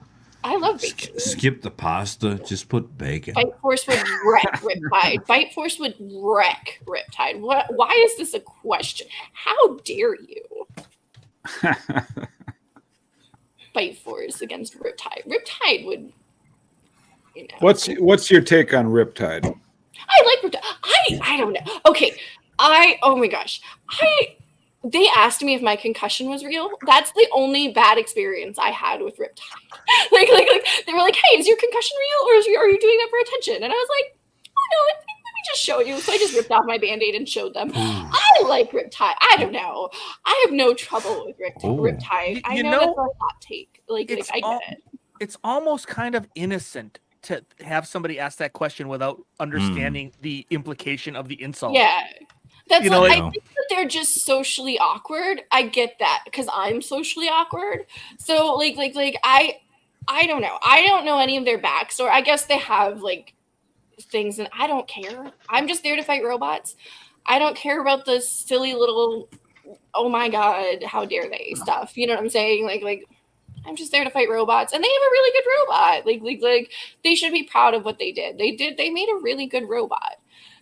I love bacon. Skip the pasta, just put bacon. Fight Force would wreck Riptide. Fight Force would wreck Riptide. Why is this a question? How dare you? Fight Force against Riptide. Riptide would, you know. What's your take on Riptide? I like Riptide. I don't know. Okay. Oh my gosh. They asked me if my concussion was real. That's the only bad experience I had with Riptide. like they were like, "Hey, is your concussion real, or are you doing it for attention?" And I was like, "Oh no, let me just show you." So I just ripped off my Band-Aid and showed them. I like Riptide. I don't know. I have no trouble with Riptide. I know that's a hot take. I get it. It's almost kind of innocent to have somebody ask that question without understanding the implication of the insult. Yeah. That's you know, I think that they're just socially awkward. I get that because I'm socially awkward. So like I don't know. I don't know any of their backstory. I guess they have like things, and I don't care. I'm just there to fight robots. I don't care about the silly little, oh my god, how dare they stuff. You know what I'm saying? Like I'm just there to fight robots, and they have a really good robot. Like they should be proud of what they did. They made a really good robot.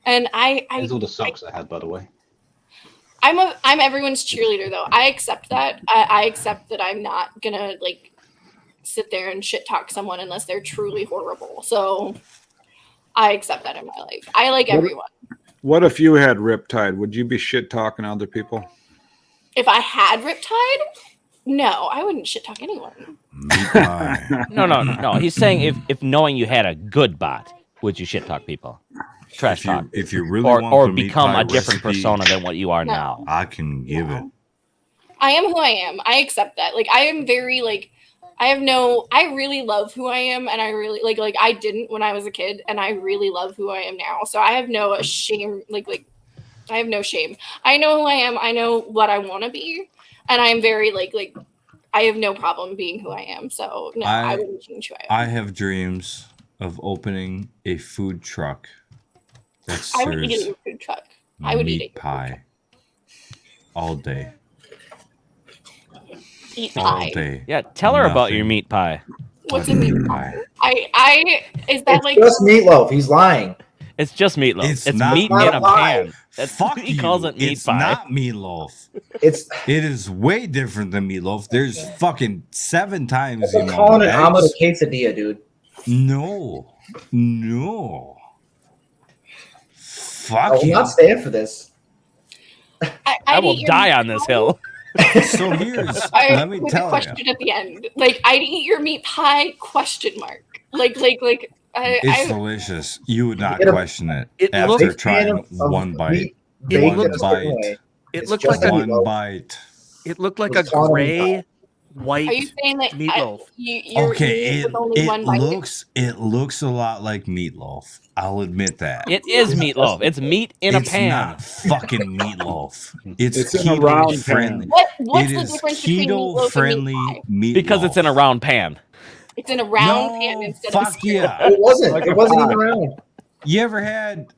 And There's all the socks I had, by the way. I'm everyone's cheerleader though. I accept that. I accept that I'm not gonna like sit there and shit talk someone unless they're truly horrible. So I accept that in my life. I like everyone. What if you had Riptide? Would you be shit talking other people? If I had Riptide, no, I wouldn't shit talk anyone. No. He's saying if knowing you had a good bot, would you shit talk people? Trash talk. If you really or want become a different persona than what you are now. I can give it. I am who I am. I accept that. Like I am very like I really love who I am, and I really like I didn't when I was a kid, and I really love who I am now. So I have no shame. Like I have no shame. I know who I am. I know what I want to be, and I'm very like I have no problem being who I am. So no, I wouldn't change who I am. I have dreams of opening a food truck. I would eat it in a food truck. I would eat it. Pie. All day. Eat all pie. Day. Yeah, tell her about your meat pie. What's a meat pie? Is that it's like just meatloaf? He's lying. It's just meatloaf. It's not meat in a pan. That's Fuck he calls it meat it's pie. Not meatloaf. It is way different than meatloaf. There's fucking 7 times the amount of calling it eggs. omelet quesadilla, dude. No. Fuck I will not stand for this. I will die on this hill. So let me tell you. Question at the end. Like I'd eat your meat pie? Question mark. It's delicious. You would not question it It after looks- trying one bite. It One looks- bite. It looked like one bite. It looked like a gray, white Are you saying that meatloaf. Okay, with only one bite? it looks a lot like meatloaf. I'll admit that. It is meatloaf. It's meat in a It's pan. not fucking meatloaf. It's in a round keto friendly. What's It the is difference between meatloaf keto and friendly meat pie? meatloaf. Because it's in a round pan. It's in a round pan instead of a Fuck square. yeah. It wasn't. It wasn't even round. You ever had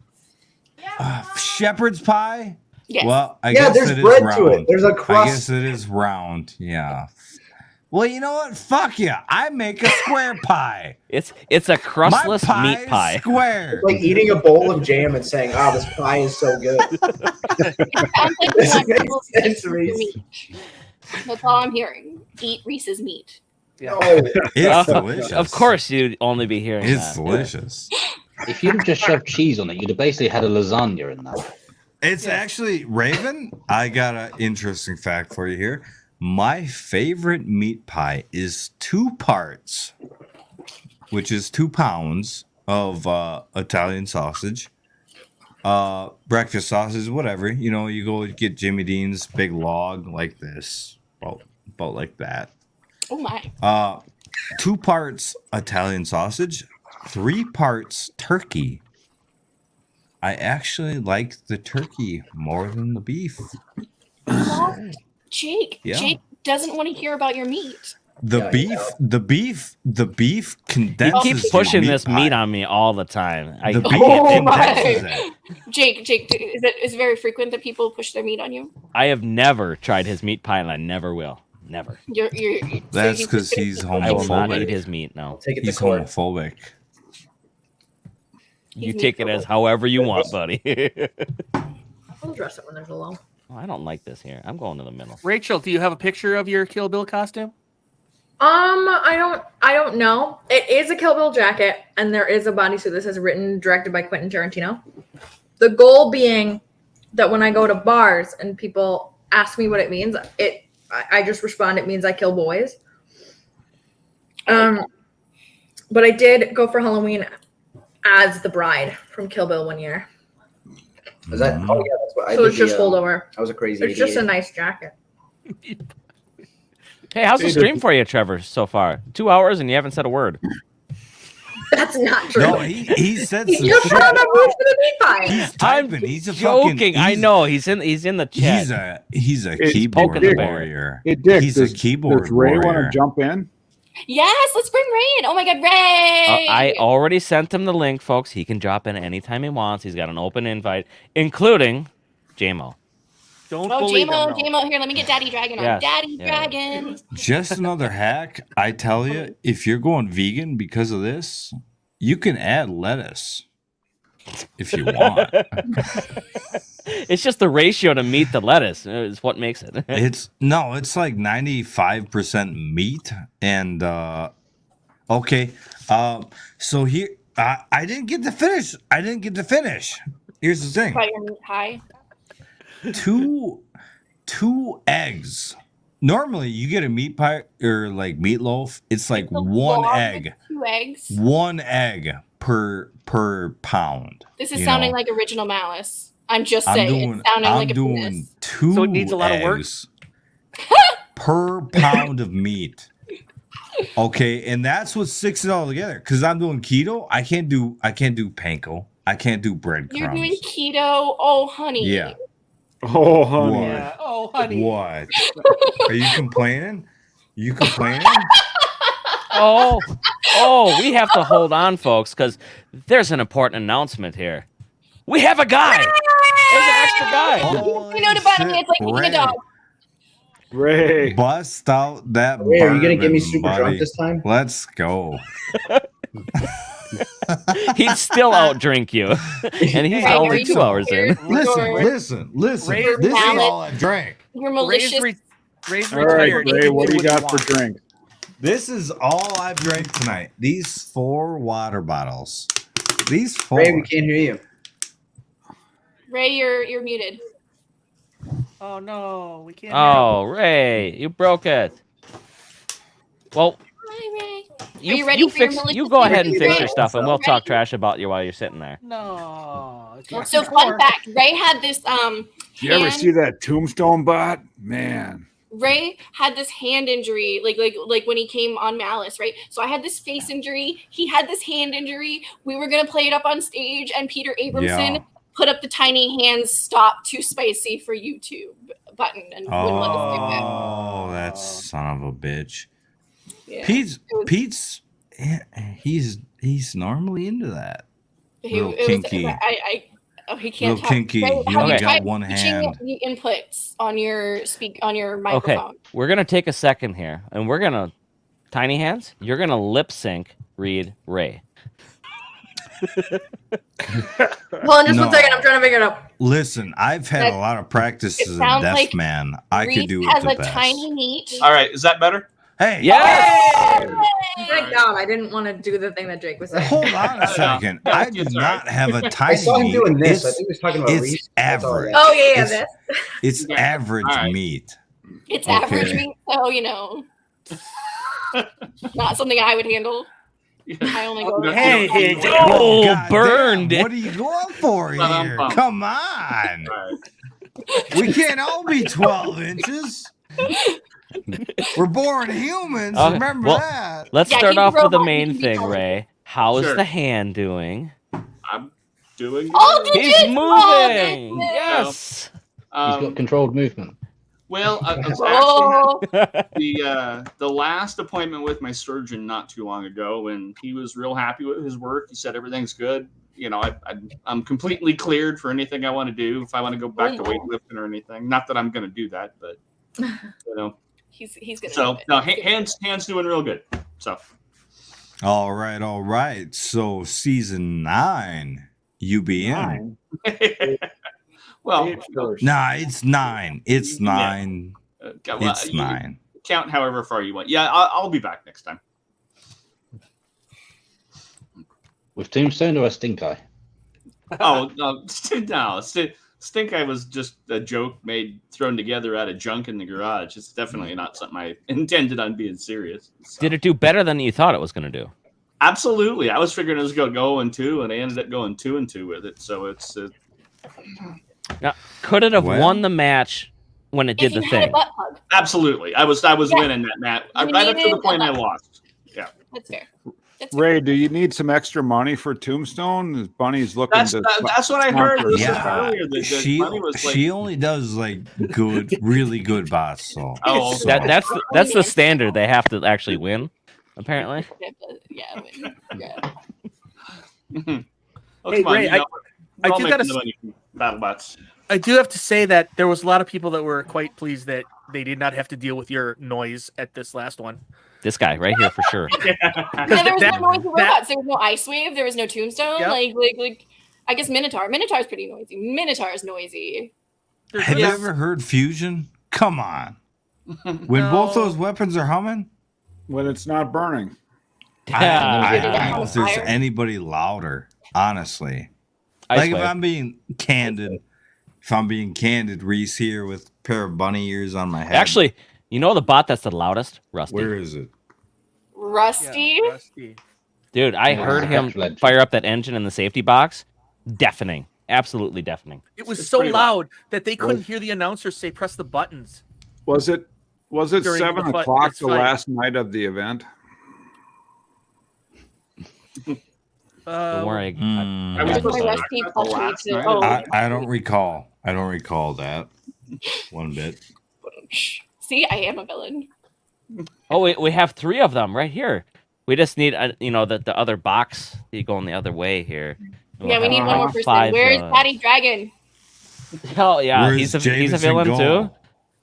shepherd's pie? Yes. Well, I Yeah, guess there's it is bread round. to it. There's a I crust. guess it is round. Yeah. Well, you know what? Fuck yeah. I make a square pie. It's a crustless My meat is pie. Square. It's like eating a bowl of jam and saying, "Oh, this pie is so good." It sounds like you Doesn't want make people to sense, eat your Reese. meat. That's all I'm hearing. Eat Reese's meat. No. It's delicious. Of course, you'd only be hearing It's that. delicious. If you'd have just shoved cheese on it, you'd have basically had a lasagna in that. It's actually, Raven, I got an interesting fact for you here. My favorite meat pie is 2 parts, which is 2 pounds of Italian sausage, breakfast sausage, whatever. You know, you go get Jimmy Dean's big log like this. about like that. Oh my. 2 parts Italian sausage, 3 parts turkey. I actually like the turkey more than the beef. Jake. Yeah. Jake doesn't want to hear about your meat. The beef condenses. He keeps pushing your this pie. meat on me all the time. The beef condenses it. Jake, is it very frequent that people push their meat on you? I have never tried his meat pie, and I never will. Never. That's because he's homophobic. I will not eat his meat. No, he's homophobic. You take it as however you want, buddy. I'll dress it when there's a lull. Oh, I don't like this here. I'm going to the middle. Rachel, do you have a picture of your Kill Bill costume? I don't know. It is a Kill Bill jacket, and there is a bodysuit that says written, directed by Quentin Tarantino. The goal being that when I go to bars and people ask me what it means, I just respond, it means I kill boys. But I did go for Halloween as the bride from Kill Bill one year. Is that? Oh yeah, that's what I So did. it's just holdover. I was a crazy. It's just a 88. nice jacket. Hey, how's the stream for you, Trevor, so far? 2 hours and you haven't said a word. That's not true. No, he said some just shit. found out who's for the meat pie. He's typing. He's a Joking. fucking. I know. He's in the chat. He's a It's keyboard poking the bear. warrior. Hey, Dick, He's a keyboard does Ray want warrior. to jump in? Yes, let's bring Ray in. Oh my God, Ray! I already sent him the link, folks. He can drop in anytime he wants. He's got an open invite, including JMO. Don't Oh, believe him. JMO, here, let me get Daddy Dragon on. Yes, Daddy yeah. Dragon. Just another hack. I tell you, if you're going vegan because of this, you can add lettuce if you want. It's just the ratio to meat to lettuce is what makes it. It's like 95% meat and okay. So here I didn't get to finish. Here's the thing. About your meat pie. Two eggs. Normally you get a meat pie or like meatloaf, it's like one egg. 2 eggs. 1 egg per pound. This is sounding like Original Malice. I'm just I'm saying. It's sounding like a doing penis. 2 So it needs a lot of work? eggs per pound of meat. Okay, and that's what sticks it all together. Because I'm doing keto, I can't do panko. I can't do breadcrumbs. You're doing keto. Oh, honey. Yeah. Oh, honey. What? Yeah. Oh, honey. What? Are you complaining? Oh, we have to hold on, folks, because there's an important announcement here. We have a guy. There's an extra guy. You know about me, it's like eating a dog. Ray. Bust out that Ray, are you gonna get me bourbon, super drunk buddy. this time? Let's go. He'd still outdrink you, and he's Ray, are only you 2 hours in. Listen. Ray, This is all I drank. You're malicious. Ray's All right, retired. Ray, what do you got for want. drink? This is all I've drank tonight. These 4 water bottles. These 4. Ray, we can't hear you. Ray, you're muted. Oh no, we can't. Oh, Ray, you broke it. Well, Hi, Ray. you, Are you ready you for your fix. malicious You go ahead and behavior, fix Ray? your stuff, and we'll Ready? talk trash about you while you're sitting there. No. it's So not fun fair. fact, Ray had this Did you ever hand- see that Tombstone bot? Man. Ray had this hand injury, like when he came on Malice, right? So I had this face injury. He had this hand injury. We were gonna play it up on stage, and Peter Abramson Yeah. put up the tiny hands stop too spicy for YouTube button and wouldn't let us do it. Oh, that son of a bitch. Yeah. Pete's he's normally into that. Little kinky. He can't Little talk. kinky. Ray, You have only you got tried one switching hand. the inputs on your Okay, microphone? we're gonna take a second here, and we're gonna tiny hands. You're gonna lip sync read Ray. Hold on just No. 1 second. I'm trying to figure it out. Listen, I've had a lot of practice It as a sounds deaf like man. I Reese could do it has the a best. tiny meat. All right, is that better? Hey, Yes. Thank God, I didn't want to do the thing that Jake was saying. hold on a second. I do not have a tiny I saw him meat. doing this. I It's- think he was talking about it's Reese. That's all average. that. Oh yeah, It's- this. It's average All right. meat. It's Okay. average meat, so not something I would handle. I only go. Hey, hey, Oh, God burned. damn, what are you going for here? Come on. We can't all be 12 inches. We're born humans. Okay, Remember well, that. Let's Yeah, start he's a off with the robot, he main can be thing, called. Ray. How is Sure. the hand doing? I'm doing Oh, good. digits! He's moving. digits! Yes. He's got controlled movement. Well, I was Oh, actually the last appointment with my surgeon not too long ago, and he was real happy with his work. He said everything's good. You know, I'm completely cleared for anything I want to do. If I want to go back to weightlifting or anything, not that I'm going to do that, but you know, he's gonna. so do it. no, hands doing real good. So All right. So season 9, you be in. well, Nah, it's 9. It's 9. It's 9. Count however far you want. Yeah, I'll be back next time. With Tombstone or a Stink Eye? Oh no, Stink Eye was just a joke thrown together out of junk in the garage. It's definitely not something I intended on being serious. So. Did it do better than you thought it was going to do? Absolutely. I was figuring it was going to go 2, and I ended up going 2-2 with it. So it's. Now, could it have won the match when it did the thing? Absolutely. I was winning that match right up to the point I lost. Yeah. That's fair. Ray, do you need some extra money for Tombstone? Bunny's looking That's what I heard. Earlier. She only does like really good bots. So that's the standard. They have to actually win, apparently. Yeah. Hey, Ray, I do gotta. BattleBots. I do have to say that there was a lot of people that were quite pleased that they did not have to deal with your noise at this last one. This guy right here for sure. Yeah, there was no noisy robots. There was no Ice Wave. There was no Tombstone. Yep. Like I guess Minotaur. Minotaur's pretty noisy. Minotaur's noisy. Have you ever heard Fusion? Come on. When both those weapons are humming? When it's not burning. I don't know if there's anybody louder, honestly. Like if I'm being candid, Reese here with a pair of bunny ears on my head. Actually, you know the bot that's the loudest? Rusty. Where is it? Rusty? Yeah, Rusty. Dude, I heard him fire up that engine in the safety box. Deafening. Absolutely deafening. It was so loud that they couldn't hear the announcer say press the buttons. Was it During 7 the o'clock fight. the last night of the event? Don't worry. I don't recall. I don't recall that one bit. See, I am a villain. Oh, we have 3 of them right here. We just need, the other box. You going the other way here. Yeah, we need one more person. Where's Daddy Dragon? Oh yeah, Where's he's a villain too.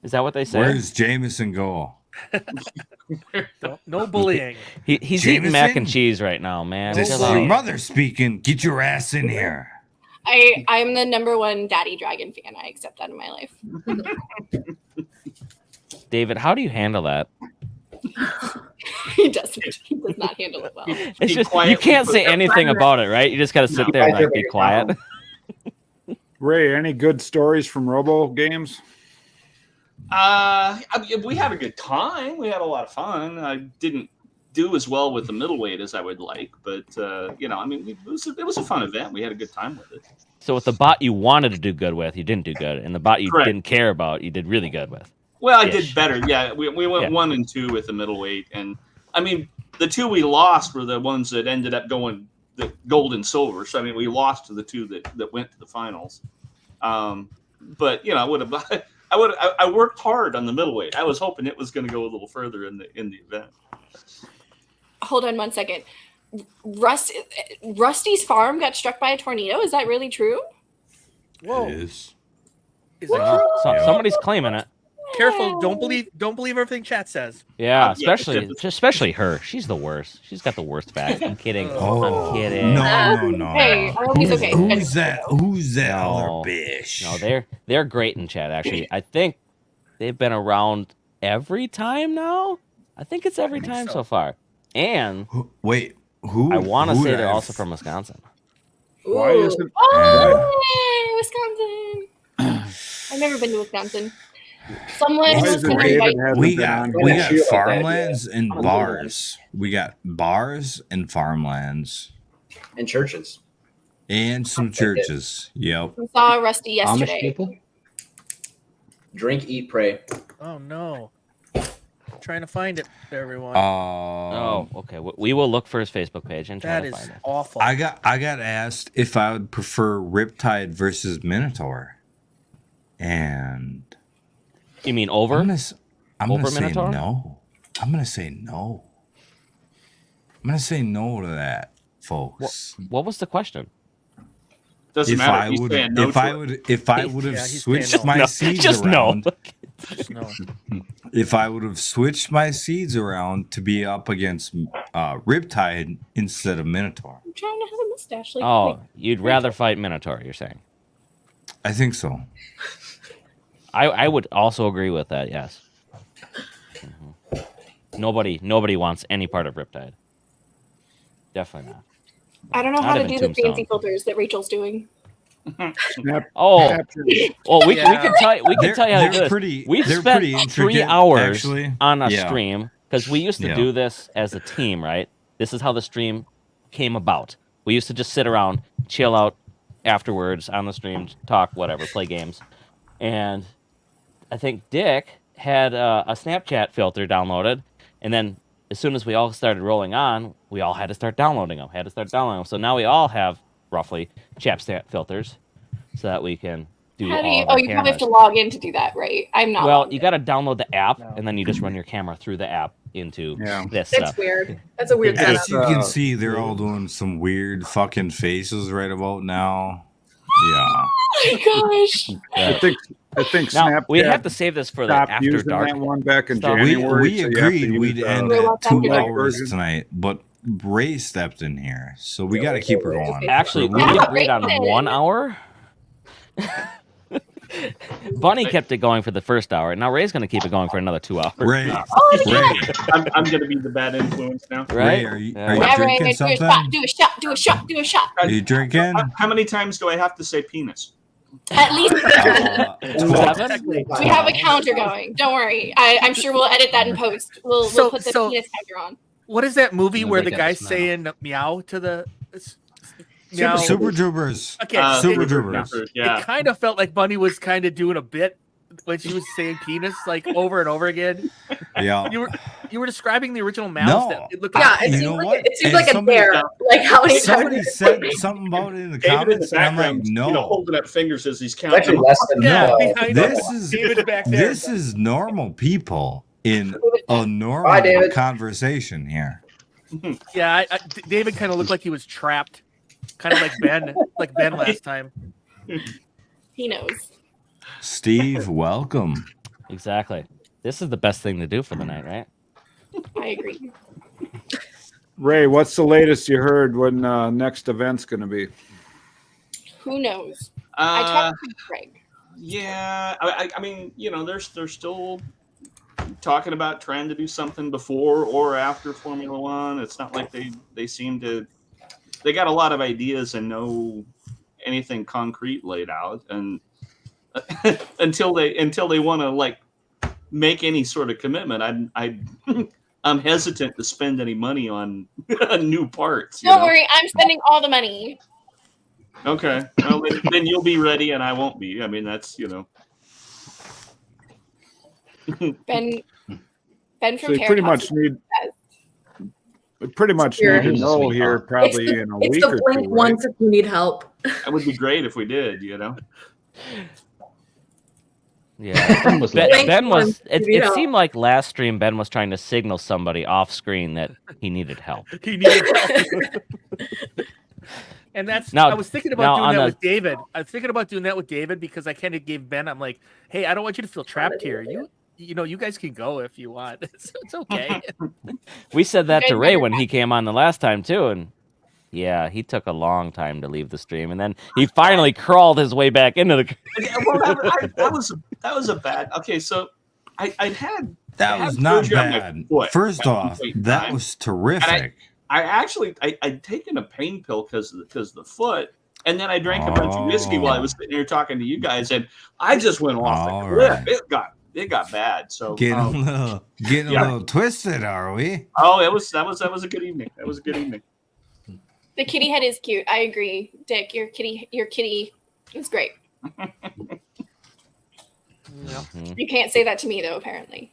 Is that what they say? Where's Jameson go? No bullying. He's eating mac and cheese right now, man. This is your mother speaking. Get your ass in here. I'm the #1 Daddy Dragon fan. I accept that in my life. David, how do you handle that? He doesn't. He does not handle it well. It's just you can't say anything about it, right? You just got to sit there and like, be quiet. Ray, any good stories from Robo games? We had a good time. We had a lot of fun. I didn't do as well with the middleweight as I would like, but it was a fun event. We had a good time with it. So with the bot you wanted to do good with, you didn't do good, and the bot you Correct. didn't care about, you did really good with. Well, I did better. Yeah, we went 1 and 2 with the middleweight, and I mean the 2 we lost were the ones that ended up going the gold and silver. So I mean we lost to the 2 that went to the finals. But I worked hard on the middleweight. I was hoping it was going to go a little further in the event. Hold on 1 second. Rusty's farm got struck by a tornado. Is that really true? Whoa. It is. Is that true? Somebody's claiming it. Careful! Don't believe everything chat says. Yeah, especially her. She's the worst. She's got the worst back. I'm kidding. Oh, I'm kidding. No. Hey, I hope he's okay. Who's that other bitch? No, they're great in chat. Actually, I think they've been around every time now. I think it's every time so far. And wait, who? I want to say they're also from Wisconsin. Why isn't? Wisconsin! I've never been to Wisconsin. Someone we got farmlands and bars. We got bars and farmlands and churches and some churches. Yep. We saw Rusty yesterday. Drink, eat, pray. Oh no. Trying to find it, everyone. Oh, okay. We will look for his Facebook page and try That to is find it. awful. I got asked if I would prefer Riptide versus Minotaur, and you mean over? I'm gonna say Minotaur? no. I'm gonna say no. I'm gonna say no to that, folks. What was the question? Doesn't matter. If I would have switched my seeds around. If I would have switched my seeds around to be up against Riptide instead of Minotaur. I'm trying to have a mustache. Like, you'd rather fight Minotaur, you're saying? I think so. I would also agree with that, yes. Mm-hmm. Nobody wants any part of Riptide. Definitely not. I don't know how to do the fancy filters that Rachel's doing. Well, we can tell you how to do this. We've spent 3 hours on a stream because we used to do this as a team, right? This is how the stream came about. We used to just sit around, chill out afterwards on the stream, talk, whatever, play games. And I think Dick had a Snapchat filter downloaded, and then as soon as we all started rolling on, we all had to start downloading them. So now we all have roughly Snapchat filters, so that we can do all of our you probably have to log in to do that, right? I'm not. Well, you got to download the app, and then you just run your camera through the app into this stuff. It's weird. That's a weird As setup. you can see, they're all doing some weird fucking faces right about now. Yeah. Oh my gosh. I think now, Snapchat we have to save this for the stopped after using dark. that one back in stuff. January. We so you have to agreed we'd use, end at 2 hours version. tonight, but Ray stepped in here, so we got to keep her going. Actually, we agreed on 1 hour. Bunny kept it going for the first hour, and now Ray's going to keep it going for another 2 hours. Ray, I'm going to be the bad influence now. Right? Ray, are you Yeah, drinking Ray, something? do a shot. Are you drinking? How many times do I have to say penis? At least 7? we have a counter going. Don't worry. I'm sure we'll edit that in post. We'll put the penis counter on. What is that movie Soon as where I the get guy's the smell. saying meow to the meow? Super Troopers. Okay, Super Troopers. Yeah. It kind of felt like Bunny was kind of doing a bit when she was saying penis like over and over again. Yeah. You were describing the original mouse. No. That it looked Yeah, like it You seems know like what? it seems And like a somebody- bear. Like how many Somebody times? said something about it in the David in the comments, and I'm like, background, no. holding up fingers as he's It's actually counting. less than Yeah, 12. behind This us. is David's back there. this is normal people in a normal Bye, David. conversation here. Yeah, David kind of looked like he was trapped, kind of like Ben last time. He knows. Steve, welcome. Exactly. This is the best thing to do for the night, right? I agree. Ray, what's the latest you heard when next event's going to be? Who knows? I talked to Greg. Yeah, I mean, they're still talking about trying to do something before or after Formula One. It's not like they seem to. They got a lot of ideas and no anything concrete laid out, and until they want to like make any sort of commitment, I'm hesitant to spend any money on new parts. Don't worry, I'm spending all the money. Okay, well then you'll be ready and I won't be. I mean that's Ben from So you Carrot pretty House much need. We pretty much Here. need to know here probably in a It's week the or blink two. Right? once if you need help. That would be great if we did. Yeah. Ben was. It seemed like last stream Ben was trying to signal somebody off screen that he needed help. He needed help. And that's Now- I was thinking now about doing on that the- with David. I was thinking about doing that with David because I kind of gave Ben. I'm like, hey, I don't want you to feel trapped here. You guys can go if you want. It's okay. We said that to Ray when he came on the last time too, and yeah, he took a long time to leave the stream, and then he finally crawled his way back into the. Yeah, well, that was a bad. Okay, so I had That I was had not surgery on my bad. foot First at one off, point in that time. was terrific. I'd taken a pain pill because of the foot, and then I drank a bunch of whiskey while I was sitting here talking to you guys, and I just went off All the cliff. right. It got bad. So Getting a little twisted, are we? Oh, that was a good evening. That was a good evening. The kitty head is cute. I agree, Dick. Your kitty is great. You can't say that to me though, apparently.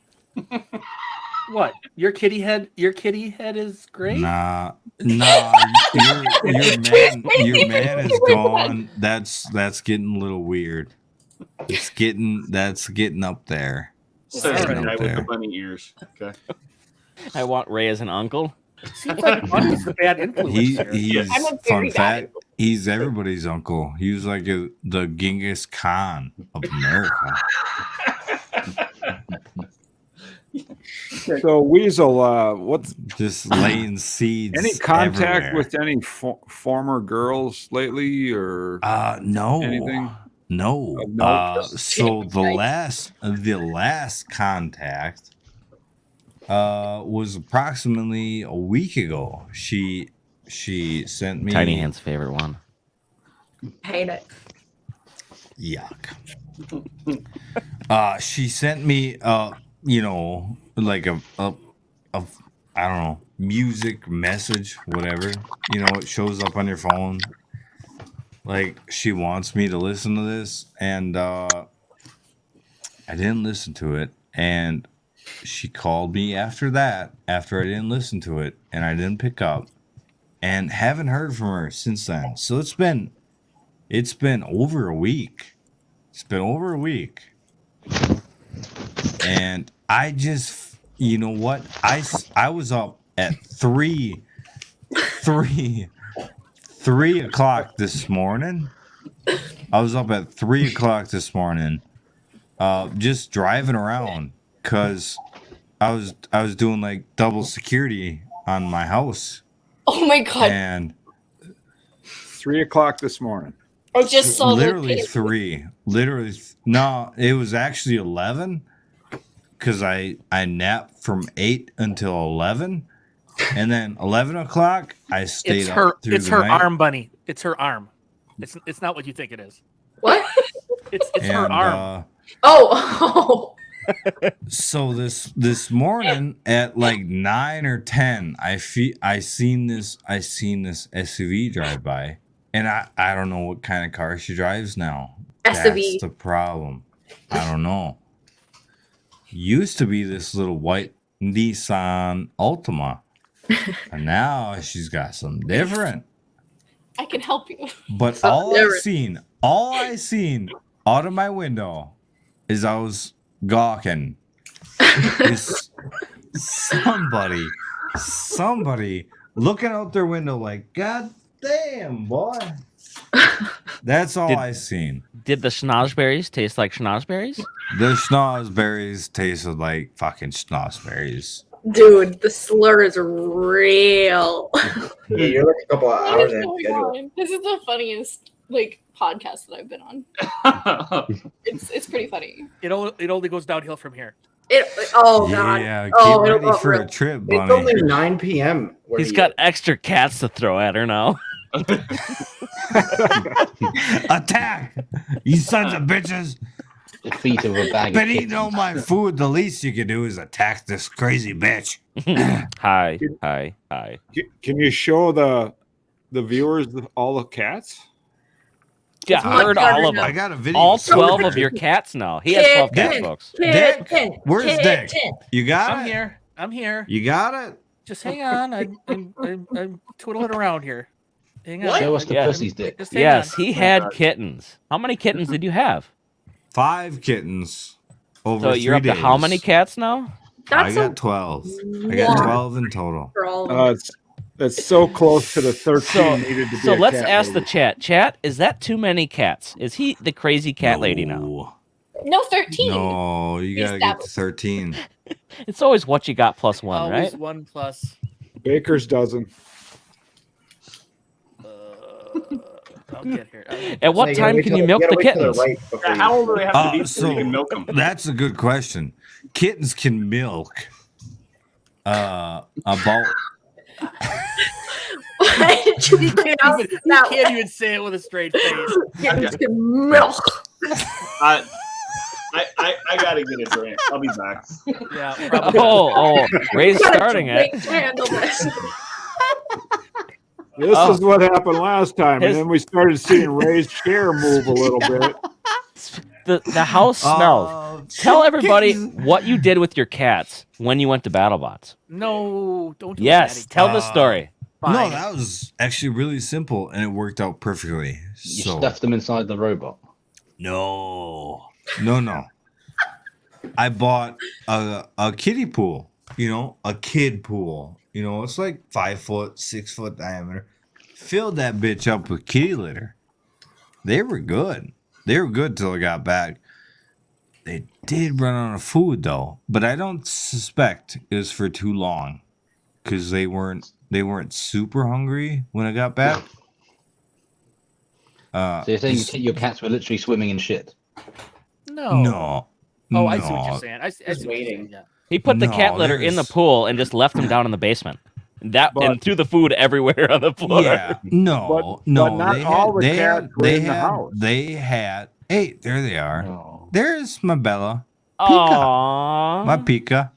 What? Your kitty head is great? Nah, your man is gone. That's getting a little weird. That's getting up there. Says the Getting guy up with the there. bunny ears. Okay. I want Ray as an uncle. Seems like Bunny's the bad influence here. He's I'm a fun very fact. He's everybody's uncle. He was like the Genghis Khan of America. So Weasel, what's Just laying seeds. any contact everywhere. with any former girls lately, or no, anything? No. No. So the last contact was approximately a week ago. She sent me Tiny Hand's favorite one. Hate it. Yuck. She sent me like a I don't know, music message, whatever. It shows up on your phone. Like, she wants me to listen to this, and I didn't listen to it. And she called me after I didn't listen to it, and I didn't pick up, and haven't heard from her since then. So it's been over a week. It's been over a week. And I just, you know what? I was up at 3 o'clock this morning. I was up at 3 o'clock this morning, just driving around, because I was doing like double security on my house. Oh my god! And 3 o'clock this morning. I just saw literally 3. No, it was actually 11, because I napped from 8 until 11, and then 11 o'clock I stayed up through It's the her night. arm, Bunny. It's her arm. It's not what you think it is. What? It's her arm. Oh. So this morning at like 9 or 10, I seen this SUV drive by, and I don't know what kind of car she drives now. SUV. That's the problem. I don't know. Used to be this little white Nissan Altima, and now she's got something different. I can help you. But all I seen out of my window is I was gawking. Somebody looking out their window like, God damn, boy. That's all I seen. Did the schnozberries taste like schnozberries? The schnozberries tasted like fucking schnozberries. Dude, the slur is real. Yeah, you're like a couple of What hours is in going schedule. on? This is the funniest podcast that I've been on. It's pretty funny. It only goes downhill from here. Oh god. Yeah, get Oh, it'll ready go for real. a trip, It's Bunny. only 9 p.m. where He's he got is. extra cats to throw at her now. Attack! You sons of bitches! The feet of a bag. Been of eating kittens. all my food. The least you can do is attack this crazy bitch. Hi. Can you show the viewers all the cats? Yeah, It's I much heard better all of now. them. I got a video. All 12 of your cats now. He has 12 cats, Kitten, folks. Dick, Kitten, where's Dick? Kitten. You got I'm it? here. I'm here. You got it? Just hang on. I'm twiddling around here. Hang on. Show us the Yeah. pussy's dick. Just hang Yes, on. he had kittens. How many kittens did you have? 5 kittens over So 3 you're up to how days. many cats now? I That's got a 12. I got lot 12 in total. for all of them. That's so close to the 13 needed to be. So a let's cat ask lady. the chat. Chat, is that too many cats? Is he the crazy cat lady now? No, 13. No, you gotta get to 13. It's always what you got plus one, Always right? 1 plus. Baker's dozen. I'll get here. At what So you gotta time wait can till- you milk gotta the wait till they're kittens? right before Yeah, you- how old do they have to be so you So can milk them? that's a good question. Kittens can milk about Why did you He pronounce that can't even say it with a straight face. Kittens can milk. I gotta get a drink. I'll be back. Yeah, probably. Oh, Ray's Gotta starting it. drink to handle this. This Oh. is what happened last time, His- and then we started seeing Ray's chair move a little bit. The house smells. Tell everybody what you did with your cats when you went to BattleBots. No, don't do Yes, that. tell the story. No, that was actually really simple, and it worked out perfectly. You So stuffed them inside the robot. no. I bought a kiddie pool. A kid pool. It's like 5 foot, 6 foot diameter. Filled that bitch up with kitty litter. They were good. They were good till I got back. They did run out of food though, but I don't suspect it was for too long, because they weren't super hungry when I got back. So you're saying your cats were literally swimming in shit? No. Oh, I see what you're saying. I see what you're saying, yeah. He put the cat litter in the pool and just left them down in the basement. And threw the food everywhere on the floor. Yeah, no. Not all the cats were in the house. They had. Hey, there they are. Oh. There's my Bella. Aww. My Pika.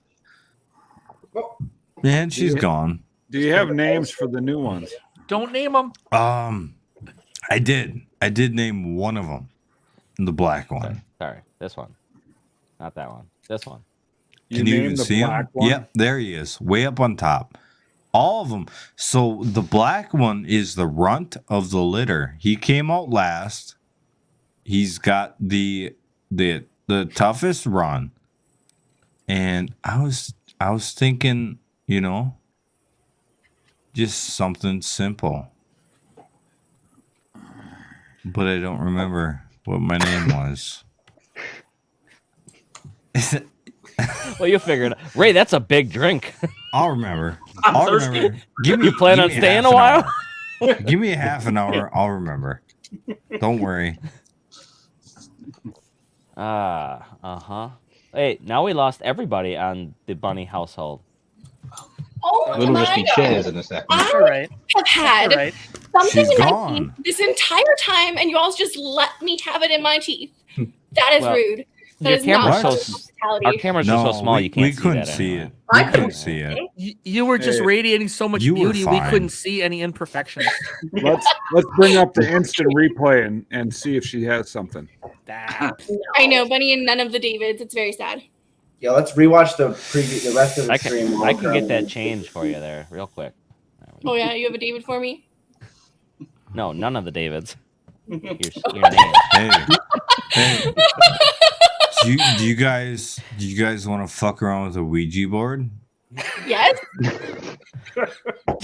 And she's gone. Do you have names for the new ones? Don't name them. I did. I did name one of them. The black one. Sorry, this one. Not that one. This one. Can you even see him? Yep, there he is. Way up on top. All of them. So the black one is the runt of the litter. He came out last. He's got the toughest run. And I was thinking, just something simple. But I don't remember what my name was. Well, you figured it. Ray, that's a big drink. I'll remember. I'm thirsty. You plan on staying a while? Give me a half an hour. I'll remember. Don't worry. Hey, now we lost everybody on the bunny household. Oh It'll just be my chairs God. in a second. I All right. have had All right. something She's in my gone. teeth this entire time, and you all just let me have it in my teeth. That is Well, rude. That Your is not camera's hospitality. our cameras are so small you can't we see couldn't that see anyway. it. We couldn't see it. You were just Hey, radiating so much you were beauty, we fine. couldn't see any imperfections. Let's bring up the instant replay and see if she has something. I know, Bunny and none of the Davids. It's very sad. Yeah, let's rewatch the rest of the I stream. can get that change for you there real quick. Oh yeah, you have a David for me? No, none of the Davids. Your Hey. name. Do you guys want to fuck around with a Ouija board? Yes.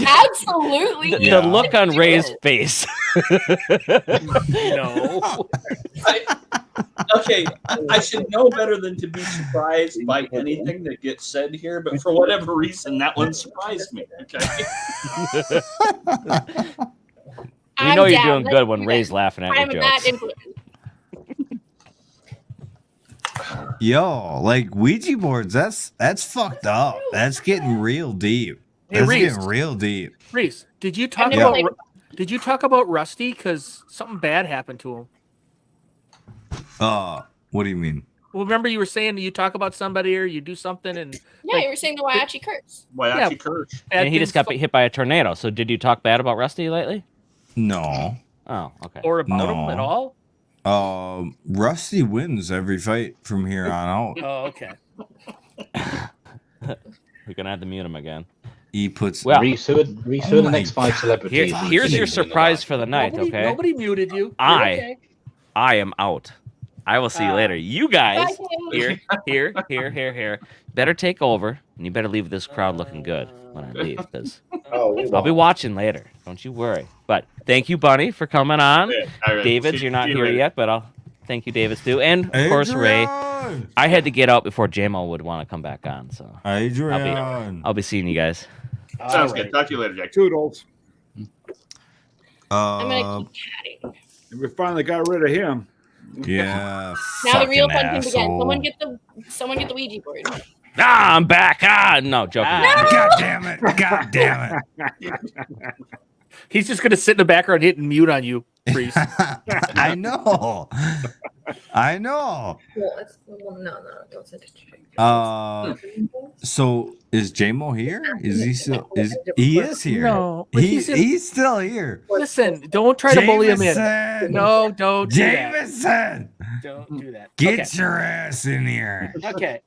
Absolutely. The look on Ray's face. No. Okay, I should know better than to be surprised by anything that gets said here, but for whatever reason, that one surprised me. Okay. You know you're doing good when Ray's laughing at I'm your that jokes. influence. Yo, like Ouija boards, that's fucked up. That's getting real deep. Hey, That's Reese. getting real deep. Reese, did you talk never about did you talk about Rusty? Because something bad happened to him. What do you mean? Well, remember you were saying that you talk about somebody or you do something and Yeah, you were saying the Whyachi curse. Whyachi curse. And he just got hit by a tornado. So did you talk bad about Rusty lately? No. Oh, okay. Or about him at all? Rusty wins every fight from here on out. Oh, okay. We're gonna have to mute him again. He puts Reese, who are the next 5 celebrities? Here's your surprise for the night, okay? Nobody muted you. You're I okay. am out. I will see you later. You guys, here. Better take over, and you better leave this crowd looking good when I leave, because I'll be watching later. Don't you worry. But thank you, Bunny, for coming on. Yeah, all right. Davids, See you're not you here later. yet, but I'll thank you, Davids, too. And, of course, Ray. I had to get out before JMO would want to come back on, so Adrian. I'll be seeing you guys. Sounds good. Talk to you later, Jack. Toodles. I'm gonna keep chatting. We finally got rid of him. Yeah. Now the real fucking fun can begin. asshole. Someone get the Ouija board. Ah, I'm back. No, joking. God damn it. God damn it. He's just gonna sit in the background hitting mute on you, Reese. I know. Well, no, don't send it to So is JMO here? Is he still he is here? No, but he's still here. Listen, don't try to bully him in. Jameson! No, don't. do that. Jameson! Don't do that. Get your ass in here. Okay.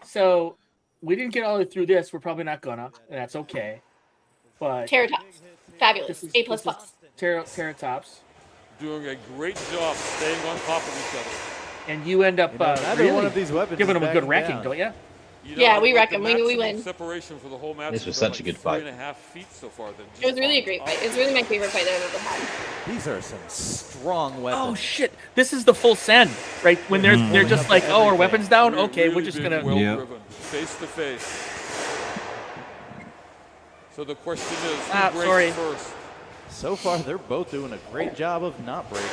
So we didn't get all the way through this. We're probably not gonna. And that's okay. But Terratops. Fabulous. A++. Terratops. Doing a great job staying on top of each other. And you end up neither one of these weapons giving is them a good backing wrecking, down. don't you? Yeah, we reckon. We win. Separation for the whole match. This was such a good fight. 3.5 feet so far. It was really a great fight. It's really my favorite fight I've ever had. These are some strong weapons. Oh shit! This is the full send, right? When they're just like, oh, our weapons down. Okay, we're just gonna. Well driven, face to face. So the question is, who breaks first? So far, they're both doing a great job of not breaking.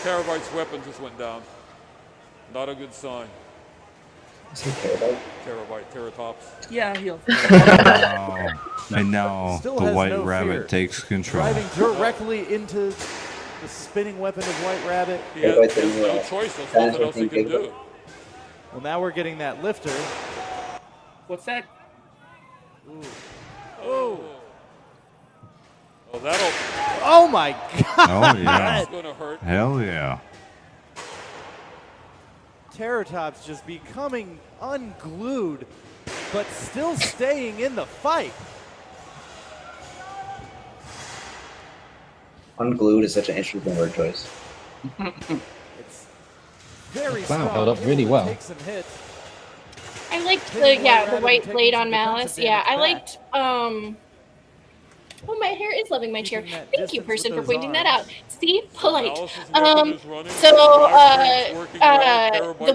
Terabyte's weapon just went down. Not a good sign. Terabyte, Teratops. Yeah, he'll. And now Still the has White no Rabbit fear. takes control. Driving directly into the spinning weapon of White Rabbit. He has no choice. There's nothing else he can do. Well, now we're getting that lifter. What's that? Ooh. Oh. Oh, that'll. Oh my God! Oh yeah. That's gonna hurt. Hell yeah. Terratops just becoming unglued, but still staying in the fight. Unglued is such an interesting word choice. It's very Wow, strong. held up really well. Take some hits. I liked the white blade on Malice. Yeah, I liked Oh, my hair is loving my chair. Thank you, person, for pointing that out. See, polite. The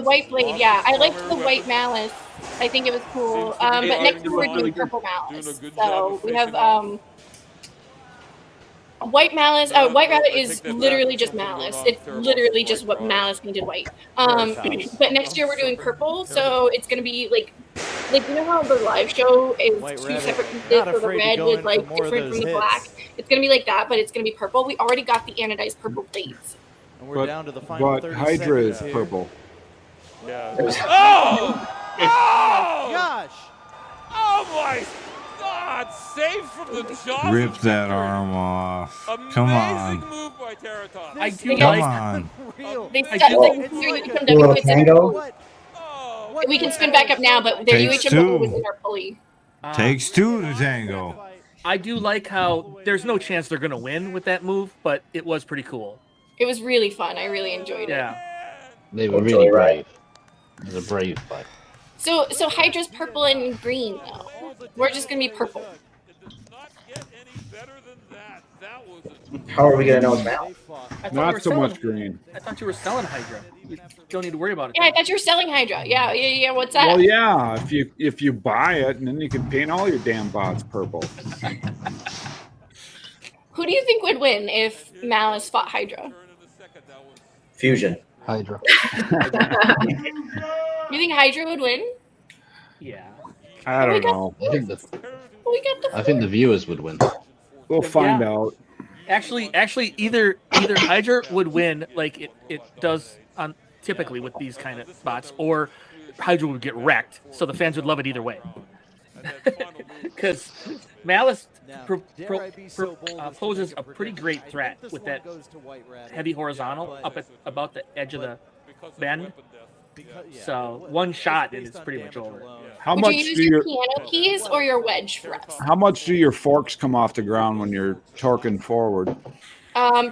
white blade, yeah, I liked the white Malice. I think it was cool. But next we're doing purple Malice. So we have White Malice. White Rabbit is literally just Malice. It's literally just what Malice painted white. But next year we're doing purple, so it's gonna be like you know how the live show is two separate pieces, so the red was like different from the black. It's gonna be like that, but it's gonna be purple. We already got the anodized purple blades. And we're down to the final 30 Hydra is seconds here. purple. Yeah. Oh! Oh! Gosh! Oh my God! Saved from the jaws. Rip that arm off. Come on. Amazing move by Terratops. I do Come like. on. They said we can spin back up now, but their Takes UHM two. was in our pulley. Takes two to tango. I do like how there's no chance they're gonna win with that move, but it was pretty cool. It was really fun. I really enjoyed it. Yeah. They were really brave. It was a brave fight. So Hydra's purple and green though. We're just gonna be purple. How are we gonna know it's Mal? Not so much green. I thought you were selling Hydra. You don't need to worry about it. Yeah, I thought you were selling Hydra. Yeah. What's that? Well, yeah. If you buy it, and then you can paint all your damn bots purple. Who do you think would win if Malice fought Hydra? Fusion. Hydra. You think Hydra would win? Yeah. I don't know. I think the viewers would win. We'll find out. Actually, either Hydra would win like it does on typically with these kind of bots, or Hydra would get wrecked. So the fans would love it either way. Because Malice poses a pretty great threat with that heavy horizontal up at about the edge of the bend. So one shot and it's pretty much over. Would you use your piano keys or your wedge for us? How much do your forks come off the ground when you're torquing forward?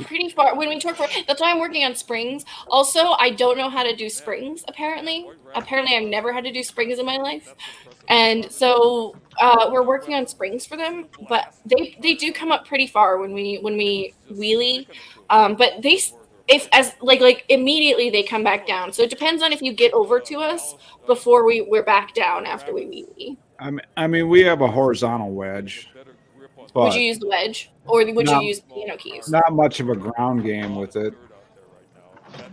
Pretty far. When we torque forward, that's why I'm working on springs. Also, I don't know how to do springs. Apparently, I've never had to do springs in my life, and so we're working on springs for them. But they do come up pretty far when we wheelie. But like immediately they come back down. So it depends on if you get over to us before we're back down after we wheelie. I mean, we have a horizontal wedge. Would you use the wedge, or would you use piano keys? Not much of a ground game with it.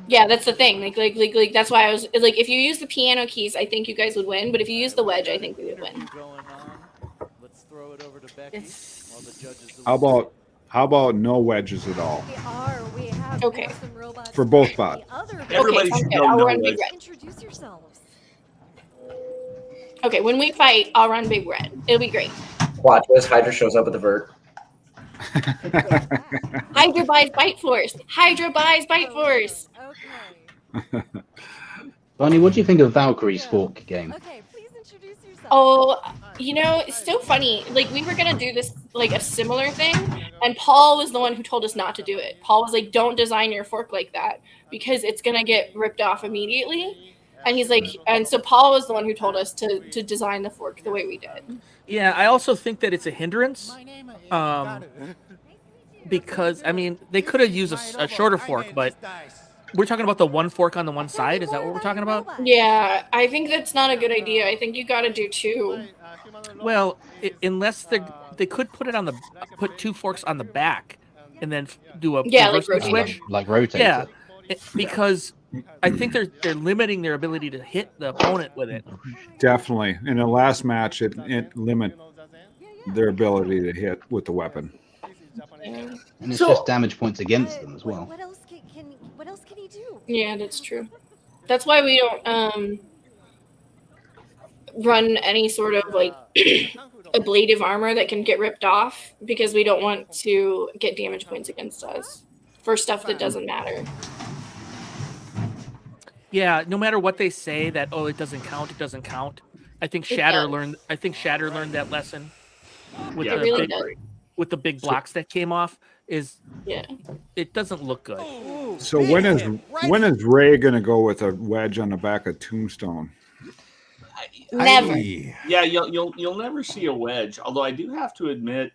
Yeah, that's the thing. Like that's why I was like, if you use the piano keys, I think you guys would win. But if you use the wedge, I think we would win. Let's throw it over to Becky while the judges. How about no wedges at all? Okay. For both bots. Everybody should know no wedge. Introduce yourselves. Okay, when we fight, I'll run Big Red. It'll be great. Watch as Hydra shows up at the vert. Hydra buys Bite Force. Hydra buys Bite Force. Bunny, what do you think of Valkyrie's fork game? Oh, it's so funny. Like, we were gonna do this, like, a similar thing, and Paul was the one who told us not to do it. Paul was like, don't design your fork like that because it's gonna get ripped off immediately. And he's like, and so Paul was the one who told us to design the fork the way we did. Yeah, I also think that it's a hindrance. Because, I mean, they could have used a shorter fork, but we're talking about the one fork on the one side. Is that what we're talking about? Yeah, I think that's not a good idea. I think you got to do two. Well, unless they could put two forks on the back and then do a like switch. Like rotate. Yeah, because I think they're limiting their ability to hit the opponent with it. Definitely. In the last match, it limit their ability to hit with the weapon. And it's just damage points against them as well. What else can he do? Yeah, that's true. That's why we don't run any sort of like ablative armor that can get ripped off, because we don't want to get damage points against us for stuff that doesn't matter. Yeah, no matter what they say that it doesn't count, it doesn't count. I think Shatter learned that lesson with with the big blocks that came off. It doesn't look good. So when is Ray going to go with a wedge on the back of Tombstone? Never. Yeah, you'll never see a wedge. Although I do have to admit,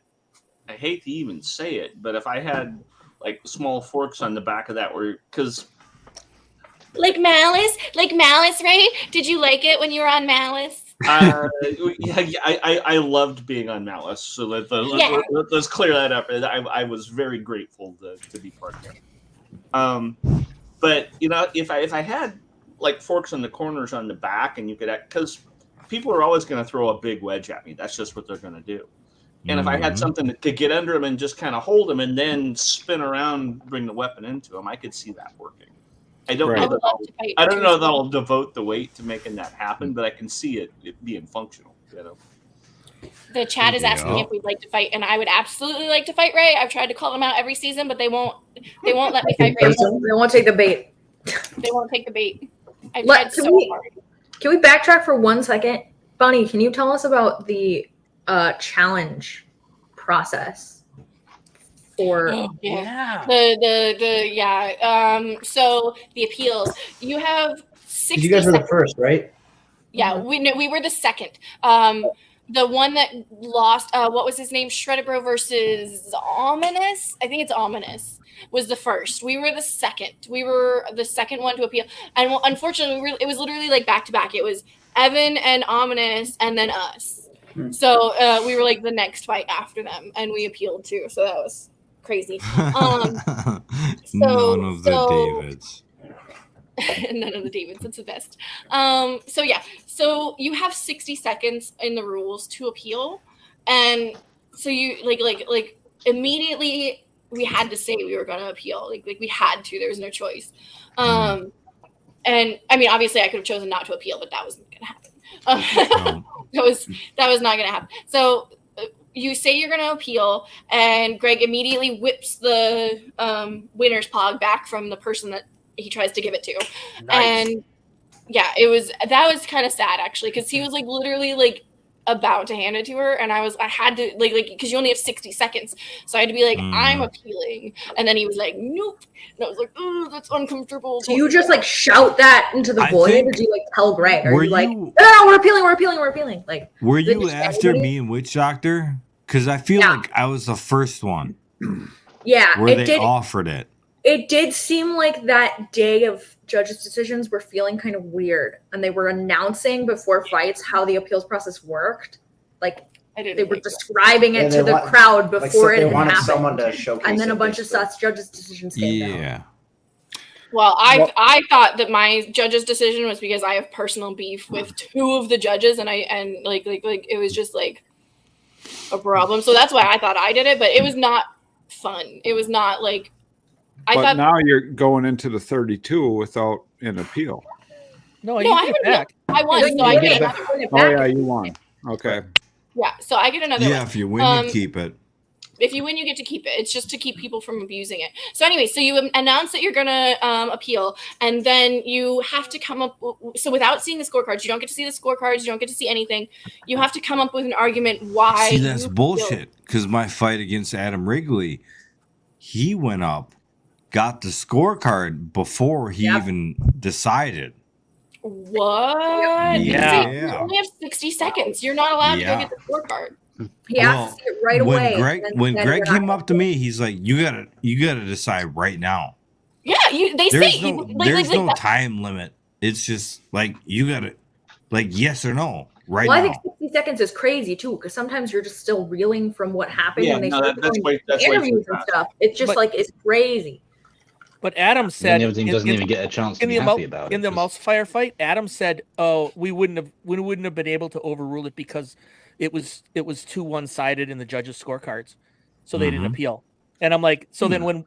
I hate to even say it, but if I had like small forks on the back of that, because like Malice, right? Did you like it when you were on Malice? I loved being on Malice, so let's clear that up. I was very grateful to be part of it. But if I had like forks on the corners on the back, and you could, because people are always going to throw a big wedge at me. That's just what they're going to do. And if I had something to get under them and just kind of hold them and then spin around, bring the weapon into them, I could see that working. I don't know that I'll devote the weight to making that happen, but I can see it being functional. The chat is asking if we'd like to fight, and I would absolutely like to fight Ray. I've tried to call them out every season, but they won't let me fight Ray. They won't take the bait. They won't take the bait. I've tried so hard. Can we backtrack for 1 second? Bunny, can you tell us about the challenge process? For So the appeals, you have 60 You guys were the seconds. first, right? Yeah, we were the second. The one that lost, what was his name? Shredded Bro versus Ominous. I think it's Ominous. Was the first. We were the second. We were the second one to appeal, and unfortunately, it was literally like back to back. It was Evan and Ominous, and then us. So we were like the next fight after them, and we appealed too. So that was crazy. None of the Davids. None of the Davids. That's the best. So you have 60 seconds in the rules to appeal, and so you like immediately we had to say we were going to appeal. Like we had to. There was no choice. And I mean, obviously, I could have chosen not to appeal, but that wasn't going to happen. That was not going to happen. So you say you're going to appeal, and Greg immediately whips the winner's pog back from the person that he tries to give it to. Nice. And yeah, that was kind of sad actually, because he was like literally like about to hand it to her, and I had to like because you only have 60 seconds, so I had to be like, I'm appealing, and then he was like, nope, and I was like, oh, that's uncomfortable. Do you just like shout that into the void, or do you like tell Greg? Or you like, no, we're appealing. Like, were you after me and Witch Doctor? Because I feel like I was the first one. Yeah, where they offered it. It did seem like that day of judges' decisions were feeling kind of weird, and they were announcing before fights how the appeals process worked. Like they were describing it to the crowd before it happened. Someone to showcase, and then a bunch of sus judges' decisions came out. Well, I thought that my judge's decision was because I have personal beef with two of the judges, and like it was just like a problem. So that's why I thought I did it, but it was not fun. It was not like. But now you're going into the 32 without an appeal. No, you get it back. I won, so I get it back. Oh yeah, you won. Okay. Yeah, so I get another. Yeah, one. if you win, you keep it. If you win, you get to keep it. It's just to keep people from abusing it. So anyway, so you announce that you're going to appeal, and then you have to come up. So without seeing the scorecards, you don't get to see the scorecards. You don't get to see anything. You have to come up with an argument why. See, that's bullshit. Because my fight against Adam Wrigley, he went up, got the scorecard before he even decided. What? Yeah. You only have 60 seconds. You're not allowed to go get the scorecard. He has to see it right away. When Greg came up to me, he's like, "You gotta decide right now." Yeah, there's no time limit. It's just like you gotta, like, yes or no right well, now. I think 60 seconds is crazy too, because sometimes you're just still reeling from what happened, Yeah, and they no, start that's doing way interviews too and fast. stuff. It's just it's crazy. But Adam said the other team doesn't even get a chance to be happy about it. In the multiplier fight, Adam said, "Oh, we wouldn't have been able to overrule it because it was too one-sided in the judges' scorecards, so they didn't appeal." And I'm like, so then when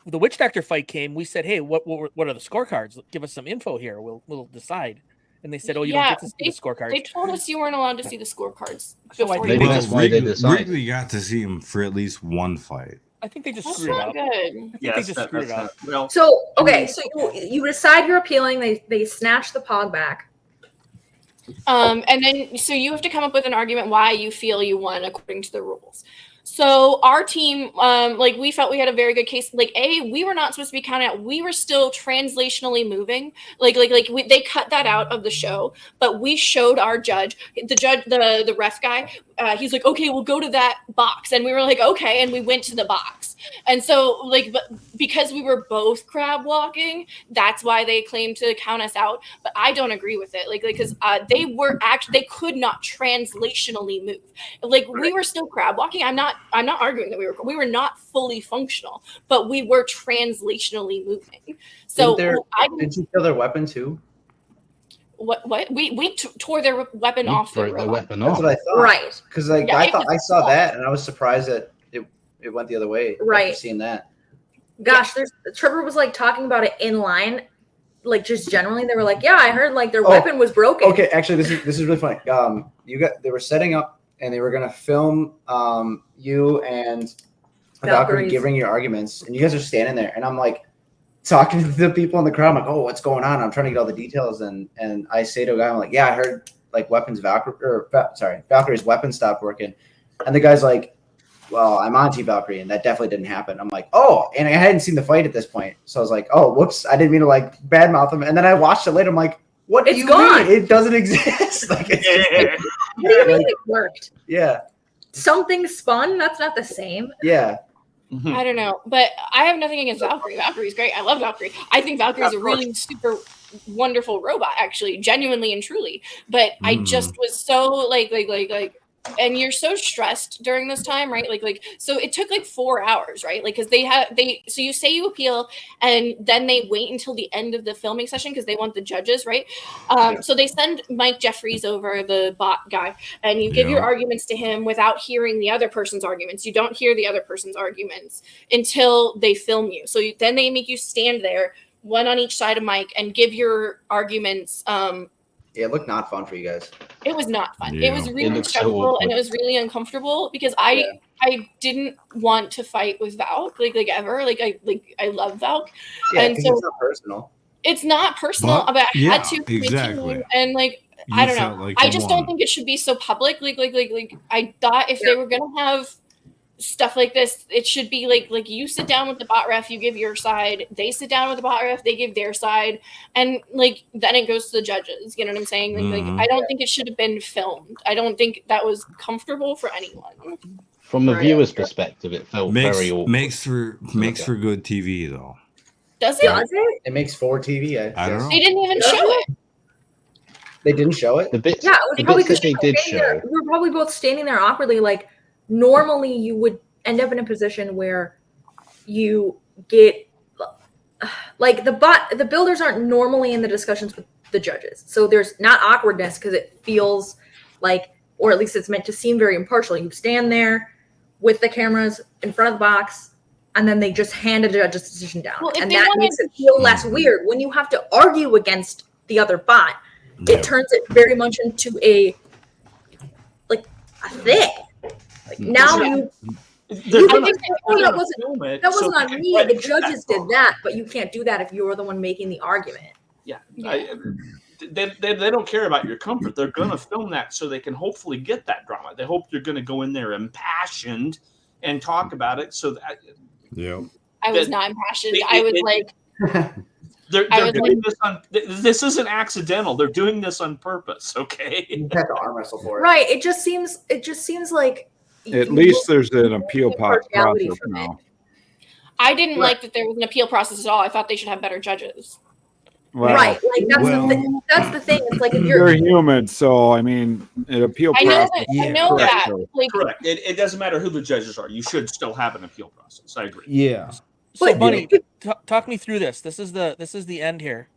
the Witch Doctor fight came, we said, "Hey, what are the scorecards? Give us some info here. We'll decide." And they said, "Oh, you don't get to see the scorecards." They told us you weren't allowed to see the scorecards. So I Maybe that's why they decided. Wrigley got to see him for at least one fight. I think they just That's screwed it not up. good. I think they just screwed it up. Well, So okay, so you decide you're appealing. They snatch the pog back. And then so you have to come up with an argument why you feel you won according to the rules. So our team, we felt we had a very good case. We were not supposed to be counted out. We were still translationally moving. They cut that out of the show, but we showed our judge, the ref guy. He's like, okay, we'll go to that box, and we were like, okay, and we went to the box. And so, but because we were both crab walking, that's why they claimed to count us out. But I don't agree with it, because they could not translationally move. We were still crab walking. I'm not arguing that we were not fully functional, but we were translationally moving. So did you kill their weapon too? What we tore their weapon off. Their weapon That's off. what I thought. Right. Because I saw that and I was surprised that it went the other way. Right. After seeing that. Gosh, Trevor was talking about it in line, just generally. They were like, "Yeah, I heard their weapon was broken." Okay, actually, this is really funny. They were setting up and they were gonna film you and Valkyrie giving your arguments, and you guys are standing there, and I'm like talking to the people in the crowd. I'm like, "Oh, what's going on?" I'm trying to get all the details, and I say to a guy, I'm like, "Yeah, I heard Valkyrie's weapon stopped working," and the guy's like, "Well, I'm anti-Valkyrie, and that definitely didn't happen." I'm like, "Oh," and I hadn't seen the fight at this point, so I was like, "Oh, whoops, I didn't mean to badmouth him." And then I watched it later. I'm like, "What do you mean? It doesn't exist." What do you mean it worked? Yeah. Something spun. That's not the same. Yeah. I don't know, but I have nothing against Valkyrie. Valkyrie's great. I love Valkyrie. I think Valkyrie's a really super wonderful robot, actually, genuinely and truly. But I just was so and you're so stressed during this time, right? So it took 4 hours, right? Because so you say you appeal, and then they wait until the end of the filming session because they want the judges, right? So they send Mike Jeffries over, the bot guy, and you give your arguments to him without hearing the other person's arguments. You don't hear the other person's arguments until they film you. So then they make you stand there, one on each side of Mike, and give your arguments. Yeah, it looked not fun for you guys. It was not fun. Yeah. It was really stressful, and it was really uncomfortable because I didn't want to fight with Valk ever. I love Valk, Yeah, and so it's not personal. It's not personal, but I had to make exactly. it, and I don't know. I just don't think it should be so public. I thought if they were gonna have stuff like this, it should be you sit down with the bot ref, you give your side, they sit down with the bot ref, they give their side, and then it goes to the judges. You know what I'm saying? I don't think it should have been filmed. I don't think that was comfortable for anyone. From a viewer's perspective, it felt very awkward. Makes for good TV though. Does it? It makes for TV. I don't know. They didn't even show it. They didn't show it. The bits, Yeah, it was the probably bits because that they did show. we were probably both standing there awkwardly. Normally, you would end up in a position where you get the builders aren't normally in the discussions with the judges, so there's not awkwardness because it feels or at least it's meant to seem very impartial. You stand there with the cameras in front of the box, and then they just hand a judge's decision down, and that makes it feel less weird. When you have to argue against the other bot, it turns it very much into a thing. Now They're gonna that wasn't on they me. can The get judges that did that, but you can't do that if you're the one making the argument. Yeah. They don't care about your comfort. They're going to film that so they can hopefully get that drama. They hope you're going to go in there impassioned and talk about it. So that I was not impassioned. I was like, they're doing this on. This isn't accidental. They're doing this on purpose. Okay. You have to arm wrestle for it. Right. It just seems like. At least there's an appeal process now. I didn't like that there was an appeal process at all. I thought they should have better judges. Well, right. Like that's the thing. It's like if you're human, so I mean, an appeal process. I know that. Like, correct. It doesn't matter who the judges are. You should still have an appeal process. I agree. Yeah. So, Bunny, talk me through this. This is the end here.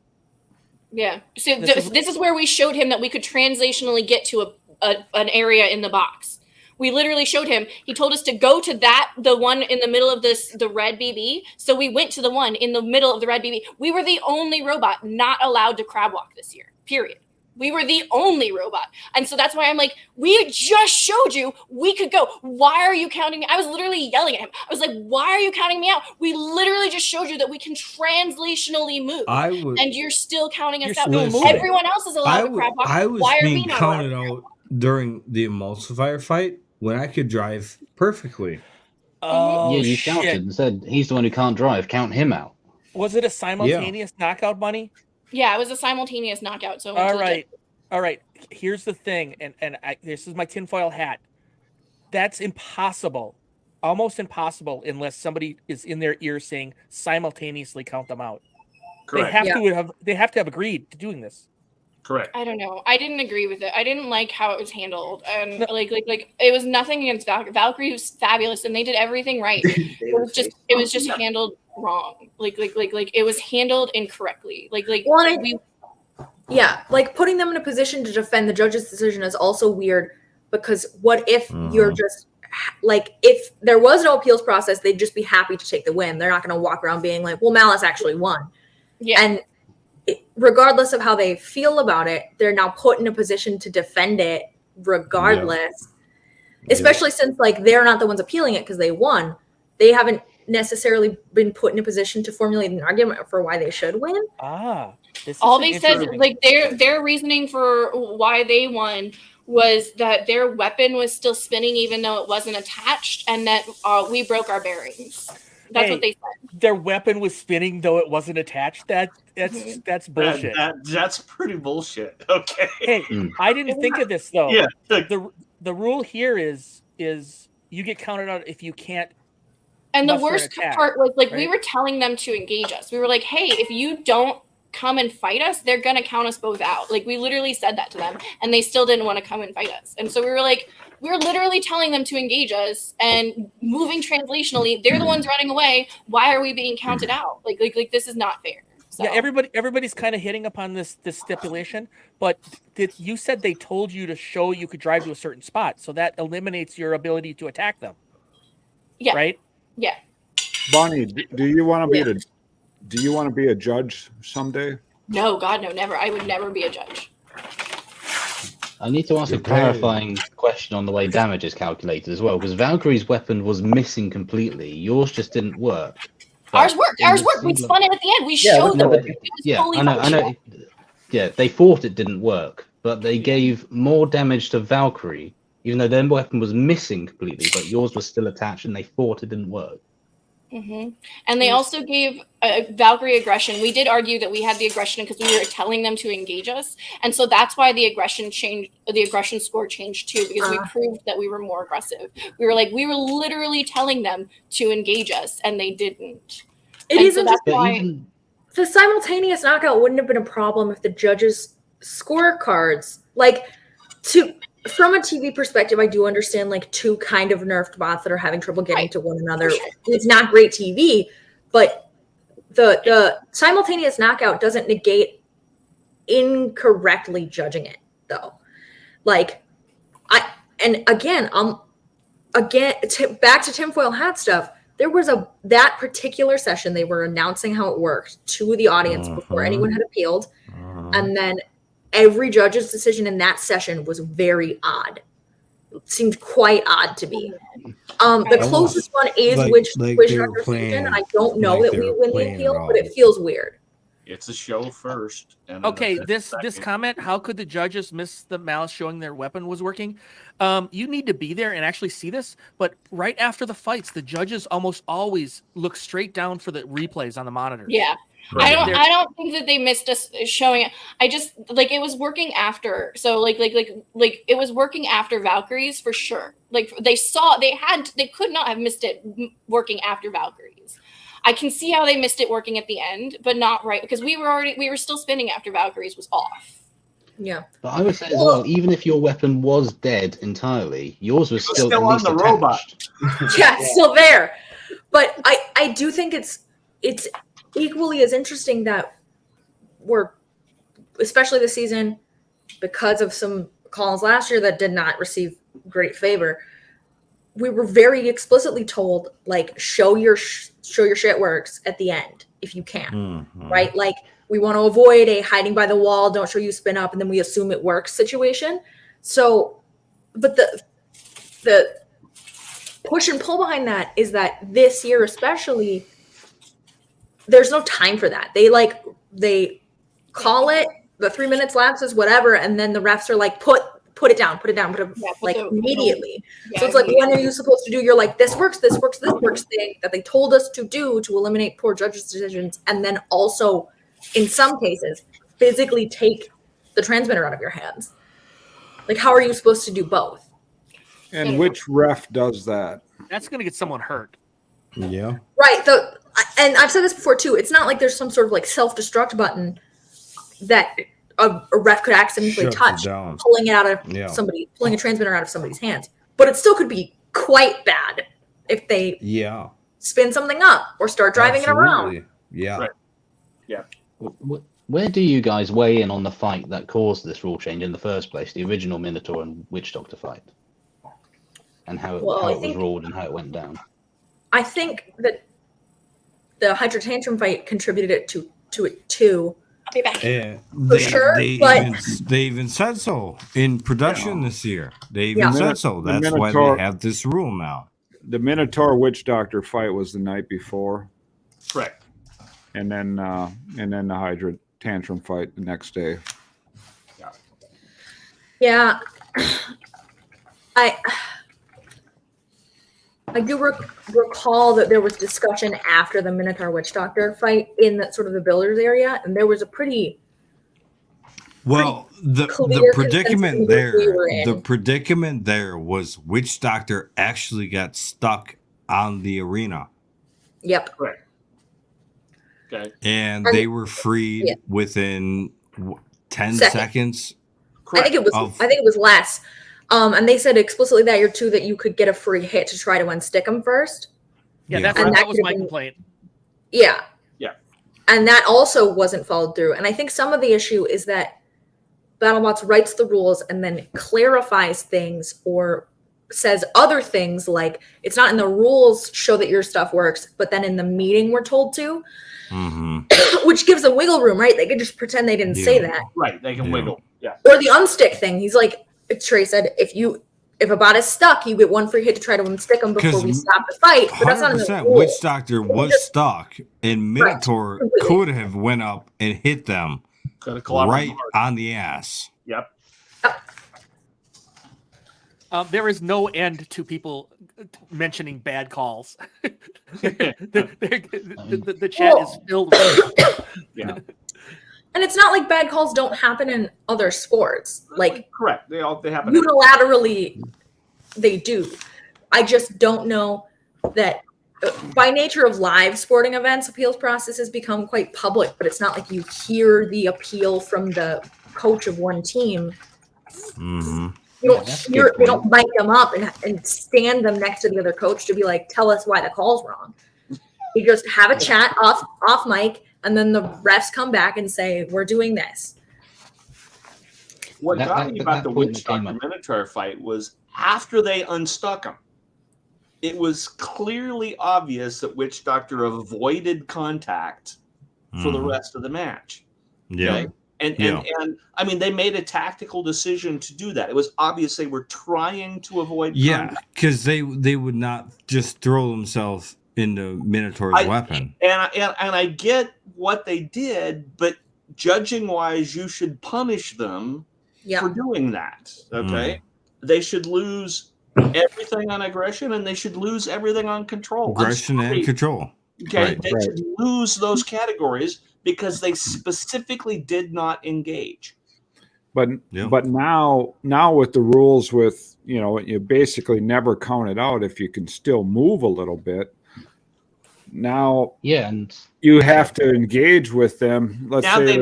Yeah. So this is where we showed him that we could translationally get to an area in the box. We literally showed him. He told us to go to the one in the middle of the red BB. So we went to the one in the middle of the red BB. We were the only robot not allowed to crab walk this year. Period. We were the only robot. And so that's why I'm like, we just showed you we could go. Why are you counting me? I was literally yelling at him. I was like, why are you counting me out? We literally just showed you that we can translationally move. And you're still counting us out. Everyone else is allowed to crab walk. I was why are we being not counted allowed? out during the emulsifier fight when I could drive perfectly. Oh, yeah, you shit. shouted and said he's the one who can't drive. Count him out. Was it a simultaneous knockout, Bunny? Yeah, it was a simultaneous knockout. So all right. Here's the thing, and this is my tinfoil hat. That's impossible, almost impossible, unless somebody is in their ear saying simultaneously count them out. Correct. They have to have agreed to doing this. Correct. I don't know. I didn't agree with it. I didn't like how it was handled, and like it was nothing against Valkyrie. Valkyrie was fabulous, and they did everything right. it was just handled wrong. Like it was handled incorrectly. Yeah, like putting them in a position to defend the judge's decision is also weird because what if you're just like, if there was no appeals process, they'd just be happy to take the win. They're not going to walk around being like, well, Malice actually won. Yeah. And regardless of how they feel about it, they're now put in a position to defend it regardless, especially since like they're not the ones appealing it because they won. They haven't necessarily been put in a position to formulate an argument for why they should win. All they said, like their reasoning for why they won was that their weapon was still spinning even though it wasn't attached, and that we broke our bearings. That's what they said. Their weapon was spinning though it wasn't attached. That's bullshit. That's pretty bullshit. Okay. Hey, I didn't think of this though. Yeah. The rule here is you get counted out if you can't. And the worst part was like we were telling them to engage us. We were like, hey, if you don't come and fight us, they're gonna count us both out. Like we literally said that to them, and they still didn't want to come and fight us. And so we were like, we're literally telling them to engage us and moving translationally. They're the ones running away. Why are we being counted out? Like this is not fair. So. Yeah, everybody's kind of hitting upon this stipulation, but you said they told you to show you could drive to a certain spot, so that eliminates your ability to attack them. Yeah. Right. Yeah. Bonnie, do you want to be a judge someday? No, God, no, never. I would never be a judge. I need to ask a clarifying question on the way damage is calculated as well, because Valkyrie's weapon was missing completely. Yours just didn't work. Ours worked. We spun it at the end. We showed them. I know. Yeah, they thought it didn't work, but they gave more damage to Valkyrie, even though their weapon was missing completely, but yours was still attached, and they thought it didn't work. Mm-hmm. And they also gave Valkyrie aggression. We did argue that we had the aggression because we were telling them to engage us, and so that's why the aggression changed. The aggression score changed too, because we proved that we were more aggressive. We were literally telling them to engage us, and they didn't. That's why the simultaneous knockout wouldn't have been a problem if the judges' scorecards, from a TV perspective, I do understand two kind of nerfed bots that are having trouble getting to one another. It's not great TV, but the simultaneous knockout doesn't negate incorrectly judging it, though. Back to tinfoil hat stuff. There was that particular session, they were announcing how it worked to the audience before anyone had appealed, and then every judge's decision in that session was very odd. seemed quite odd to me. The closest one is Witch they were Doctor playing, Fusion. I don't know like that they we were win the playing it appeal, but off. it feels weird. It's a show first. And Okay, then this second. comment, how could the judges miss the Malice showing their weapon was working? You need to be there and actually see this, but right after the fights, the judges almost always look straight down for the replays on the monitor. Yeah. I don't think that they missed us showing it. I just like it was working after. So like it was working after Valkyries for sure. Like they could not have missed it working after Valkyries. I can see how they missed it working at the end, but not right because we were still spinning after Valkyries was off. Yeah. But I would say as well, even if your weapon was dead entirely, yours was still at on least the attached. robot. Yeah, it's still there. But I do think it's equally as interesting that we're, especially this season, because of some calls last year that did not receive great favor, we were very explicitly told, like, show your shit works at the end if you can, right? Like, we want to avoid a hiding by the wall, don't show you spin up, and then we assume it works situation. So, but the push and pull behind that is that this year especially, there's no time for that. They call it, the 3 minutes lapses, whatever, and then the refs are like, put it down, immediately. So it's like, when are you supposed to do your like this works thing that they told us to do to eliminate poor judges' decisions, and then also, in some cases, physically take the transmitter out of your hands? Like, how are you supposed to do both? And which ref does that? That's going to get someone hurt. Yeah. Right. And I've said this before too. It's not like there's some sort of like self-destruct button that a ref could accidentally touch, pulling it out of pulling a transmitter out of somebody's hands. But it still could be quite bad if they spin something up or start driving it around. Yeah. Right. Yeah. Where do you guys weigh in on the fight that caused this rule change in the first place, the original Minotaur and Witch Doctor fight? And how it was ruled and how it went down? I think that the Hydra Tantrum fight contributed to it too. I'll be back. Yeah, they even said so in production this year. They even said so. That's why they have this rule now. The Minotaur Witch Doctor fight was the night before. Correct. And then the Hydra Tantrum fight the next day. Yeah. I do recall that there was discussion after the Minotaur Witch Doctor fight in that sort of the builders area, and there was a pretty the predicament there was Witch Doctor actually got stuck on the arena. Yep. Correct. Okay. And they were freed within 10 seconds. I think it was less. And they said explicitly that year too that you could get a free hit to try to unstick them first. Yeah, that was my complaint. Yeah. Yeah. And that also wasn't followed through. And I think some of the issue is that BattleBots writes the rules and then clarifies things or says other things like it's not in the rules show that your stuff works, but then in the meeting we're told to, which gives a wiggle room, right? They can just pretend they didn't say that. Right. They can wiggle. Yeah. Or the unstick thing. He's like, Trey said, if a bot is stuck, you get one free hit to try to unstick them before we stop the fight. But that's not in the rules. Witch Doctor was stuck, and Minotaur could have went up and hit them right on the ass. Yep. There is no end to people mentioning bad calls. the chat is filled with yeah. And it's not like bad calls don't happen in other sports. Like, correct. They happen unilaterally. They do. I just don't know that by nature of live sporting events, appeals processes become quite public, but it's not like you hear the appeal from the coach of one team. You don't mic them up and stand them next to the other coach to be like, tell us why the call's wrong. You just have a chat off mic, and then the refs come back and say, we're doing this. What got me about the Witch Doctor Minotaur fight was after they unstuck him, it was clearly obvious that Witch Doctor avoided contact for the rest of the match. Yeah. Okay? And I mean, they made a tactical decision to do that. It was obvious they were trying to avoid. Yeah, because they would not just throw themselves into Minotaur's weapon. And I get what they did, but judging wise, you should punish them for doing that. Okay, they should lose everything on aggression, and they should lose everything on control. Aggression and control. Okay, they should lose those categories because they specifically did not engage. But now with the rules, with you basically never count it out if you can still move a little bit. Now, and you have to engage with them. Let's now say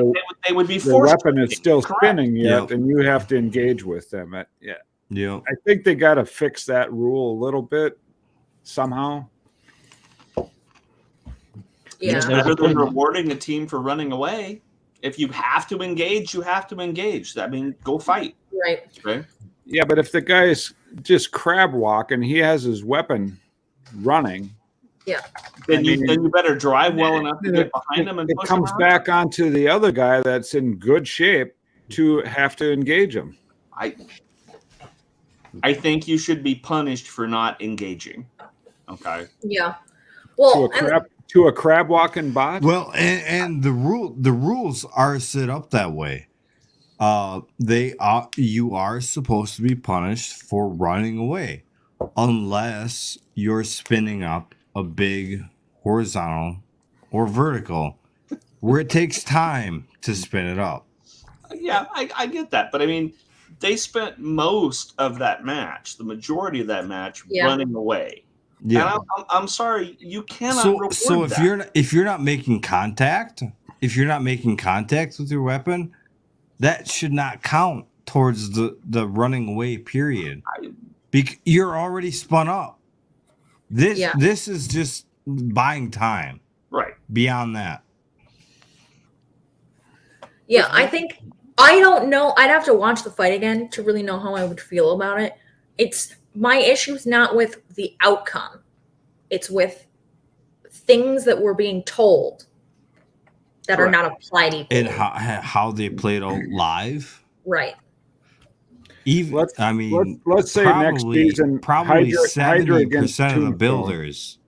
they would be the forced. weapon is still spinning yet, Yep. and you have to engage with them. Yeah, I think they got to fix that rule a little bit somehow. It's better than rewarding a team for running away. If you have to engage, you have to engage. I mean, go fight. Right. Yeah, but if the guy's just crab walking, he has his weapon running. Yeah. Then you better drive well enough to get behind him and it push comes him out. back onto the other guy that's in good shape to have to engage him. I think you should be punished for not engaging. Okay. Yeah. Well, to a crab walking bot. Well, and the rules are set up that way. You are supposed to be punished for running away, unless you're spinning up a big horizontal or vertical, where it takes time to spin it up. Yeah, I get that, but I mean, they spent most of that match, the majority of that match, running away. Yeah, and I'm sorry, you cannot reward so that. if you're not making contact with your weapon, that should not count towards the running away period. You're already spun up. This is just buying time. Right. Beyond that. Yeah, I don't know. I'd have to watch the fight again to really know how I would feel about it. My issue's not with the outcome. It's with things that we're being told that are not applied equally. And how they played out live. Right. Let's say next season, probably Hydra against 70% of the Tombstone. builders.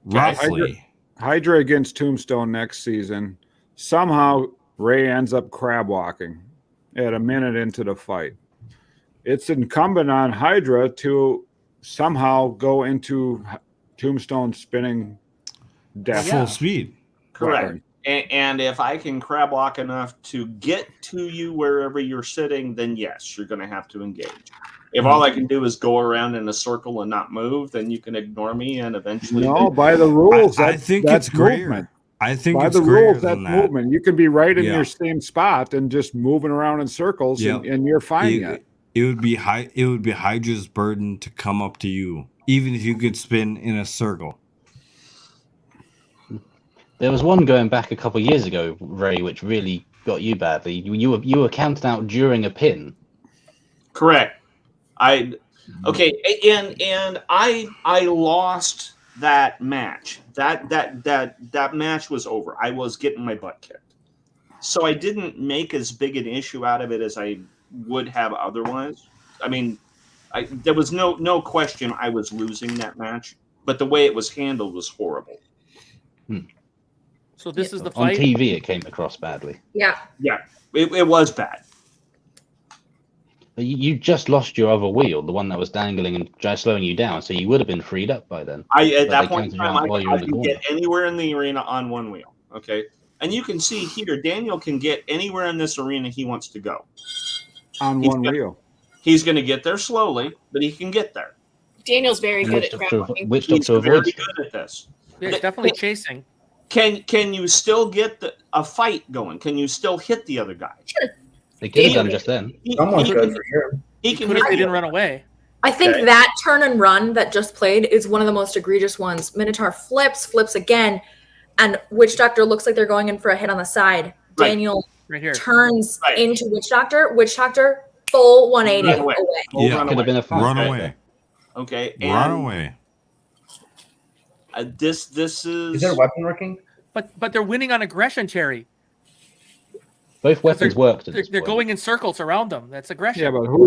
Roughly. Hydra against Tombstone next season. Somehow Ray ends up crab walking at a minute into the fight. It's incumbent on Hydra to somehow go into Tombstone spinning death. Full speed. Correct. And if I can crab walk enough to get to you wherever you're sitting, then yes, you're going to have to engage. If all I can do is go around in a circle and not move, then you can ignore me and eventually. No, by the rules, I think that's it's greater. movement. I think by it's the greater rules, that's than that. movement. You can be right in your same spot and just moving around in circles, and you're fine. It would be Hydra's burden to come up to you, even if you could spin in a circle. There was one going back a couple of years ago, Ray, which really got you badly. You were counted out during a pin. Correct. And I lost that match. That match was over. I was getting my butt kicked. So I didn't make as big an issue out of it as I would have otherwise. I mean, there was no question I was losing that match, but the way it was handled was horrible. So this is the On fight. TV, it came across badly. Yeah. Yeah, it was bad. You just lost your other wheel, the one that was dangling and just slowing you down, so you would have been freed up by then. At But that they point in counted you time, out while you were I in the could corner. get anywhere in the arena on one wheel. Okay, and you can see here, Daniel can get anywhere in this arena he wants to go. On one wheel. He's going to get there slowly, but he can get there. Daniel's very good at crowd walking. He's very good at this. Yeah, it's definitely chasing. Can you still get a fight going? Can you still hit the other guy? Sure. They could have done just then. Someone's good for sure. He can Could if hit they you. didn't run away. I think that turn and run that just played is one of the most egregious ones. Minotaur flips again, and Witch Doctor looks like they're going in for a hit on the side. Right. Daniel Right here. turns into Witch Doctor. Wwitch Doctor full 180 Run away. away. Yeah, Could have been a fight. run right away. there. Okay. Run and, away. This is. Is their weapon working? But they're winning on aggression, Cherry. Both weapons worked at They're, this they're point. going in circles around them. That's aggression. Yeah, but who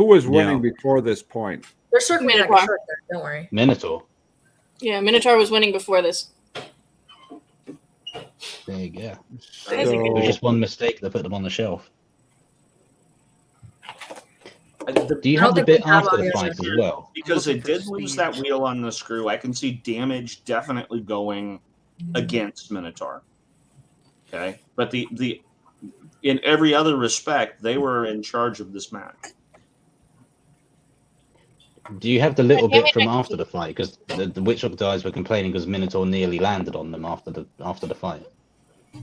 was winning before this point? They're circling like a Minotaur. shirt there. Don't worry. Minotaur. Yeah, Minotaur was winning before this. There you go. So, It was just one mistake that put them on the shelf. Do you I don't have the think we bit have after the audio fight as here. well? Because they did lose that wheel on the screw. I can see damage definitely going against Minotaur. Okay, but the in every other respect, they were in charge of this match. Do you have the little bit from after the fight? Because the Witchlock guys were complaining because Minotaur nearly landed on them after the fight.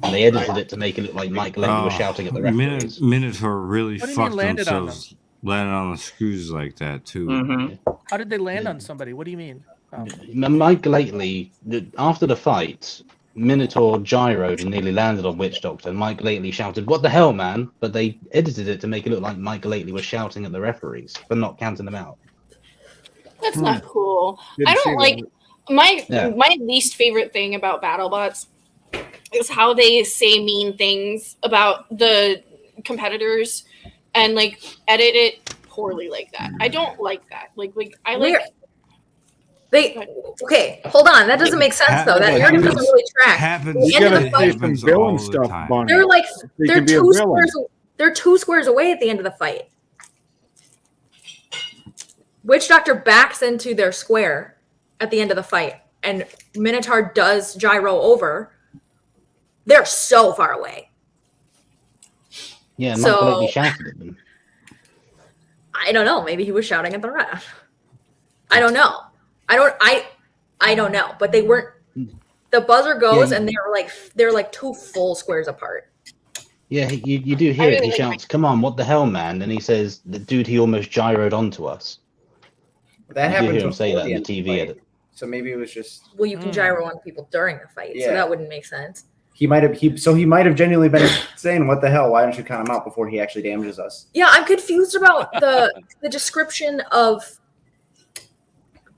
And they edited it to make it look like Mike Lenny was shouting at the referees. Minotaur really What do you mean fucked landed on themselves landing on the screws like that too. Mm-hmm. How did they land on somebody? What do you mean? Oh. Mike lately, after the fight, Minotaur gyroed and nearly landed on Witch Doctor. Mike Lately shouted, "What the hell, man?" But they edited it to make it look like Mike Lately was shouting at the referees for not counting them out. That's not cool. Didn't I see don't like that. my least favorite thing about BattleBots is how they say mean things about the competitors and like edit it poorly like that. I don't like that. Like I like. Okay, hold on. That doesn't make sense though. That narrative doesn't really track. Happens. The end of the fight, happens Bill all and the stuff, time. Bunny. they're like They they're could be a two villain. squares. They're 2 squares away at the end of the fight. Witch Doctor backs into their square at the end of the fight, and Minotaur does gyro over. They're so far away. Yeah, and So- Mike Lately shouted at them. I don't know. Maybe he was shouting at the ref. I don't know. I don't know. But they weren't. The buzzer goes, Yeah, and they're like 2 full squares apart. Yeah, you do hear I it. really He like shouts, "Come on, what the hell, man?" And he says, "The dude, he almost gyroed onto us." That You do happened hear him say before that the in end the of the TV fight. edit. So maybe it was just Well, you can gyro on people during the fight, so Yeah. that wouldn't make sense. he might have genuinely been saying, "What the hell? Why don't you count him out before he actually damages us?" Yeah, I'm confused about the description of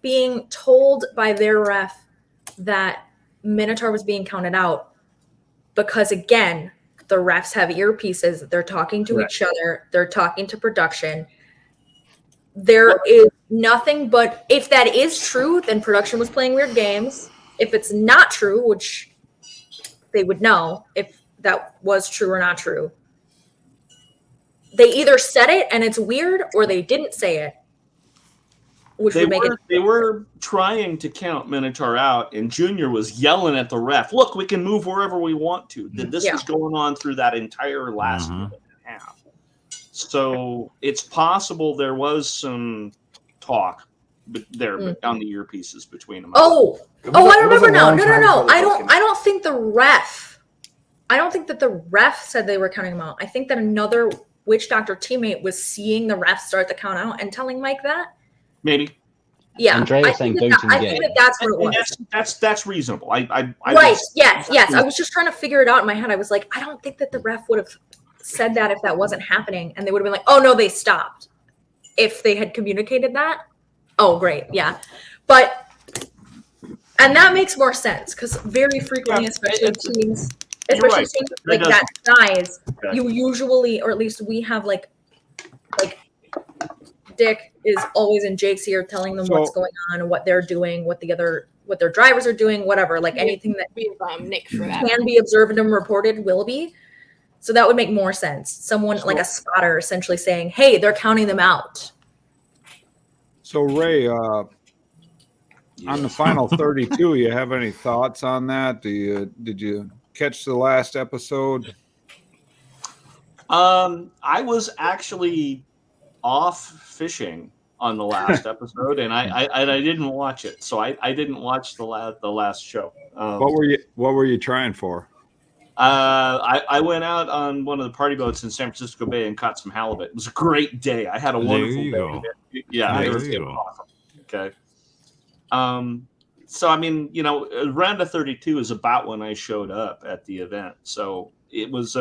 being told by their ref that Minotaur was being counted out because, again, the refs have earpieces. They're talking to each other. They're talking to production. There is nothing but, if that is true, then production was playing weird games. If it's not true, which they would know if that was true or not true, they either said it and it's weird, or they didn't say it, which would make it. They were trying to count Minotaur out, and Junior was yelling at the ref, "Look, we can move wherever we want to." This was going on through that entire last minute and a half. So it's possible there was some talk there on the earpieces between them. Oh, It was I it was a remember now. long No. time before they both came I don't think the ref. I don't think that the ref said they were counting them out. I think that another Witch Doctor teammate was seeing the ref start the count out and telling Mike that. Maybe. Yeah, Andrea I saying think go to the I think game. that that's what it And was. that's reasonable. I Right. was- Yes. I was just trying to figure it out in my head. I was like, I don't think that the ref would have said that if that wasn't happening, and they would have been like, "Oh no, they stopped." If they had communicated that, oh great, yeah. But and that makes more sense because very frequently, Yeah, especially it's- teams, you're especially right. teams That like that size, Okay. you usually, or at least we have like Dick is always in Jake's ear telling them what's So- going on and what they're doing, what their drivers are doing, whatever. Like anything that We have Nick for that. can be observed and reported will be. So that would make more sense. Someone like a spotter essentially saying, "Hey, they're counting them out." So Ray, on the final 32, you have any thoughts on that? Did you catch the last episode? I was actually off fishing on the last episode, and I didn't watch it, so I didn't watch the last show. What were you trying for? I went out on one of the party boats in San Francisco Bay and caught some halibut. It was a great day. I had a There wonderful you day. go. Yeah, There it was you go. awesome. Okay. So I mean, round of 32 is about when I showed up at the event. So it was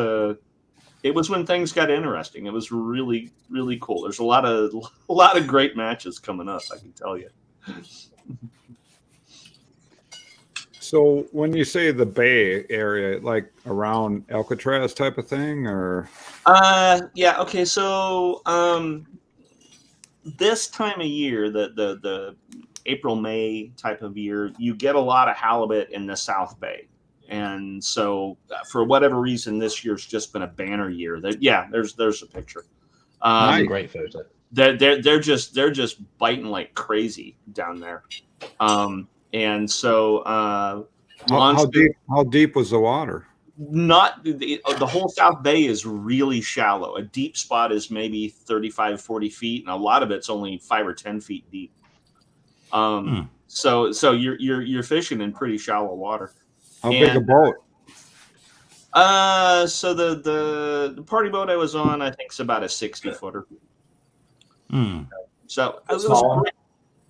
when things got interesting. It was really, really cool. There's a lot of great matches coming up, I can tell you. So when you say the Bay Area, like around Alcatraz type of thing, or Yeah. Okay. So this time of year, the April May type of year, you get a lot of halibut in the South Bay, and so for whatever reason, this year's just been a banner year. There's a picture. Nice. Great photo. They're just biting like crazy down there, and so how deep was the water? Not the whole South Bay is really shallow. A deep spot is maybe 35, 40 feet, and a lot of it's only 5 or 10 feet deep. So you're fishing in pretty shallow water. How big a boat? So the party boat I was on, I think, is about a 60-footer. So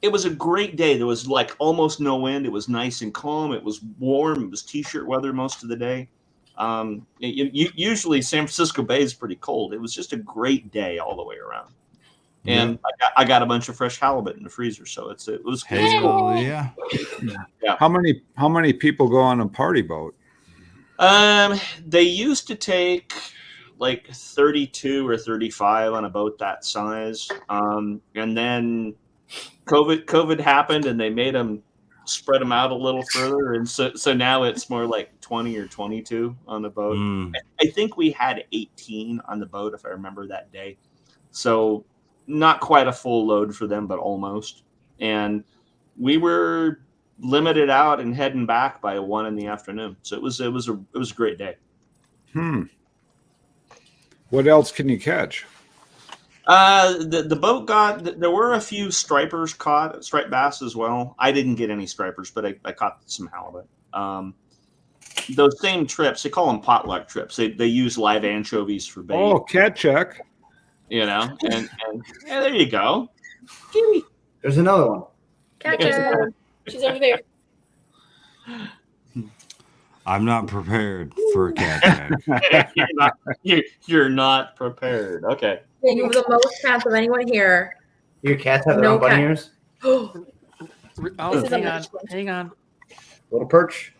it was a great day. There was like almost no wind. It was nice and calm. It was warm. It was t-shirt weather most of the day. Usually San Francisco Bay is pretty cold. It was just a great day all the way around. And I got a bunch of fresh halibut in the freezer, so it was cool. Yeah. How many people go on a party boat? They used to take like 32 or 35 on a boat that size. And then COVID happened, and they made them spread them out a little further, and so now it's more like 20 or 22 on the boat. I think we had 18 on the boat, if I remember that day. So not quite a full load for them, but almost. And we were limited out and heading back by 1 PM. So it was a great day. What else can you catch? The boat there were a few stripers caught, striped bass as well. I didn't get any stripers, but I caught some halibut. Those same trips, they call them potluck trips. They use live anchovies for bait. Oh, cat check. And there you go. Kitty. There's another one. Gotcha. She's over there. I'm not prepared for a cat check. You're not prepared. Okay. You have the most cats of anyone here. Your cats have their own bunny ears? Oh, hang on. Little perch.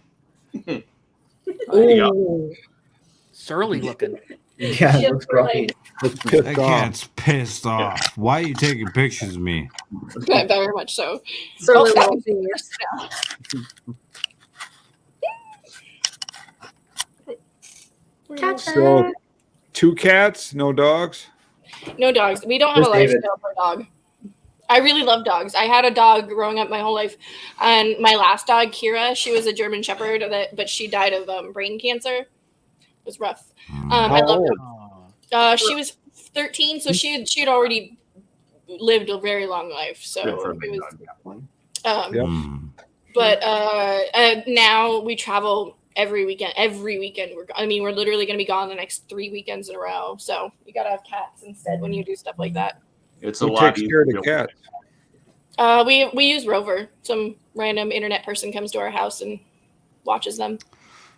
There you go. Surly looking. Yeah, it looks grumpy. That cat's pissed off. Why are you taking pictures of me? Very much so. Surly Oh, little fingers. So 2 cats, no dogs? No dogs. We don't have a lifestyle for a dog. I really love dogs. I had a dog growing up my whole life, and my last dog, Kira, she was a German Shepherd, but she died of brain cancer. It was rough. I loved her. She was 13, so she had already lived a very long life. So it was. But now we travel every weekend. We're literally going to be gone the next 3 weekends in a row. So you got to have cats instead when you do stuff like that. It's Who a lot takes care of easier. the cat? We use Rover. Some random internet person comes to our house and watches them.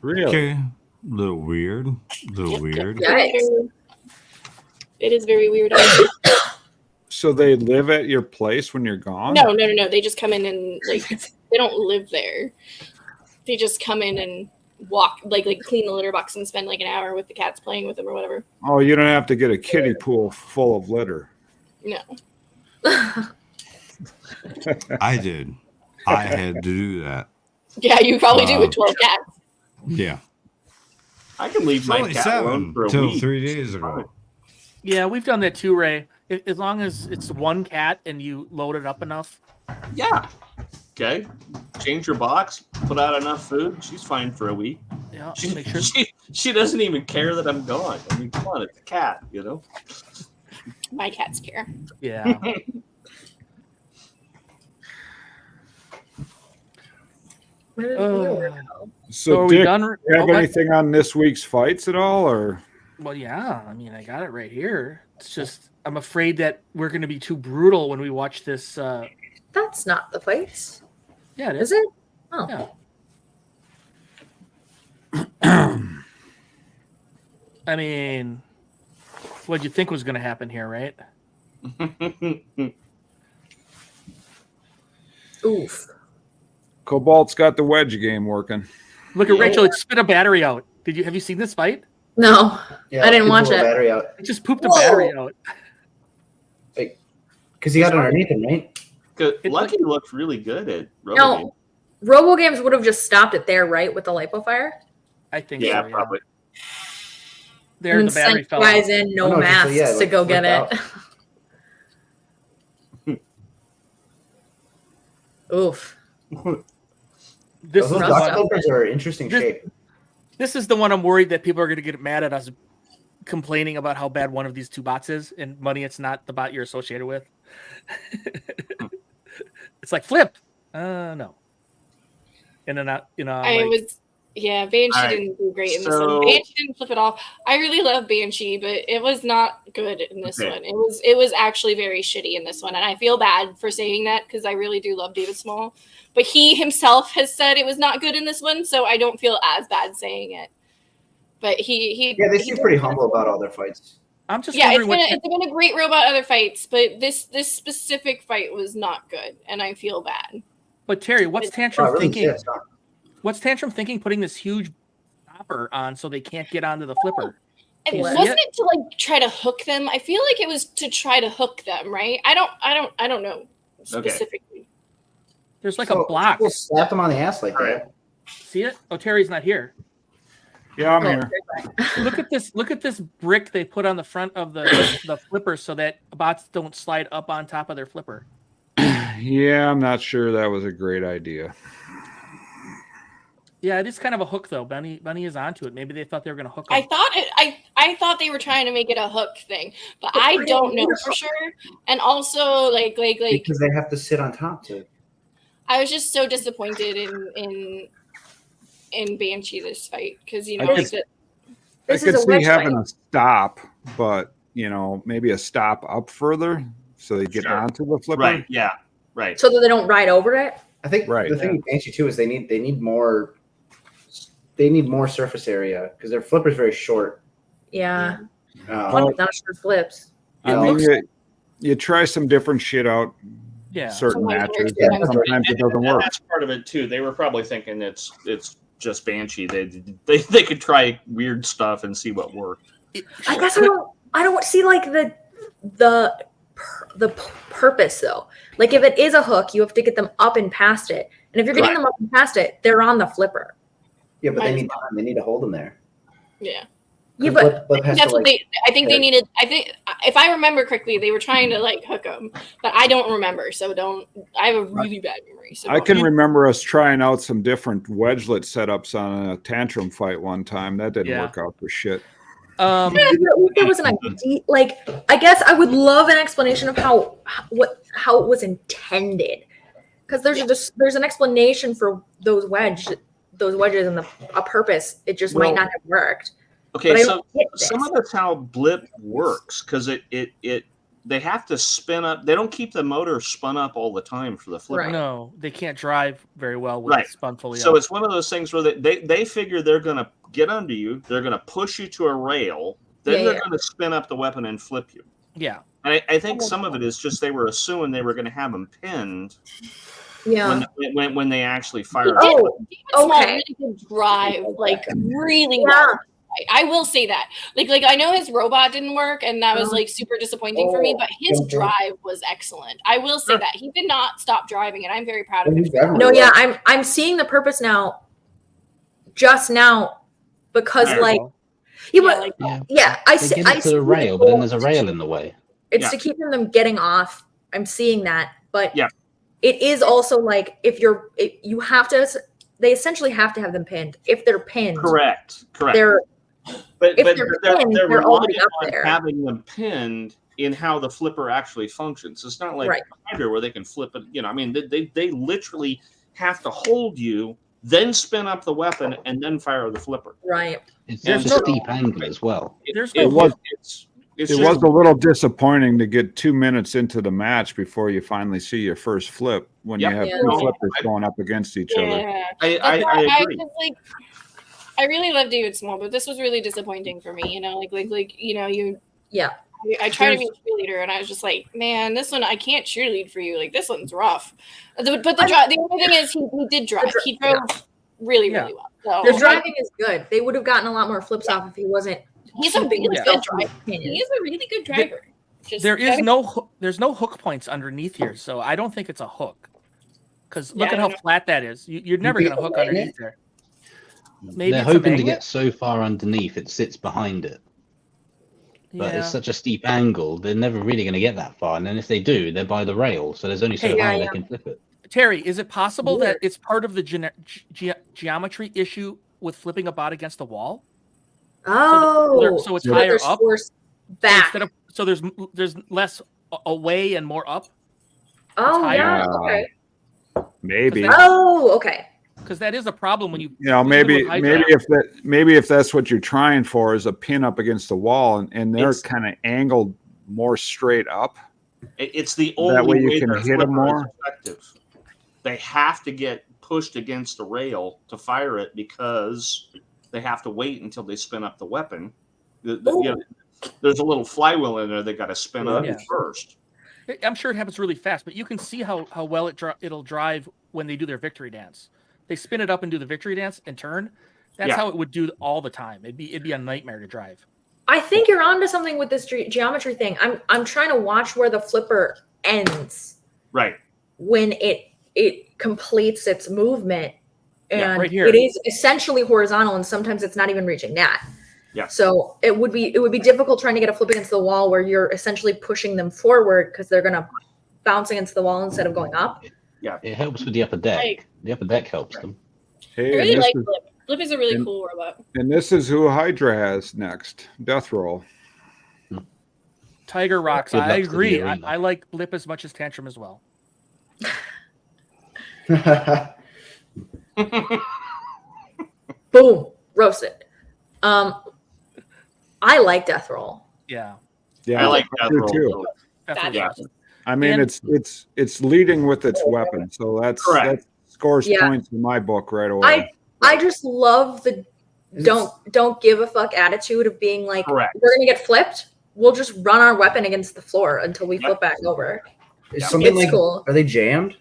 Really? Okay. Little weird. Weird. It is very weird. So they live at your place when you're gone? No. They just come in and they don't live there. They just come in and walk, like clean the litter box and spend like an hour with the cats playing with them or whatever. Oh, you don't have to get a kiddie pool full of litter. No. I did. I had to do that. Yeah, you probably do with 12 cats. Yeah. I can leave It's my only cat 7 alone for a till week. 3 days ago. Yeah, we've done that too, Ray. As long as it's one cat and you load it up enough. Yeah. Okay. Change your box, put out enough food. She's fine for a week. Yeah, Make sure she doesn't even care that I'm gone. I mean, come on, it's a cat, My cats care. Yeah. So, are we Dick, done? do you have anything on this week's fights at all, or? Well, yeah. I mean, I got it right here. It's just I'm afraid that we're going to be too brutal when we watch this. That's not the fights. Yeah, it Is is. it? Oh. Yeah. I mean, what'd you think was going to happen here, right? Oof. Cobalt's got the wedge game working. Look at Rachel. It spit a battery out. Have you seen this fight? No, Yeah, I didn't watch people it. Battery out. It just pooped a battery out. Because he got it underneath him, right? Lucky looked really good at Robo. No, Robo Games would have just stopped it there, right, with the lipo fire. I think Yeah, so. probably. There, And the then battery sent fell guys out. in, no Oh, no, just, masks yeah, to like, go get flip it. out. Oof. This Those is the dot one. flippers are interesting shape. This is the one I'm worried that people are going to get mad at us complaining about how bad one of these two bots is, and money, it's not the bot you're associated with. It's like flip. No. And then Banshee didn't do great in this one. Banshee didn't flip it off. I really love Banshee, but it was not good in this one. It was actually very shitty in this one, and I feel bad for saying that because I really do love David Small, but he himself has said it was not good in this one, so I don't feel as bad saying it. But they seem pretty humble about all their fights. I'm just it's wondering been a great robot other fights, but this specific fight was not good, and I feel bad. But Terry, what's Tantrum thinking? It's not. What's Tantrum thinking? Putting this huge stopper on so they can't get onto the flipper. Wasn't it to like try to hook them? I feel like it was to try to hook them, right? I don't know specifically. There's like a block. People slap them on the ass like that. See it? Oh, Terry's not here. Yeah, I'm here. Look at this! Look at this brick they put on the front of the flipper so that bots don't slide up on top of their flipper. Yeah, I'm not sure that was a great idea. Yeah, it is kind of a hook though. Bunny is onto it. Maybe they thought they were going to hook them. I thought they were trying to make it a hook thing, but I don't know for sure. And also, like because they have to sit on top too. I was just so disappointed in Banshee this fight because I could see having a stop, but maybe a stop up further so they get onto the flipper. Right. Yeah. Right. So that they don't ride over it. I think the thing with Banshee too is they need more surface area because their flipper's very short. Yeah. Well, not sure flips. I mean, you try some different shit out. Yeah. Certain matches. Sometimes it doesn't work. That's part of it too. They were probably thinking it's just Banshee. They could try weird stuff and see what worked. I guess I don't see like the purpose though. Like if it is a hook, you have to get them up and past it. And if you're getting them up and past it, they're on the flipper. Yeah, but they need time. They need to hold them there. Yeah. Yeah, but that's what I think they needed. I think if I remember correctly, they were trying to like hook them, but I don't remember. So I have a really bad memory. So I can remember us trying out some different wedgelet setups on a Tantrum fight one time. That didn't work out for shit. There was an idea. Like I guess I would love an explanation of how it was intended, because there's an explanation for those wedges and a purpose. It just might not have worked. Okay, so some of that's how blip works because they have to spin up. They don't keep the motor spun up all the time for the flipper. Right. No, they can't drive very well with it spun fully So up. it's one of those things where they figure they're going to get under you. They're going to push you to a rail. Then they're going to spin up the weapon and flip you. Yeah. And I think some of it is just they were assuming they were going to have them pinned. Yeah. When they actually fired. Oh, okay. Really good drive, like really well. I will say that. Like I know his robot didn't work, and that was like super disappointing for me. But his drive was excellent. I will say that he did not stop driving, and I'm very proud of him. No, yeah, I'm seeing the purpose now. Just now, because I see the rail, but then there's a rail in the way. It's to keep them getting off. I'm seeing that, but it is also like you have to. They essentially have to have them pinned. If they're pinned, correct. But they're relying on having them pinned in how the flipper actually functions. It's not like Hydra where they can flip it. I mean, they literally have to hold you, then spin up the weapon, and then fire the flipper. Right. There's a steep angle as well. It was a little disappointing to get 2 minutes into the match before you finally see your first flip when you have two flippers going up against each other. I agree. I really love David Small, but this was really disappointing for me. I tried to be a cheerleader, and I was just like, man, this one I can't cheerlead for you. Like this one's rough. But the only thing is, he did drive. He drove really well. So the driving is good. They would have gotten a lot more flips off if he wasn't. He's a really good driver. He is a really good driver. There's no hook points underneath here, so I don't think it's a hook. Because look at how flat that is. You're never going to hook underneath there. Maybe they're it's a hoping to magnet? get so far underneath it sits behind it. But it's such a steep angle, they're never really going to get that far. And then if they do, they're by the rail, so there's only so high they can flip it. Terry, is it possible that it's part of the geometry issue with flipping a bot against the wall? Oh, so it's higher up. Back. Instead of, so there's less away and more up. Oh, yeah. Okay. Maybe. Oh, okay. Because that is a problem when you. You know, maybe if that's what you're trying for is a pin up against the wall, and they're kind of angled more straight up. It's the only that way you way can their hit them flipper is more. effective. They have to get pushed against the rail to fire it because they have to wait until they spin up the weapon. You know, there's a little flywheel in there they got to spin up first. I'm sure it happens really fast, but you can see how well it'll drive when they do their victory dance. They spin it up and do the victory dance and turn. That's how it would do all the time. It'd be a nightmare to drive. I think you're onto something with this geometry thing. I'm trying to watch where the flipper ends. Right. When it completes its movement, and right here. it is essentially horizontal, and sometimes it's not even reaching that. Yeah. So it would be difficult trying to get a flip against the wall where you're essentially pushing them forward because they're gonna bounce against the wall instead of going up. Yeah. It helps with the upper deck. The upper deck helps them. Hey, I really and like this is- Flip. Flip is a really cool robot. And this is who Hydra has next. Death Roll. Tiger rocks. Good I luck to the agree. arena. I like Blip as much as Tantrum as well. Boom, roasted. I like Death Roll. Yeah. Yeah, I like I Death do Roll, too. too. Definitely. Yeah. I mean, And- it's leading with its weapon, so that scores points in my book right away. I just love the don't give a fuck attitude of being like, Correct. we're gonna get flipped. We'll just run our weapon against the floor until we flip back over. Is something It's like cool. are they jammed?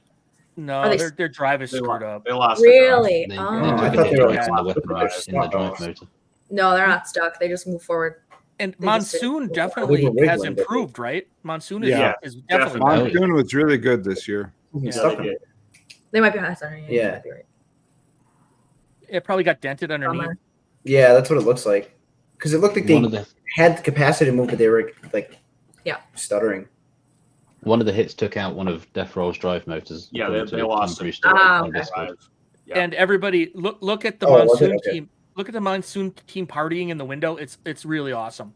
No, Are they- their drive is screwed up. They lost. Really? They, Oh. they I took thought a they hit were in the like weapon stuck. in the drive motor. No, they're not stuck. They just move forward. And They just Monsoon did- definitely They were has wiggling, but improved, right? Monsoon is, Yeah. is definitely Definitely. better. Monsoon was really good this year. Yeah. Stuck they them. did. They might be high center. Yeah. might be right. It probably got dented underneath. Bummer. Yeah, that's what it looks like. Because it looked like One they of the had the capacity to move, but they were like, stuttering. one of the hits took out one of Death Roll's drive motors. Yeah, according they to lost Tom it. Brewster Ah, on okay. Discord. Yeah. And everybody, look at the Oh, was it? Monsoon Okay. team. Look at the Monsoon team partying in the window. It's really awesome.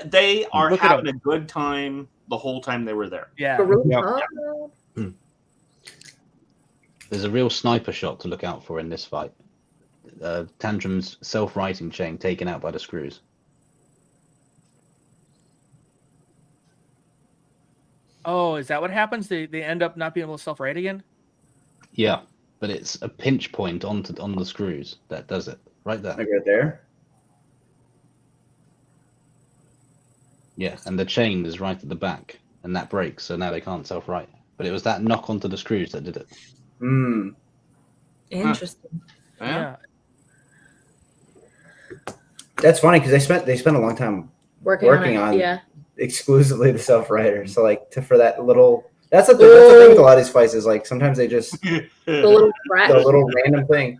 They are Look at having a good time the whole time they were there. Yeah. Baruch, Yep. huh? There's a real sniper shot to look out for in this fight. Tantrum's self-righting chain taken out by the screws. Oh, is that what happens? They end up not being able to self-right again? Yeah, but it's a pinch point on the screws that does it. Right there. Like right there. Yeah, and the chain is right at the back, and that breaks, so now they can't self-right. But it was that knock onto the screws that did it. Hmm. Interesting. Yeah. That's funny because they spent a long time Working on it. Yeah. exclusively the self-rider. So like for that little that's the thing with a lot of these fights is like sometimes they just The little brat. the little random thing.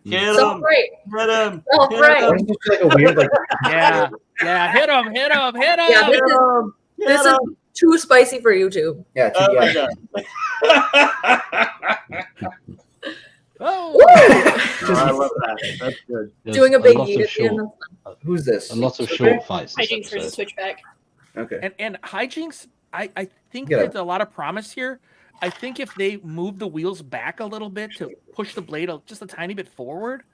Hit him! Self-right. Hit him! Self-right. Or it's just like a weird like Yeah. Yeah. Hit him. Hit him. Hit him. Yeah, this is too spicy for YouTube. yeah, Oh my yeah. god! Oh. I love that. That's good. There's Doing a big lot eat of at the end. short, Who's this? a lot of short fights. this Hijinks versus episode. Switchback. Okay. And hijinks, I think Yeah. there's a lot of promise here. I think if they move the wheels back a little bit to push the blade just a tiny bit forward,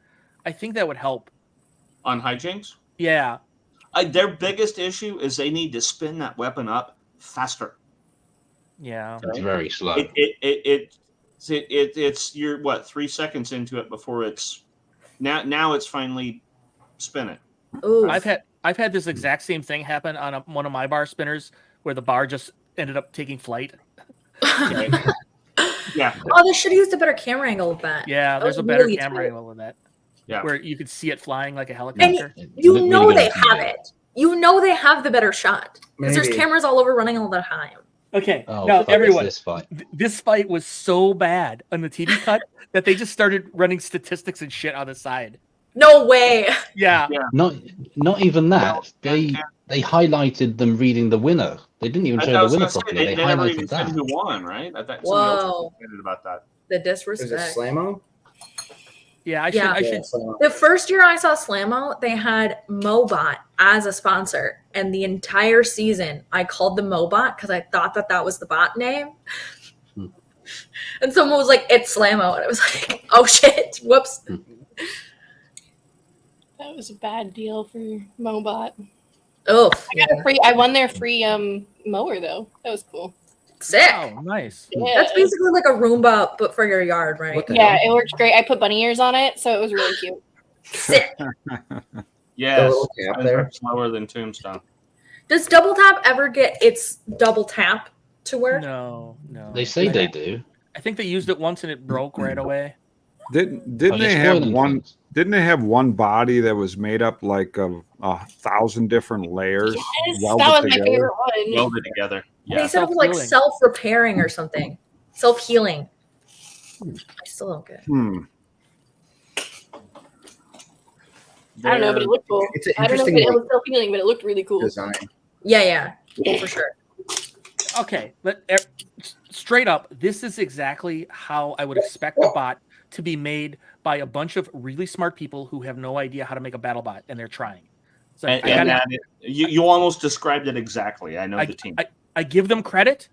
I think that would help. On hijinks, Yeah. their biggest issue is they need to spin that weapon up faster. Yeah. It's very slow. It's you're what 3 seconds into it before it's now it's finally spinning. Ooh. I've I've had this exact same thing happen on one of my bar spinners where the bar just ended up taking flight. Yeah. Oh, they should have used a better camera angle of that. Yeah, That there's was a better really camera tight. angle of that. Yeah. Where you could see it flying like a And helicopter. you know they have it. You know they have the better shot because there's Maybe. cameras all over running all the time. Okay, Oh, now fuck, everyone, this fight. this fight was so bad on the TV cut that they just started running statistics and shit on the side. No way. Yeah. Not even that. They highlighted them reading the winner. They didn't even I show the was winner gonna say, properly. They they never even highlighted said that. who won, right? I thought somebody else Whoa. was excited about that. The Is it disrespect. Slammo? Yeah, I Yeah. should. Slammo. The first year I saw Slammo, they had Mobot as a sponsor, and the entire season I called them Mobot because I thought that was the bot name. And someone was like, "It's Slammo," and I was like, "Oh shit! Whoops." That was a bad deal for Mobot. Oh, I won their free mower though. That was cool. Sick. Oh, nice. Yeah. That's basically like a Roomba, but for your yard, right? What the Yeah, hell? it worked great. I put bunny ears on it, so it was really cute. Sick. Yes, little tap there. slower than Tombstone. Does double tap ever get its double tap to work? No. They say they do. I think they used it once and it broke right away. Didn't Oh, they you're have spoiling one? things. Didn't they have one body that was made up like of 1,000 different layers? Yes, welded that was my together? favorite one. Welded together. They Yeah. said it was like Self-healing. self-repairing or something, self-healing. I still don't get it. I don't know, but it looked cool. It's an I don't know if interesting it was self-healing, but it looked really cool. design. Yeah, for sure. Okay, but straight up, this is exactly how I would expect a bot to be made by a bunch of really smart people who have no idea how to make a battle bot, and they're trying. So You almost described it exactly. I know the team. I give them credit,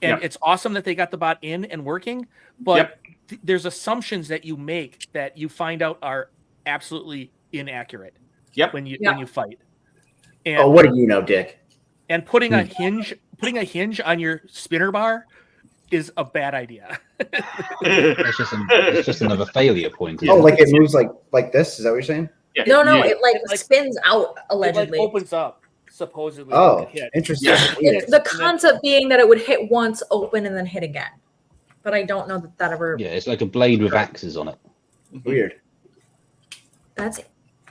and Yep. it's awesome that they got the bot in and working, but there's assumptions that you make that you find out are absolutely inaccurate. Yep. When you Yep. fight. And, Oh, what do you know, Dick? And putting a hinge on your spinner bar is a bad idea. It's just another failure point. Oh, like it moves like this? Is that what you're saying? Yeah. No, Yeah. it like spins out It like allegedly. opens up supposedly. Oh, like a hit. interesting. Yeah. Weird. The concept being that it would hit once, open, and then hit again. But I don't know that ever. Yeah, it's like a blade with axes on it, Weird. That's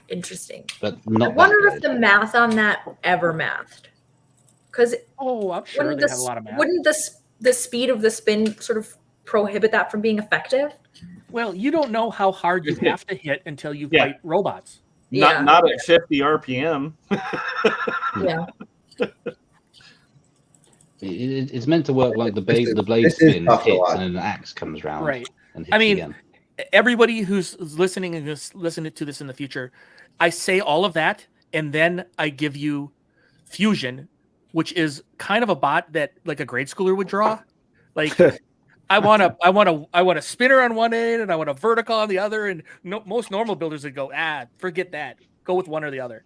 interesting. but I not wonder that if good. the math on that ever mathed. Because Oh, I'm sure wouldn't they have a lot of math. wouldn't the speed of the spin sort of prohibit that from being effective? Well, you don't know how hard you have to hit until you Yeah. fight robots. Yeah. Not at 50 RPM. Yeah. It's meant to work like the blade this is spin tough to hits watch. and then an axe comes round Right. and hits I mean, again. everybody who's listening and just listening to this in the future, I say all of that, and then I give you Fusion, which is kind of a bot that like a grade schooler would draw. Like I want a spinner on one end and I want a vertical on the other, and most normal builders would go, forget that, go with one or the other.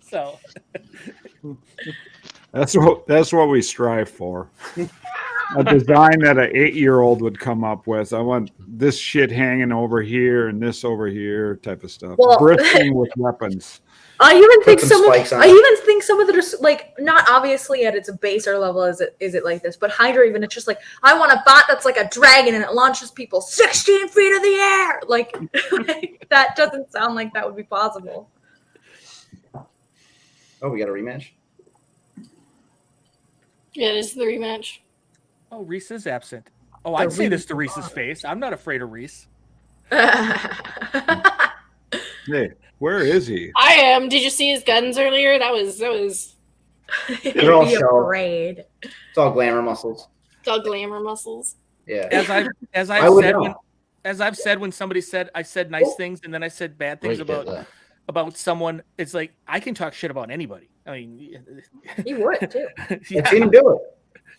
So That's what we strive for. A design that an 8-year-old would come up with. I want this shit hanging over here and this over here, type of stuff. Well- Bristling with weapons. I even think some spikes on it. some of it are like not obviously at its baser level is it like this, but Hydra even it's just like I want a bot that's like a dragon and it launches people 16 feet in the air. Like that doesn't sound like that would be possible. Oh, we got a rematch. Yeah, this is the rematch. oh, Reese is absent. Oh, I'd say this to Reese's face. I'm not afraid of Reese. Hey, where is he? I am. Did you see his guns earlier? That was They're all Be show. afraid. It's all glamour muscles. it's all glamour muscles. Yeah. As I would I've said when somebody said I said nice things and then I said bad things Great get about someone, it's like I can talk shit about anybody. I mean, You would too. I've seen him do it.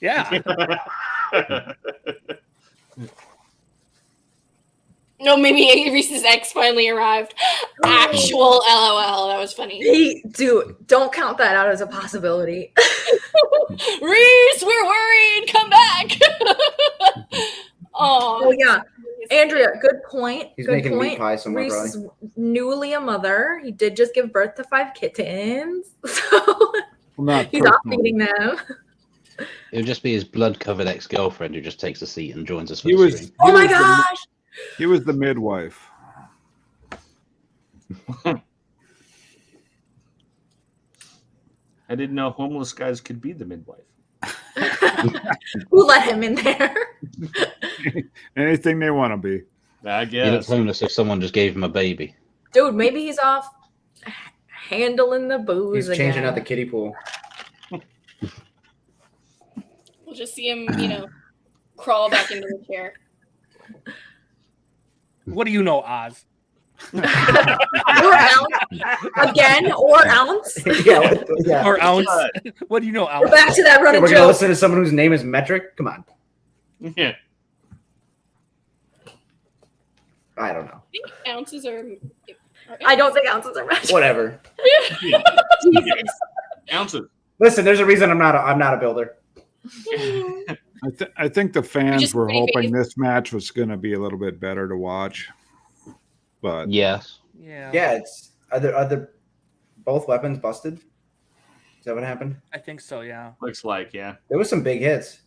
yeah. No, maybe Reese's ex finally arrived. Actual LOL. That was funny. Hey, dude, don't count that out as a possibility. Reese, we're worried. Come back. Oh yeah. Andrea, good point. He's good making meat point. pie somewhere, Reese probably. is newly a mother. He did just give birth to 5 kittens, so Well, not he's off personally. feeding them. It would just be his blood-covered ex-girlfriend who just takes a seat and joins us for He the was. stream. Oh my was the- gosh! He was the midwife. I didn't know homeless guys could be the midwife. Who let him in there? Anything they want to be. I He looks guess. homeless if someone just gave him a baby. Dude, maybe he's off handling the booze He's changing again. out the kiddie pool. We'll just see him, crawl back into the chair. What do you know, Oz? Or ounce. Again, or ounce. yeah. Or ounce? What do you know, We're ounce? back to that running We're gonna joke. listen to someone whose name is Metric. Come on. Yeah. I don't know. I think ounces are. I don't think ounces are measured. Whatever. Jesus. Ounces. Listen, there's a reason I'm not a builder. I think the fans just were pretty hoping big. this match was going to be a little bit better to watch. But Yes. Yeah. Yeah, it's are there both weapons busted? Is that what happened? I think so, yeah. Looks like, yeah. There was some big hits.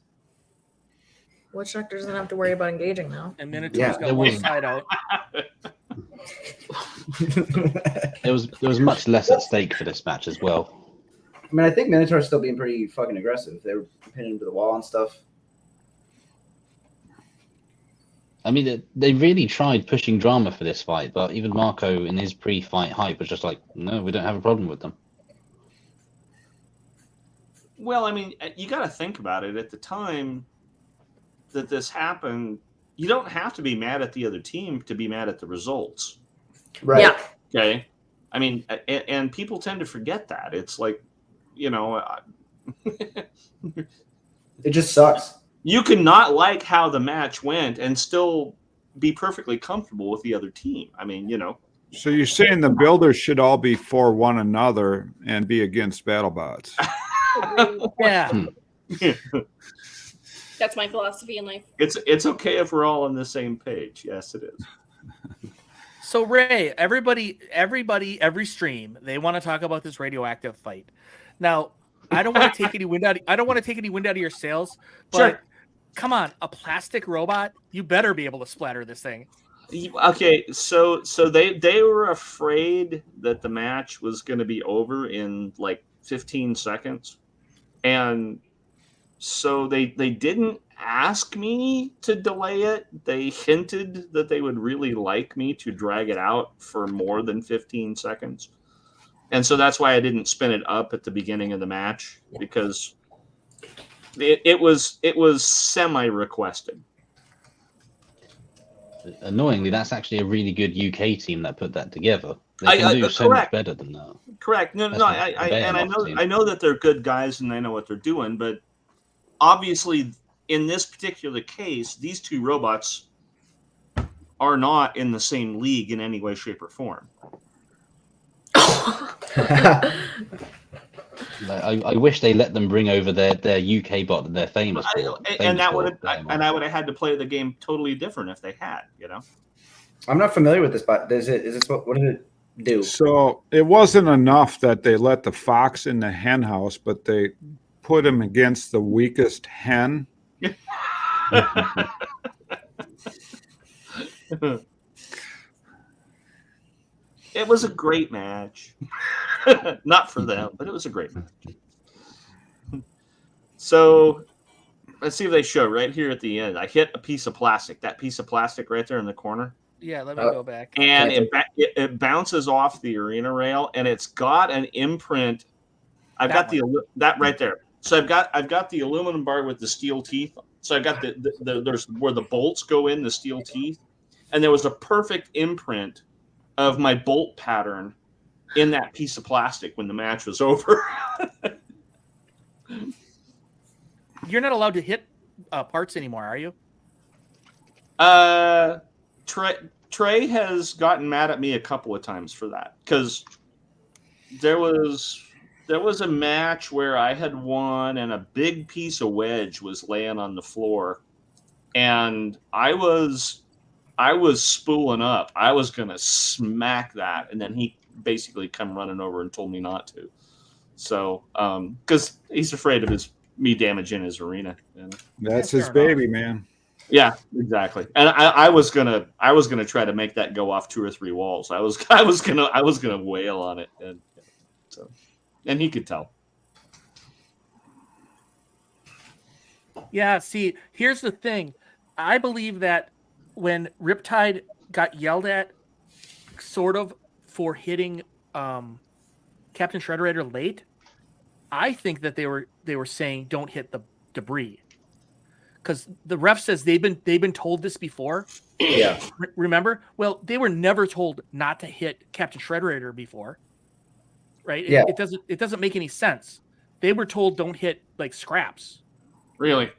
Witch Doctor doesn't have to worry about engaging now. And Minotaur's Yeah, got there one was- side out. There was much less at stake for this match as well. I mean, I think Minotaur's still being pretty fucking aggressive. They were pinning him to the wall and stuff. I mean, they really tried pushing drama for this fight, but even Marco in his pre-fight hype was just like, no, we don't have a problem with them. Well, I mean, you got to think about it. At the time that this happened, you don't have to be mad at the other team to be mad at the results. Right. Yeah. Okay. I mean, and people tend to forget that. It's like, It just sucks. you can not like how the match went and still be perfectly comfortable with the other team. I mean, so you're saying the builders should all be for one another and be against BattleBots? Yeah. That's my philosophy in life. it's okay if we're all on the same page. Yes, it is. So Ray, every stream, they want to talk about this radioactive fight. Now, I don't want to take any wind out. I don't want to take any wind out of your sails. But Sure. come on, a plastic robot, you better be able to splatter this thing. Okay, so they were afraid that the match was going to be over in like 15 seconds, and so they didn't ask me to delay it. They hinted that they would really like me to drag it out for more than 15 seconds, and so that's why I didn't spin it up at the beginning of the match, because it was semi-requested. Annoyingly, that's actually a really good UK team that put that together. They can I- do so much correct. better than that. Correct. No, That's no, not I a bad enough team. I know that they're good guys and they know what they're doing, but obviously in this particular case, these two robots are not in the same league in any way, shape, or form. I wish they let them bring over their UK bot that they're famous for. And I would have had to play the game totally different if they had, I'm not familiar with this, but what does it do? So it wasn't enough that they let the fox in the hen house, but they put him against the weakest hen. It was a great match. Not for them, but it was a great match. So let's see if they show right here at the end. I hit a piece of plastic. That piece of plastic right there in the corner. Yeah, let me go back. And it bounces off the arena rail, and it's got an imprint. I've got that right there. So I've got the aluminum bar with the steel teeth. So I've got the there's where the bolts go in, the steel teeth, and there was a perfect imprint of my bolt pattern in that piece of plastic when the match was over. You're not allowed to hit parts anymore, are you? Trey has gotten mad at me a couple of times for that, because there was a match where I had won and a big piece of wedge was laying on the floor, and I was I was spooling up. I was gonna smack that, and then he basically come running over and told me not to. So, because he's afraid of me damaging his arena. You know? That's his baby, man. Yeah, exactly. And I was gonna try to make that go off 2 or 3 walls. I was gonna wail on it, and he could tell. Yeah, see, here's the thing. I believe that when Riptide got yelled at, sort of, for hitting Captain Shredderator late, I think that they were saying don't hit the debris, because the ref says they've been told this before. Yeah. Remember? Well, they were never told not to hit Captain Shredderator before, right? Yeah. It doesn't make any sense. They were told don't hit like scraps. Really?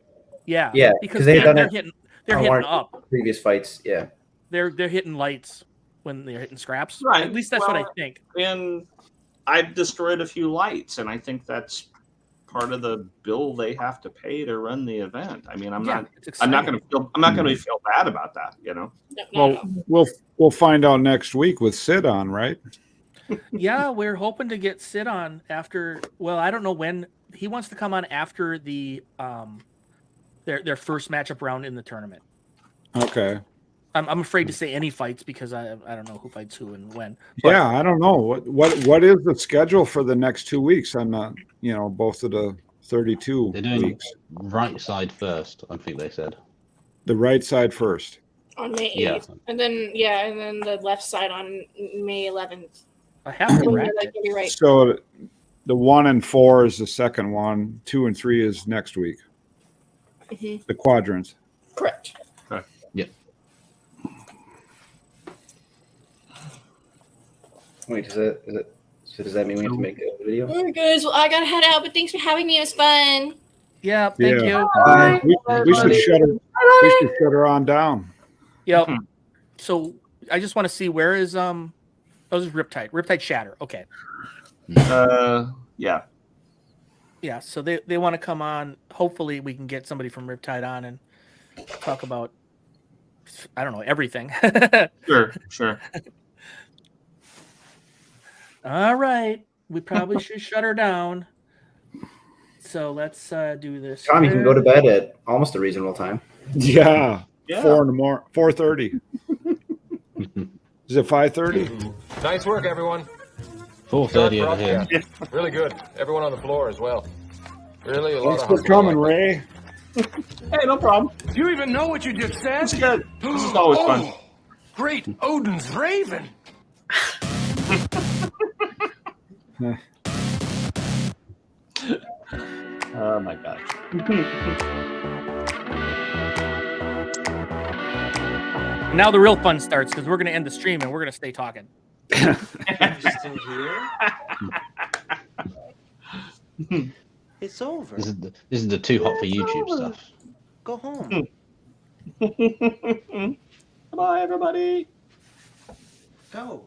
Yeah. Yeah, because they've done they're it hitting on one up. of the previous fights. Yeah. They're hitting lights when they're hitting scraps. Right. At least that's what I think. And I've destroyed a few lights, and I think that's part of the bill they have to pay to run the event. I mean, I'm not going to feel bad about that, you know. Well, we'll find out next week with Sid on, right? Yeah, we're hoping to get Sid on after. Well, I don't know when he wants to come on after the their first matchup round in the tournament. Okay. I'm afraid to say any fights because I don't know who fights who and when. But, Yeah, I don't know what is the schedule for the next 2 weeks on both of the 32 They're doing weeks. right side first, I think they said. The right side first. On May 8th. Yeah. And then the left side on May 11th. I have to You're right. So the 1 and 4 is the second one. 2 and 3 is next week. Mhm. The quadrants. Correct. Okay. Yep. Wait, does that mean we have to make a video? All right, guys. Well, I gotta head out, but thanks for having me. It was fun. Yeah, thank you. We should shut her on down. Yep. So I just want to see where is this is Riptide. Riptide Shatter. Okay. Yeah. Yeah, so they want to come on. Hopefully we can get somebody from Riptide on and talk about, I don't know, everything. Sure. All right. We probably should shut her down. So let's do this. Tom, you can go to bed at almost a reasonable time. Yeah. Yeah. 4 in the morning. 4:30. Is it 5:30? Nice work, everyone. 4:30 over here. Really good. Everyone on the floor as well. Really a lot Thanks of for hustle. coming, Ray. Hey, no problem. Do you even know what you just said? It's good. This is always fun. Great Odin's Raven. Oh my gosh. Now the real fun starts because we're going to end the stream and we're going to stay talking. Just in here. It's over. This is the too hot for YouTube stuff. Go home. Bye, everybody. Go.